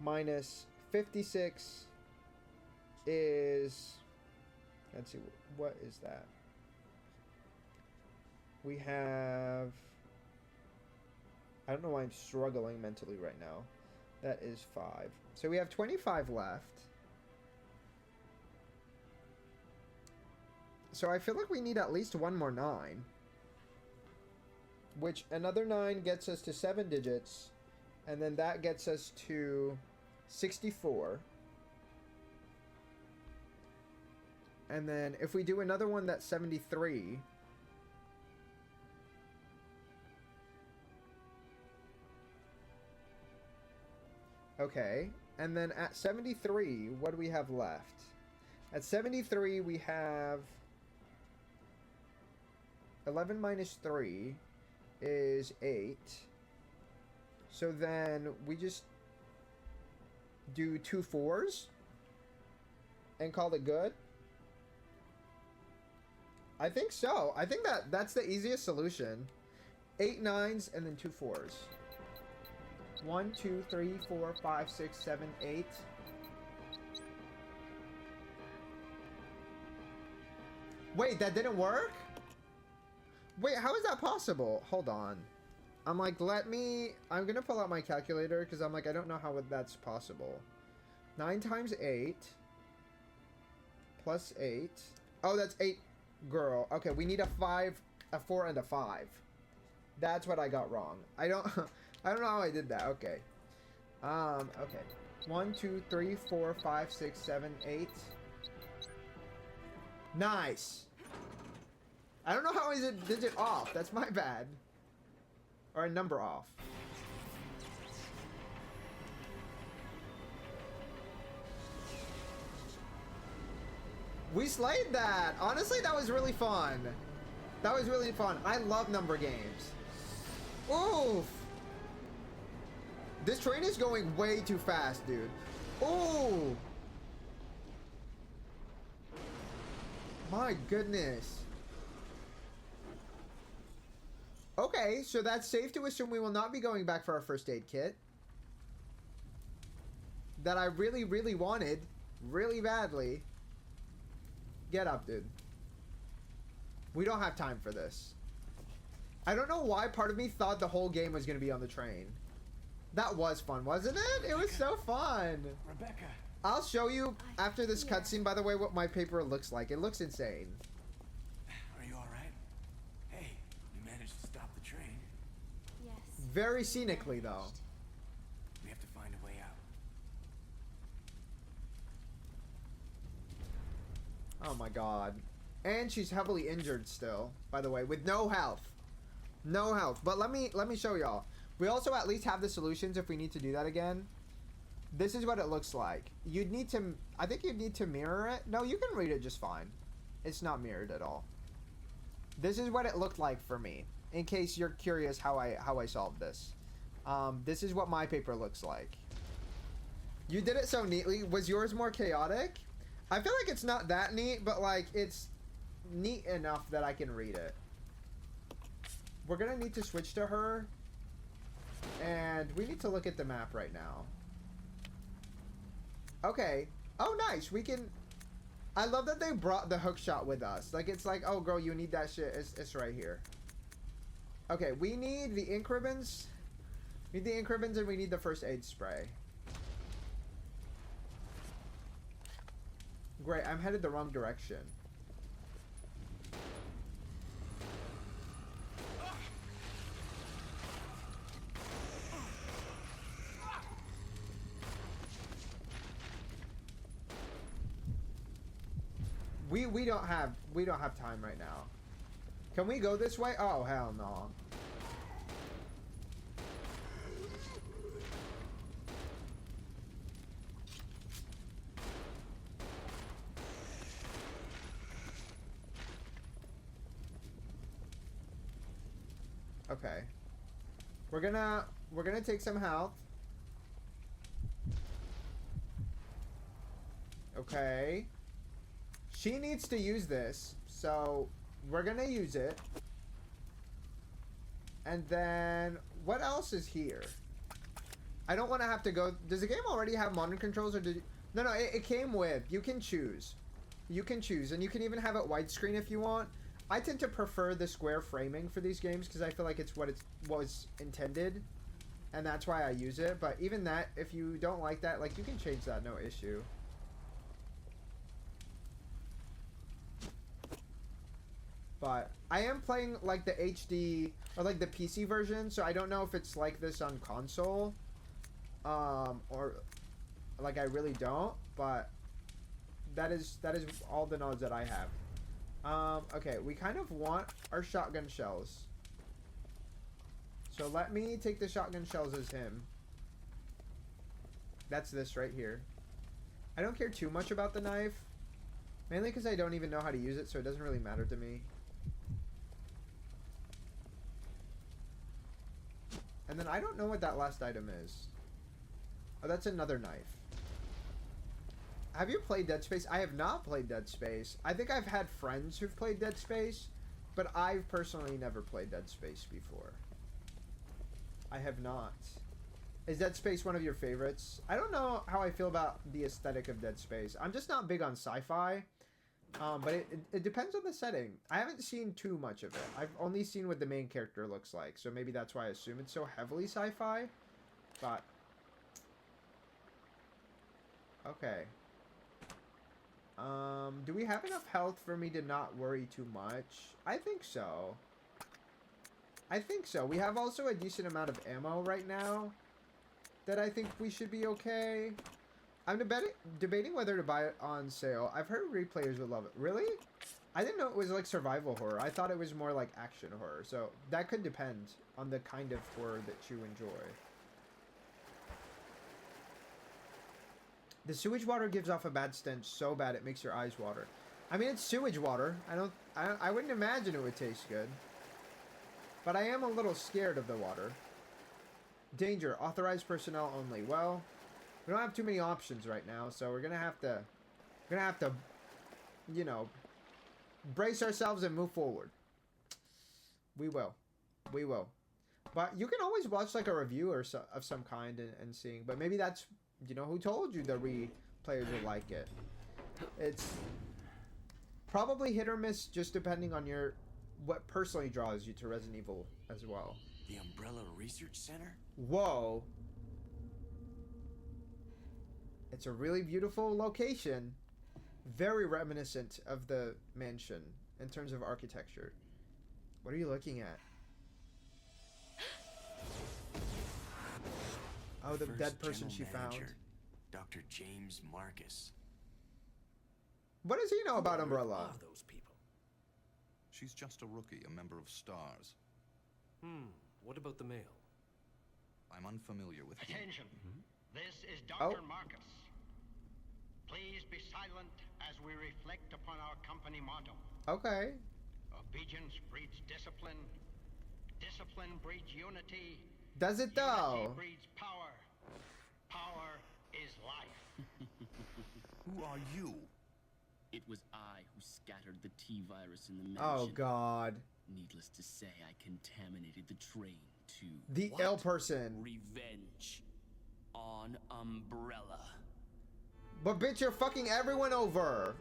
minus 56 is... Let's see, what is that? We have... I don't know why I'm struggling mentally right now. That is 5. So we have 25 left. So I feel like we need at least one more 9. Which another 9 gets us to 7 digits. And then that gets us to 64. And then if we do another one that's 73... Okay, and then at 73, what do we have left? At 73, we have 11 minus 3 is 8. So then we just do 2 4s and call it good. I think so. I think that's the easiest solution. 8 9s and then 2 4s. 1, 2, 3, 4, 5, 6, 7, 8. Wait, that didn't work? Wait, how is that possible? Hold on. I'm like, I'm gonna pull out my calculator because I'm like, I don't know how that's possible. 9 times 8 plus 8. Oh, that's 8, girl. Okay, we need a 5, a 4, and a 5. That's what I got wrong. I don't know how I did that. Okay. Okay. 1, 2, 3, 4, 5, 6, 7, 8. Nice. I don't know how is it digit off. That's my bad. Or a number off. We slayed that. Honestly, that was really fun. That was really fun. I love number games. Oof. This train is going way too fast, dude. Ooh. My goodness. Okay, so that's safe to assume we will not be going back for our first aid kit. That I really, really wanted. Really badly. Get up, dude. We don't have time for this. I don't know why part of me thought the whole game was going to be on the train. That was fun, wasn't it? It was so fun.
Rebecca.
I'll show you after this cutscene, by the way, what my paper looks like. It looks insane.
Are you alright? Hey, you managed to stop the train.
Yes.
Very scenically, though.
We have to find a way out.
Oh my god. And she's heavily injured still, by the way, with no health. No health. But let me show y'all. We also at least have the solutions if we need to do that again. This is what it looks like. You'd need to, I think you'd need to mirror it. No, you can read it just fine. It's not mirrored at all. This is what it looked like for me. In case you're curious how I solved this. This is what my paper looks like. You did it so neatly. Was yours more chaotic? I feel like it's not that neat, but like it's neat enough that I can read it. We're gonna need to switch to her. And we need to look at the map right now. Okay. Oh, nice. We can... I love that they brought the hook shot with us. Like, it's like, oh, girl, you need that shit. It's right here. Okay, we need the ink ribbons. We need the ink ribbons and we need the first aid spray. Great, I'm headed the wrong direction. We don't have time right now. Can we go this way? Oh, hell no. Okay. We're gonna take some health. Okay. She needs to use this, so we're gonna use it. And then, what else is here? I don't want to have to go... Does the game already have modern controls, or did... No, it came with... You can choose. You can choose, and you can even have it widescreen if you want. I tend to prefer the square framing for these games, because I feel like it's what it was intended. And that's why I use it, but even that, if you don't like that, like, you can change that, no issue. But I am playing like the HD or like the PC version, so I don't know if it's like this on console, or like I really don't. But that is all the knowledge that I have. Okay, we kind of want our shotgun shells, so let me take the shotgun shells as him. That's this right here. I don't care too much about the knife, mainly because I don't even know how to use it, so it doesn't really matter to me. And then I don't know what that last item is. Oh, that's another knife. Have you played Dead Space? I have not played Dead Space. I think I've had friends who've played Dead Space, but I've personally never played Dead Space before. I have not. Is Dead Space one of your favorites? I don't know how I feel about the aesthetic of Dead Space. I'm just not big on sci-fi. But it depends on the setting. I haven't seen too much of it. I've only seen what the main character looks like, so maybe that's why I assume it's so heavily sci-fi. But okay. Do we have enough health for me to not worry too much? I think so. I think so. We have also a decent amount of ammo right now that I think we should be okay. I'm debating whether to buy it on sale. I've heard replayers would love it. Really? I didn't know it was like survival horror. I thought it was more like action horror. So that could depend on the kind of horror that you enjoy. The sewage water gives off a bad stench so bad it makes your eyes water. I mean, it's sewage water. I wouldn't imagine it would taste good. But I am a little scared of the water. Danger. Authorized personnel only. Well, we don't have too many options right now, so we're gonna have to, you know, brace ourselves and move forward. We will. We will. But you can always watch like a review or of some kind and seeing. But maybe that's, you know, who told you the replayers will like it. It's probably hit or miss just depending on what personally draws you to Resident Evil as well.
The Umbrella Research Center?
Whoa. It's a really beautiful location. Very reminiscent of the mansion in terms of architecture. What are you looking at? Oh, the dead person she found.
Dr. James Marcus.
What does he know about Umbrella?
Who are those people?
She's just a rookie, a member of STARS.
What about the male?
I'm unfamiliar with him.
Attention. This is Dr. Marcus. Please be silent as we reflect upon our company motto.
Okay.
Obedience breeds discipline. Discipline breeds unity.
Does it though?
Unity breeds power. Power is life.
Who are you?
It was I who scattered the T-virus in the mansion.
Oh God.
Needless to say, I contaminated the train too.
The ill person.
Revenge on Umbrella.
But bitch, you're fucking everyone over.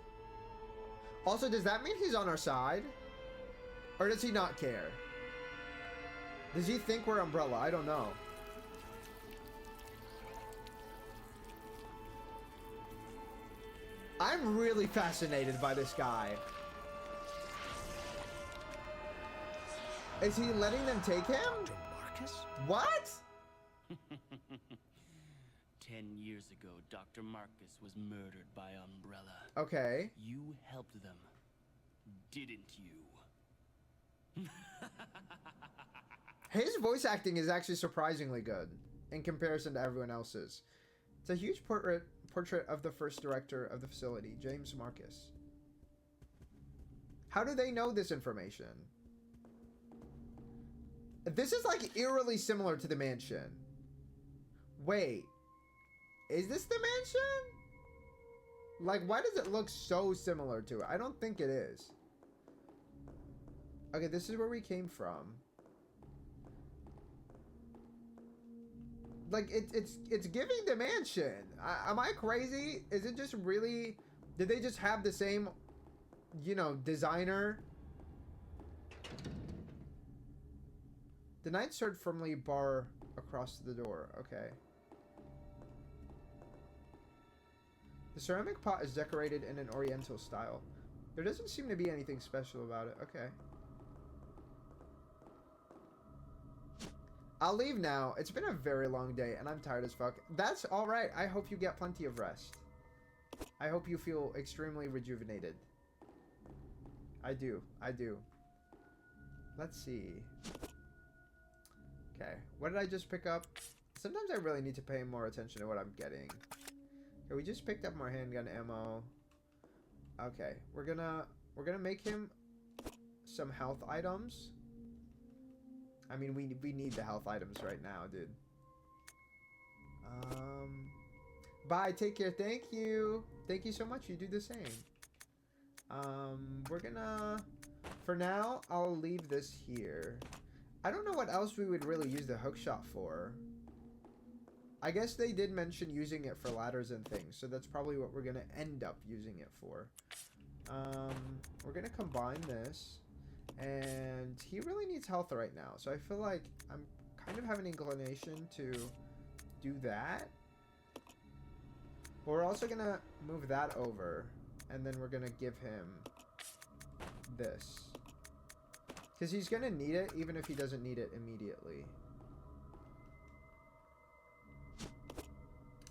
Also, does that mean he's on our side? Or does he not care? Does he think we're Umbrella? I don't know. I'm really fascinated by this guy. Is he letting them take him?
Dr. Marcus?
What?
10 years ago, Dr. Marcus was murdered by Umbrella.
Okay.
You helped them, didn't you?
His voice acting is actually surprisingly good in comparison to everyone else's. It's a huge portrait of the first director of the facility, James Marcus. How do they know this information? This is like eerily similar to the mansion. Wait. Is this the mansion? Like, why does it look so similar to it? I don't think it is. Okay, this is where we came from. Like, it's giving the mansion. Am I crazy? Is it just really... Did they just have the same, you know, designer? The Night Sword firmly bar across the door. Okay. The ceramic pot is decorated in an oriental style. There doesn't seem to be anything special about it. Okay. I'll leave now. It's been a very long day and I'm tired as fuck. That's alright. I hope you get plenty of rest. I hope you feel extremely rejuvenated. I do. I do. Let's see. Okay. What did I just pick up? Sometimes I really need to pay more attention to what I'm getting. Okay, we just picked up more handgun ammo. Okay. We're gonna make him some health items. I mean, we need the health items right now, dude. Bye, take care, thank you. Thank you so much, you do the same. We're gonna... For now, I'll leave this here. I don't know what else we would really use the hookshot for. I guess they did mention using it for ladders and things, so that's probably what we're gonna end up using it for. We're gonna combine this, and he really needs health right now, so I feel like I'm kind of having an inclination to do that. But we're also gonna move that over, and then we're gonna give him this, because he's gonna need it even if he doesn't need it immediately.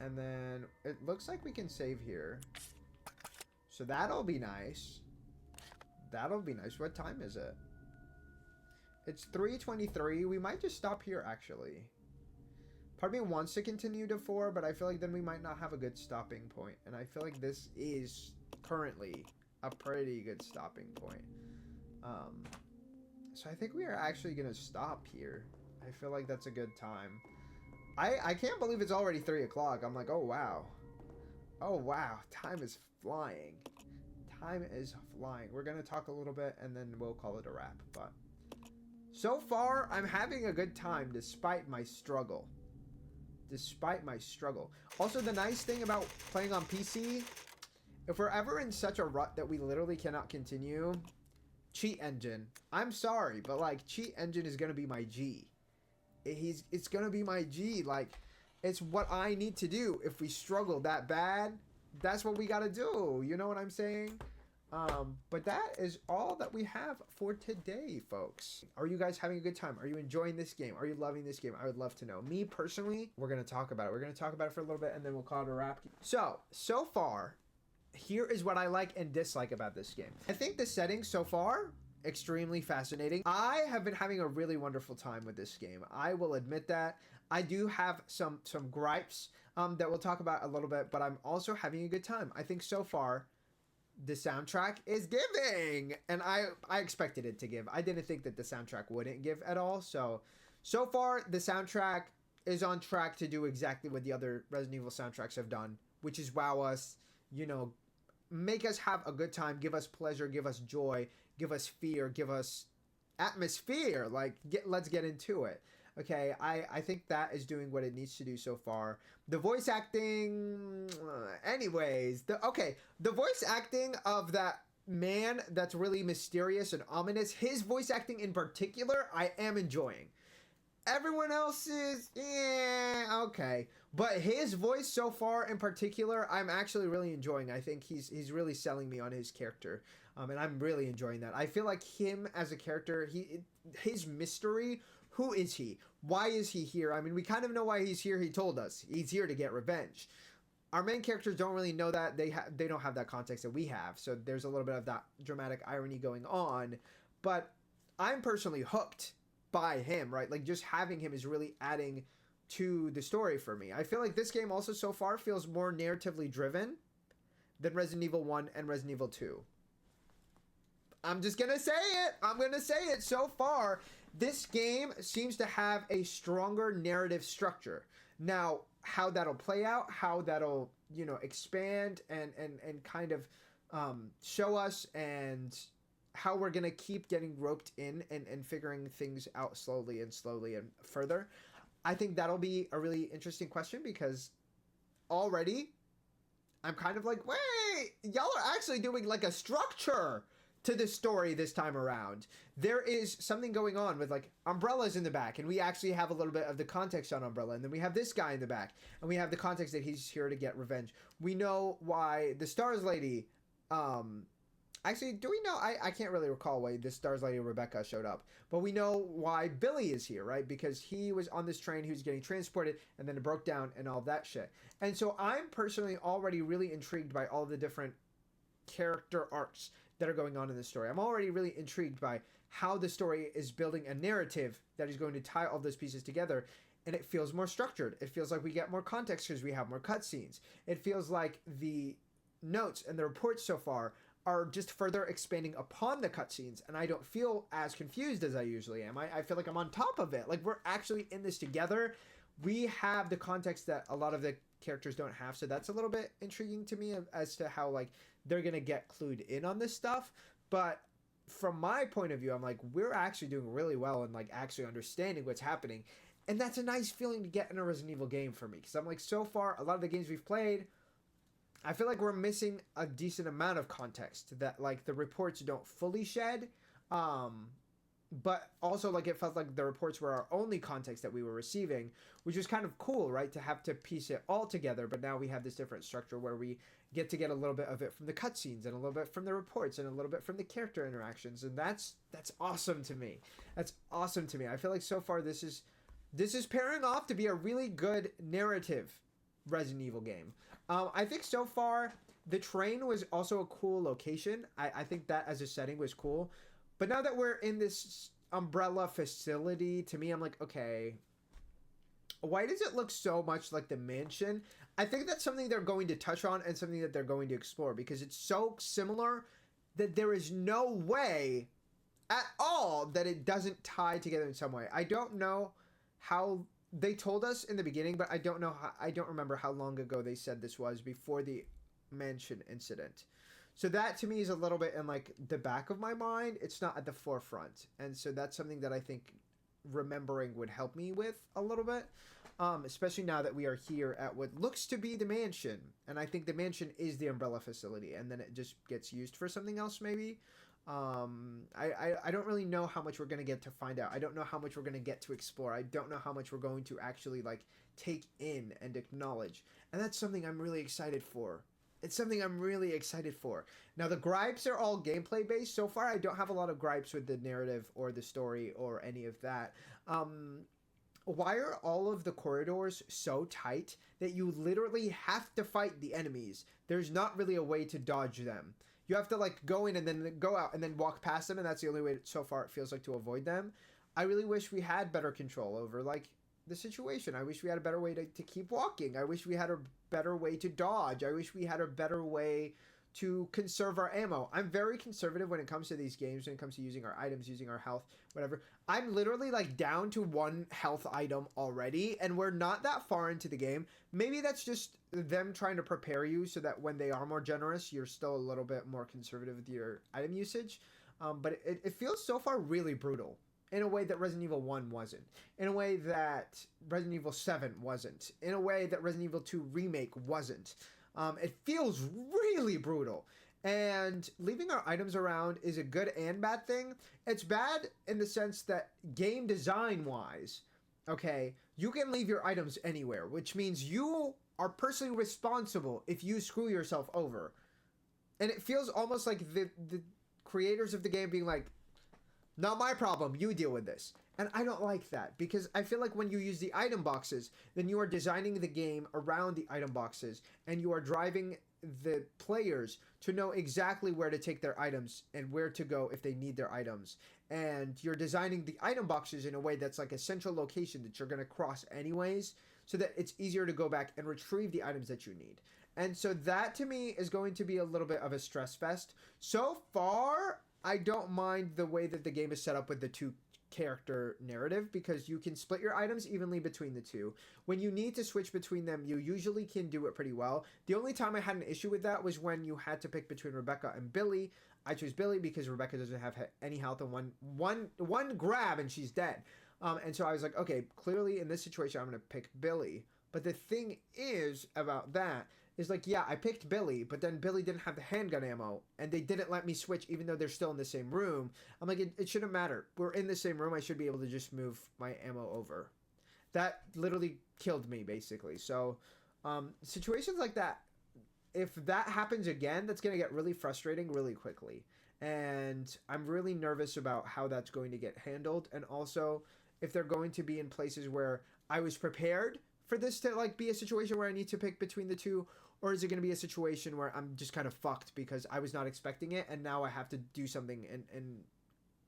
And then it looks like we can save here. So that'll be nice. That'll be nice. What time is it? It's 3:23. We might just stop here, actually. Part of me wants to continue to 4, but I feel like then we might not have a good stopping point. And I feel like this is currently a pretty good stopping point. So I think we are actually going to stop here. I feel like that's a good time. I can't believe it's already 3 o'clock. I'm like, oh, wow. Oh, wow. Time is flying. Time is flying. We're going to talk a little bit, and then we'll call it a wrap. But so far, I'm having a good time despite my struggle. Despite my struggle. Also, the nice thing about playing on PC, if we're ever in such a rut that we literally cannot continue, Cheat Engine. I'm sorry, but, like, Cheat Engine is going to be my G. It's gonna be my G. Like, it's what I need to do. If we struggle that bad, that's what we gotta do. You know what I'm saying? But that is all that we have for today, folks. Are you guys having a good time? Are you enjoying this game? Are you loving this game? I would love to know. Me personally, we're gonna talk about it. We're gonna talk about it for a little bit, and then we'll call it a wrap. So far, here is what I like and dislike about this game. I think the settings so far, extremely fascinating. I have been having a really wonderful time with this game. I will admit that. I do have some gripes that we'll talk about a little bit, but I'm also having a good time. I think so far the soundtrack is giving, and I expected it to give. I didn't think that the soundtrack wouldn't give at all. So far the soundtrack is on track to do exactly what the other Resident Evil soundtracks have done, which is wow us, you know, make us have a good time, give us pleasure, give us joy, give us fear, give us atmosphere. Like, let's get into it. Okay, I think that is doing what it needs to do so far. The voice acting, anyways. The voice acting of that man that's really mysterious and ominous, his voice acting in particular, I am enjoying. Everyone else is, okay. But his voice so far in particular, I'm actually really enjoying. I think he's really selling me on his character. And I'm really enjoying that. I feel like him as a character, his mystery, who is he? Why is he here? I mean, we kind of know why he's here. He told us. He's here to get revenge. Our main characters don't really know that. They don't have that context that we have. So there's a little bit of that dramatic irony going on. But I'm personally hooked by him, right? Like, just having him is really adding to the story for me. I feel like this game also so far feels more narratively driven than Resident Evil 1 and Resident Evil 2. I'm just gonna say it. I'm gonna say it. So far, this game seems to have a stronger narrative structure. Now, how that'll play out, how that'll, you know, expand and kind of show us, and how we're gonna keep getting roped in and figuring things out slowly and further. I think that'll be a really interesting question, because already I'm kind of like, wait, y'all are actually doing like a structure to the story this time around. There is something going on with, like, Umbrella's in the back, and we actually have a little bit of the context on Umbrella, and then we have this guy in the back, and we have the context that he's here to get revenge. We know why the Stars Lady, actually, do we know? I can't really recall why the Stars Lady Rebecca showed up, but we know why Billy is here, right? Because he was on this train, he was getting transported, and then it broke down and all that shit. And so I'm personally already really intrigued by all the different character arcs that are going on in the story. I'm already really intrigued by how the story is building a narrative that is going to tie all those pieces together, and it feels more structured. It feels like we get more context because we have more cutscenes. It feels like the notes and the reports so far are just further expanding upon the cutscenes, and I don't feel as confused as I usually am. I feel like I'm on top of it. Like, we're actually in this together. We have the context that a lot of the characters don't have, so that's a little bit intriguing to me as to how, like, they're gonna get clued in on this stuff. But from my point of view, I'm like, we're actually doing really well and, like, actually understanding what's happening, and that's a nice feeling to get in a Resident Evil game for me, because I'm like, so far a lot of the games we've played, I feel like we're missing a decent amount of context that like the reports don't fully shed. But also like it felt like the reports were our only context that we were receiving, which was kind of cool, right? To have to piece it all together. But now we have this different structure where we get to get a little bit of it from the cutscenes and a little bit from the reports and a little bit from the character interactions. And that's awesome to me. That's awesome to me. I feel like so far this is pairing off to be a really good narrative Resident Evil game. I think so far the train was also a cool location. I think that as a setting was cool. But now that we're in this umbrella facility, to me, I'm like, okay, why does it look so much like the mansion? I think that's something they're going to touch on and something that they're going to explore because it's so similar that there is no way at all that it doesn't tie together in some way. I don't know how they told us in the beginning, but I don't remember how long ago they said this was before the mansion incident. So that to me is a little bit in like the back of my mind. It's not at the forefront. And so that's something that I think remembering would help me with a little bit. Especially now that we are here at what looks to be the mansion. And I think the mansion is the umbrella facility. And then it just gets used for something else maybe. I don't really know how much we're going to get to find out. I don't know how much we're going to get to explore. I don't know how much we're going to actually like take in and acknowledge. And that's something I'm really excited for. It's something I'm really excited for. Now, the gripes are all gameplay based. So far, I don't have a lot of gripes with the narrative or the story or any of that. Why are all of the corridors so tight that you literally have to fight the enemies? There's not really a way to dodge them. You have to like go in and then go out and then walk past them, and that's the only way so far it feels like to avoid them. I really wish we had better control over like the situation. I wish we had a better way to keep walking. I wish we had a better way to dodge. I wish we had a better way to conserve our ammo. I'm very conservative when it comes to these games, when it comes to using our items, using our health, whatever. I'm literally like down to 1 health item already, and we're not that far into the game. Maybe that's just them trying to prepare you so that when they are more generous, you're still a little bit more conservative with your item usage. But it feels so far really brutal. In a way that Resident Evil 1 wasn't. In a way that Resident Evil 7 wasn't. In a way that Resident Evil 2 Remake wasn't. It feels really brutal. And leaving our items around is a good and bad thing. It's bad in the sense that game design-wise, okay, you can leave your items anywhere, which means you are personally responsible if you screw yourself over. And it feels almost like the creators of the game being like, not my problem, you deal with this. And I don't like that, because I feel like when you use the item boxes, then you are designing the game around the item boxes, and you are driving the players to know exactly where to take their items and where to go if they need their items. And you're designing the item boxes in a way that's like a central location that you're going to cross anyways, so that it's easier to go back and retrieve the items that you need. And so that to me is going to be a little bit of a stress fest. So far, I don't mind the way that the game is set up with the 2 character narrative, because you can split your items evenly between the 2. When you need to switch between them, you usually can do it pretty well. The only time I had an issue with that was when you had to pick between Rebecca and Billy. I chose Billy because Rebecca doesn't have any health, and one grab and she's dead. And so I was like, okay, clearly in this situation I'm going to pick Billy. But the thing is about that is like, yeah, I picked Billy, but then Billy didn't have the handgun ammo, and they didn't let me switch even though they're still in the same room. I'm like, it shouldn't matter. We're in the same room. I should be able to just move my ammo over. That literally killed me, basically. So situations like that, if that happens again, that's going to get really frustrating really quickly. And I'm really nervous about how that's going to get handled. And also, if they're going to be in places where I was prepared for this to like be a situation where I need to pick between the 2, or is it going to be a situation where I'm just kind of fucked because I was not expecting it, and now I have to do something in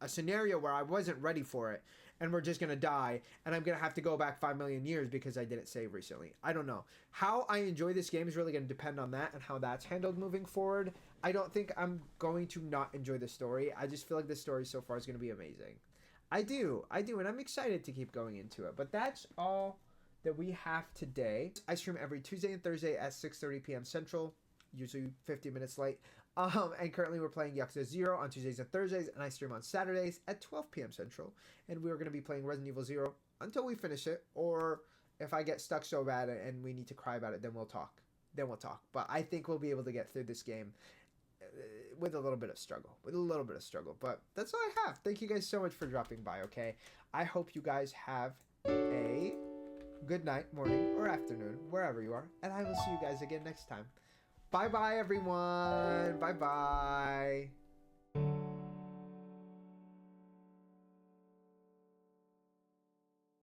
a scenario where I wasn't ready for it, and we're just going to die, and I'm going to have to go back 5 million years because I didn't save recently. I don't know. How I enjoy this game is really going to depend on that and how that's handled moving forward. I don't think I'm going to not enjoy the story. I just feel like the story so far is going to be amazing. I do, and I'm excited to keep going into it. But that's all that we have today. I stream every Tuesday and Thursday at 6:30 p.m. Central, usually 50 minutes late. And currently we're playing Yakuza 0 on Tuesdays and Thursdays, and I stream on Saturdays at 12 p.m. Central. And we're going to be playing Resident Evil 0 until we finish it, or if I get stuck so bad and we need to cry about it, then we'll talk. then we'll talk. But I think we'll be able to get through this game with a little bit of struggle. But that's all I have. Thank you guys so much for dropping by, okay? I hope you guys have a good night, morning, or afternoon, wherever you are. And I will see you guys again next time. Bye-bye, everyone. Bye-bye.